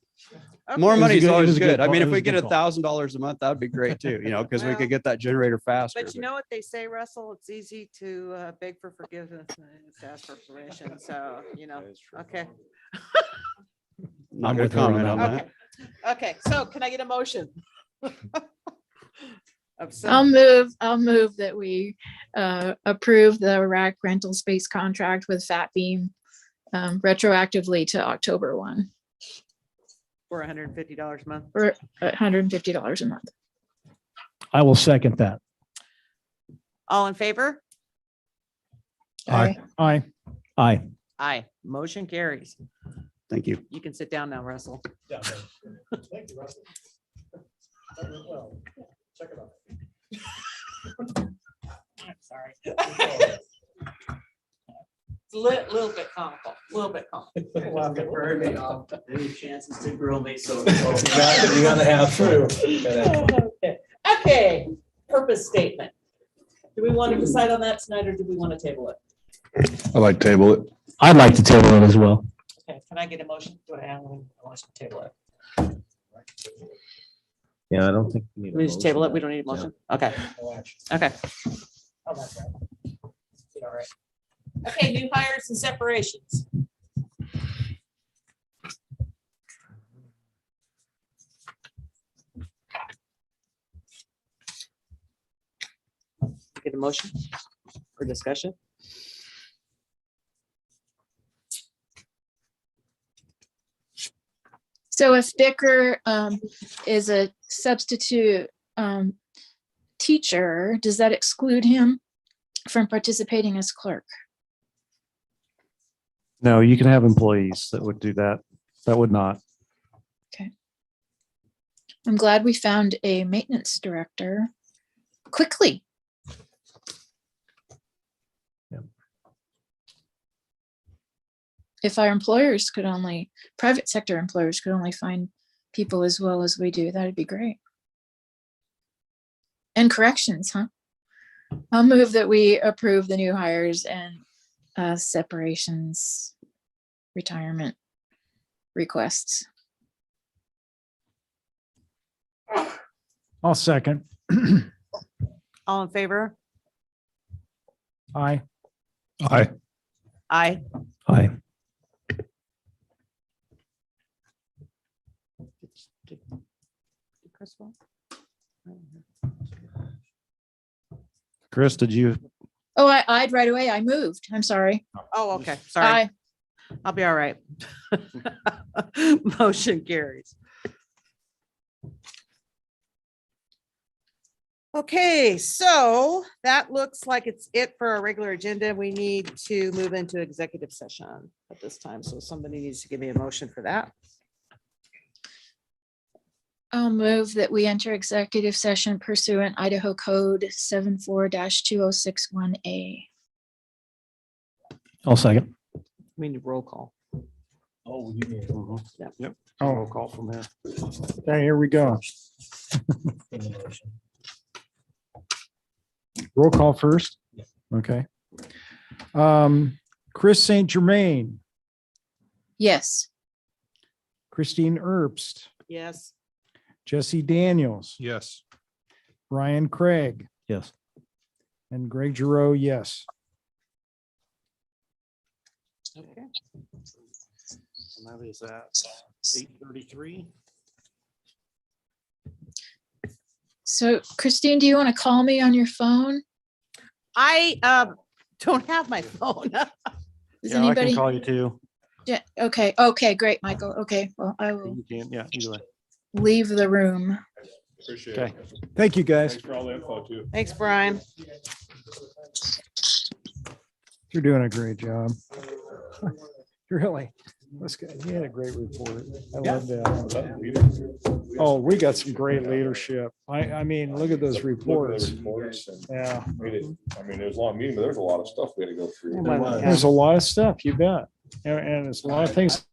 More Okay. money is It was always a good good. I call. mean, It if was we a get good call. $1,000 a month, that'd be great too, because we Well, could get that generator faster. But you know what they say, Russell? It's easy to beg for forgiveness and it's ask for permission. So, okay. Not I'm gonna with her on comment that on one. that. Okay. So can I get a motion? Of some- I'll move that we approve the rack rental space contract with Fat Beam retroactively to October 1 for $150 a month. for $150 a month. I will second that. All in favor? Aye. Aye. Aye. Aye. Motion carries. Thank you. You can sit down now, Russell. Thank you, Russell. Check it out. Sorry. It's a little bit comical, a little bit comical. Any chances to grill me, so. You gotta have through. Okay, purpose statement. Do we want to decide on that tonight or do we want to table it? I like table it. I'd like to table it as well. Okay, can I get a motion? Do I have a motion to table it? Yeah, I don't think. We just table it. We don't need a motion. Okay. Okay. Okay, new hires and separations. Get a motion for discussion. So if Bicker is a substitute teacher, does that exclude him from participating as clerk? No, you can have employees that would do that. That would not. I'm glad we found a maintenance director quickly. Yep. If our employers could only, private sector employers could only find people as well as we do, that'd be great. And corrections, huh? I'll move that we approve the new hires and separations, retirement requests. I'll second. All in favor? Aye. Aye. Aye. Aye. Chris, did you? Oh, I'd right away. I moved. I'm sorry. Oh, okay, sorry. Aye. I'll be all right. Motion carries. Okay, so that looks like it's it for our regular agenda. We need to move into executive session at this time. So somebody needs to give me a motion for that. I'll move that we enter executive session pursuant Idaho Code 74-2061A. I'll second. We need roll call. Oh, you need. Yep. Oh. Roll call from there. Okay, here we go. Roll call first. Okay. Chris St. Germain, Yes. Christine Herbst, Yes. Jesse Daniels, Yes. Brian Craig, Yes. and Greg Giroux, yes. Okay. And that is at 8:33. So Christine, do you want to call me on your phone? I don't have my phone. Does Yeah, I anybody? can call you too. Yeah, okay, okay, great, Michael. Okay, well, I will You can, yeah, either way. leave the room. Appreciate Okay. Thank you, guys. Thanks for all the info too. Thanks, Brian. You're doing a great job. Really. This guy, he had a great report. I love that. Oh, we got some great leadership. I mean, look at those reports. Yeah. I mean, it was a long meeting, but there's a lot of stuff we had to go through. There's a lot of stuff, you bet. And it's a lot of things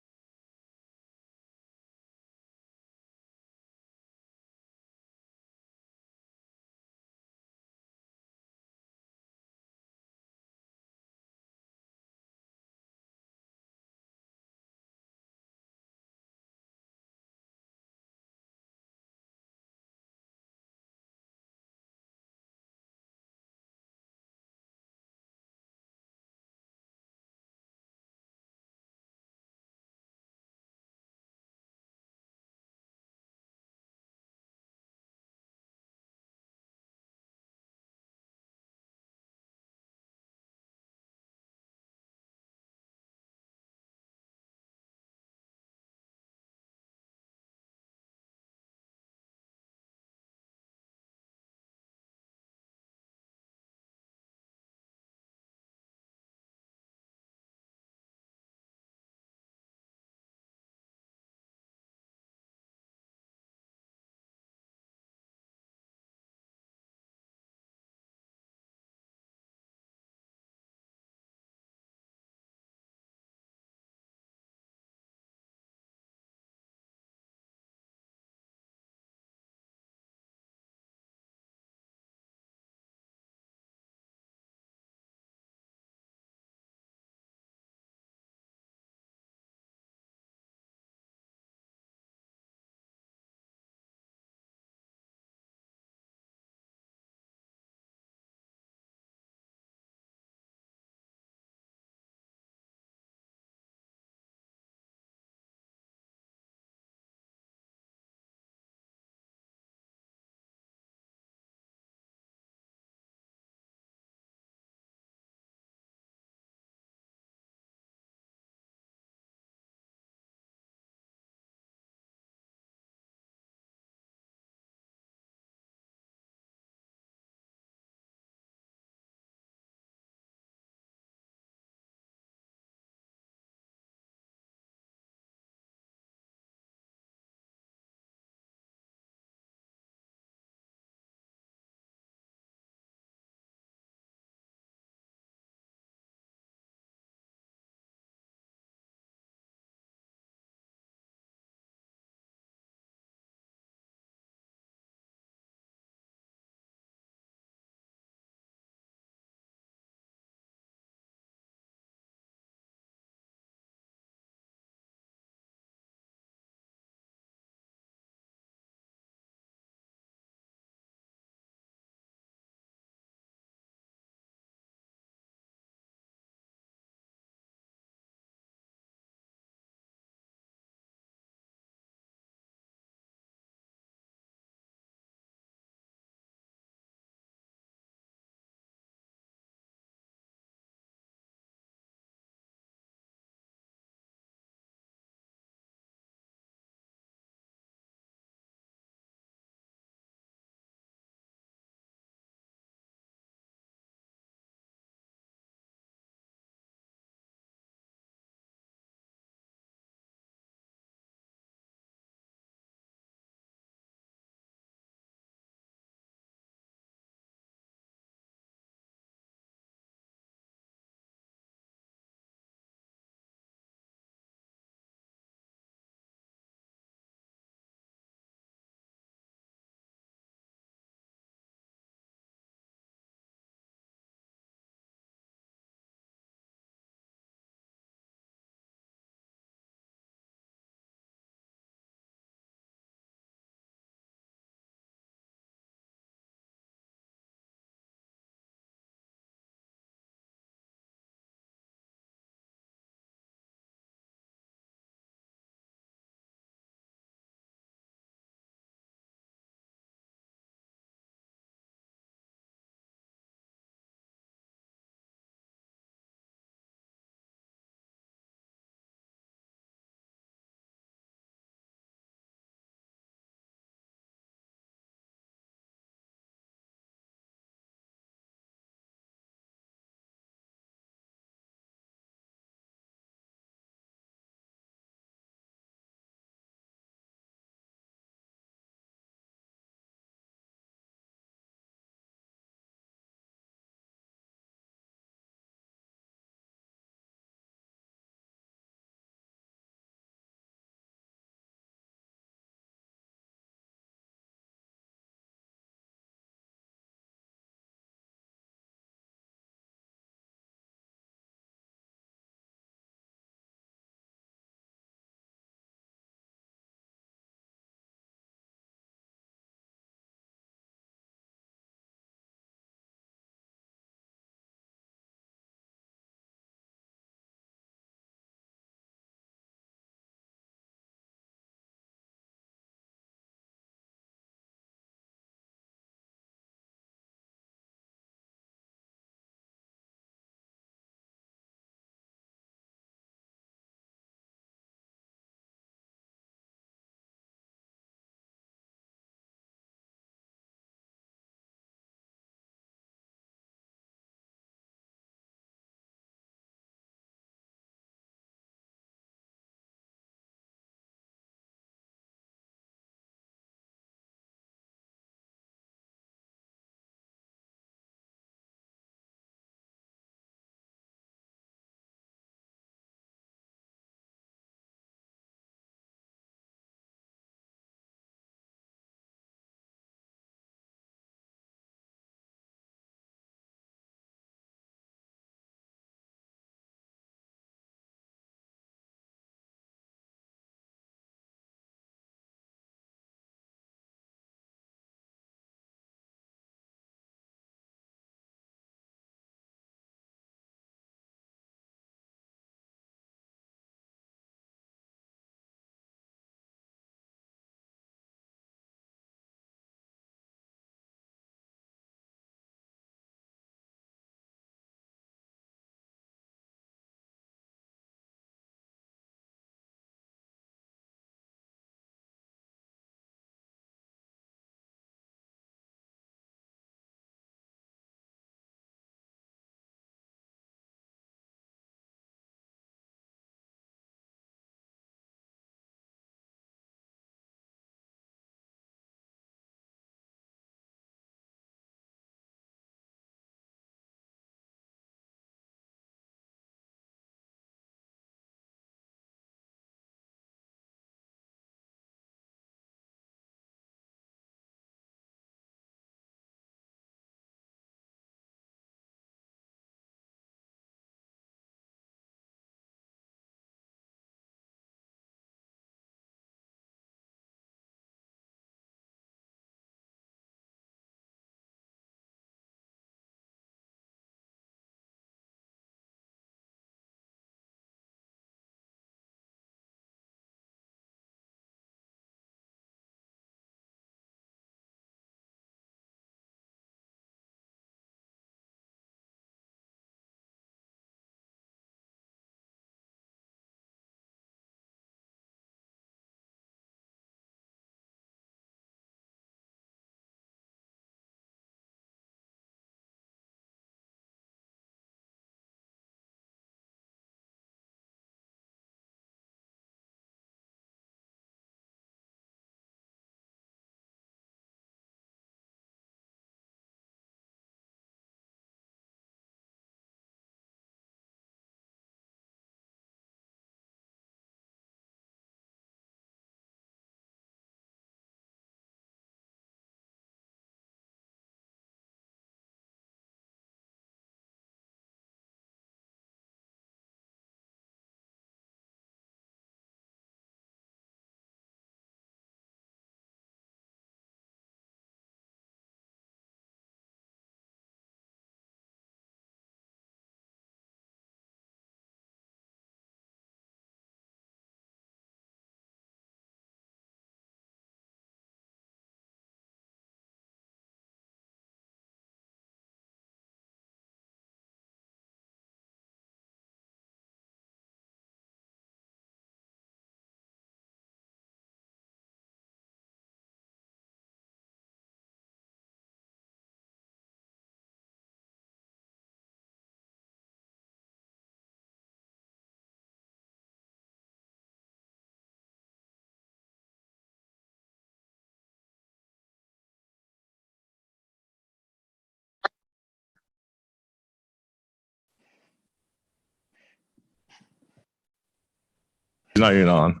Not even on.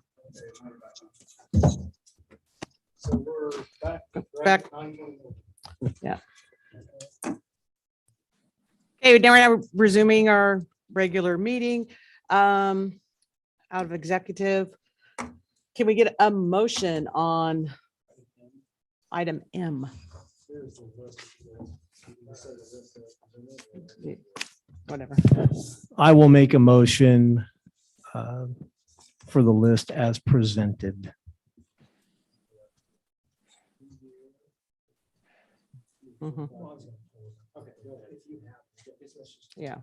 So we're back. Back. Yeah. Okay, now we're resuming our regular meeting. Out of executive. Can we get a motion on item M? Whatever. I will make a motion for the list as presented. Mhm. Yeah.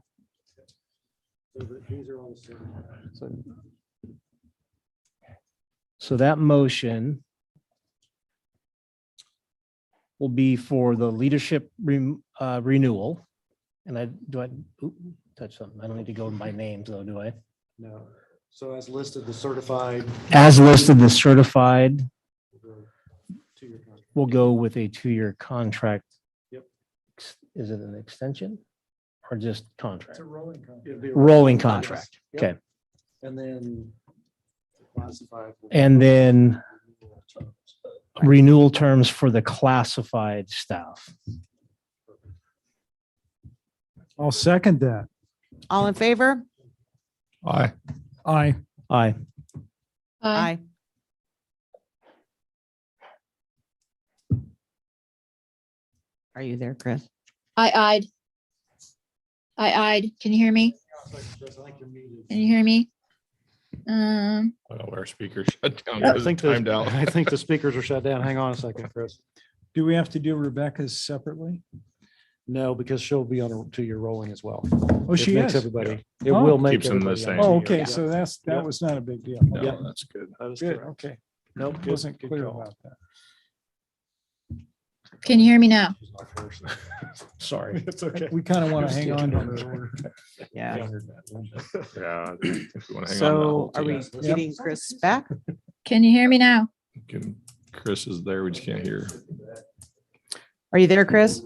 So that motion will be for the leadership renewal. And touch something? I don't need to go by names though, do I? No. So as listed, the certified. As listed, the certified 2-year contract. will go with a 2-year contract. Yep. Is it an extension or just contract? It's a rolling contract. It'd be a Rolling contract. Yep. Okay. And then classified. And then renewal terms for the classified staff. I'll second that. All in favor? Aye. Aye. Aye. Aye. Are you there, Chris? I eyed. Can you hear me? Can you hear me? I don't know where our speakers shut down. I because think it's timed out. I think the speakers are shut down. Hang on a second, Chris. Do we have to do Rebecca's separately? No, because she'll be on a 2-year rolling as well. Oh, It she makes is. Everybody, it Oh. will make. Keeps them the everybody on same. a Oh, 2-year. okay. Yeah. So that Yep. was not a big deal. No, Yeah. that's good. That is Good. correct. Okay. Nope. good- Wasn't good clear call. about that. Can you hear me now? Sorry. It's okay. We kind of want to hang on to her. Yeah. Yeah. If you wanna hang on, So I'll are we take it. getting Chris back? Can you hear me now? Chris is there. We just can't hear. Are you there, Chris?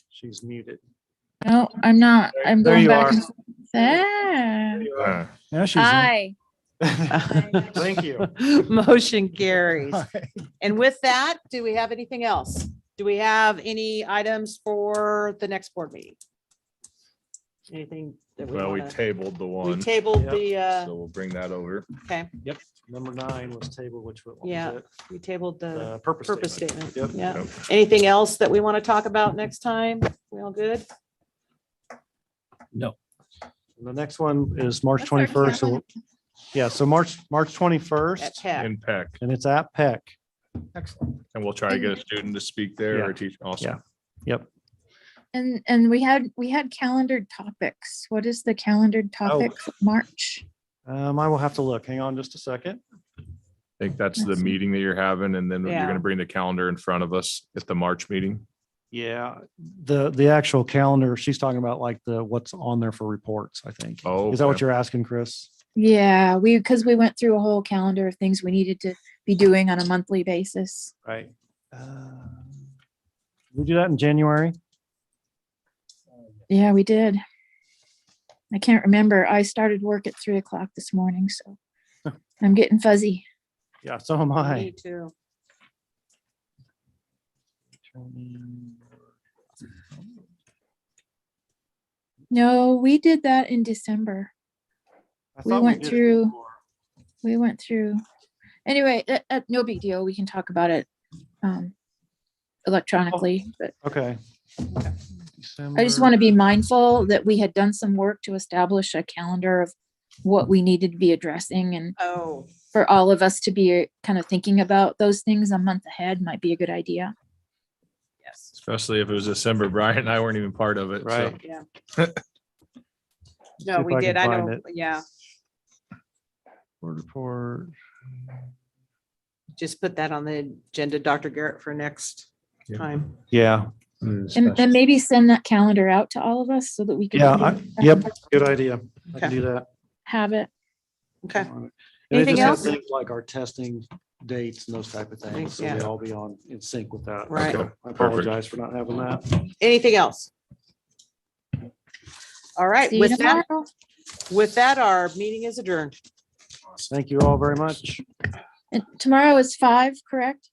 She's muted. No, I'm not. I'm There going you back. are. and forth. There. Uh, Now she's. in. Hi. Thank you. Motion carries. And with that, do we have anything else? Do we have any items for the next board meeting? Anything that we Well, we want to? tabled the We one, tabled Yep. the, so we'll bring that over. okay, Number 9 was table, which what was yeah, it? we tabled the Purpose purpose statement. statement. Yep. Yeah. Yep. Anything else that we want to talk about next time? We all good? And the next one is March What's our 21st. So calendar? yeah, so March At 21st, Tech. In Peck, and it's at Peck. Excellent. and we'll try to get a student to speak there Yeah. or teach. Awesome. Yep. And we had calendared topics. What is the calendared topic for March? I will have to look. Hang on just a second. I think that's the meeting that you're having, and then you're Yeah. gonna bring the calendar in front of us at the March meeting. Yeah, the actual calendar, she's talking about like what's on there for reports, I think. Oh, Is that what okay. you're asking, Chris? Yeah, because we went through a whole calendar of things we needed to be doing on a monthly basis. Right. We do that in January? Yeah, we did. I can't remember. I started work at 3 o'clock this morning, so I'm getting fuzzy. Yeah, so am I. Me too. No, we did that in December. I We thought went did it through- before. We went through. Anyway, no big deal. We can talk about it electronically, but Okay. I just want to be mindful that we had done some work to establish a calendar of what we needed to be addressing, and Oh, for all of us to be kind of thinking about those things a month ahead might be a good idea. yes. Especially if it was December. Brian and I weren't even part of it. so. Right. Yeah. See No, if we I did. can I find know. it. Yeah. Board report. Just put that on the agenda, Dr. Garrett, for next Yeah. time. Yeah. And maybe send that calendar out to all of us so that we can Yeah. Yep. Good idea. I can Okay. do that. have it. Okay. And it Anything just has else? things like our testing dates and those type of things. So we Yeah. all be on in sync with that. Right. So I apologize for not having that. Anything else? All right, See you with that, tomorrow. With that, our meeting is adjourned. Thank you all very much. And tomorrow is 5, correct?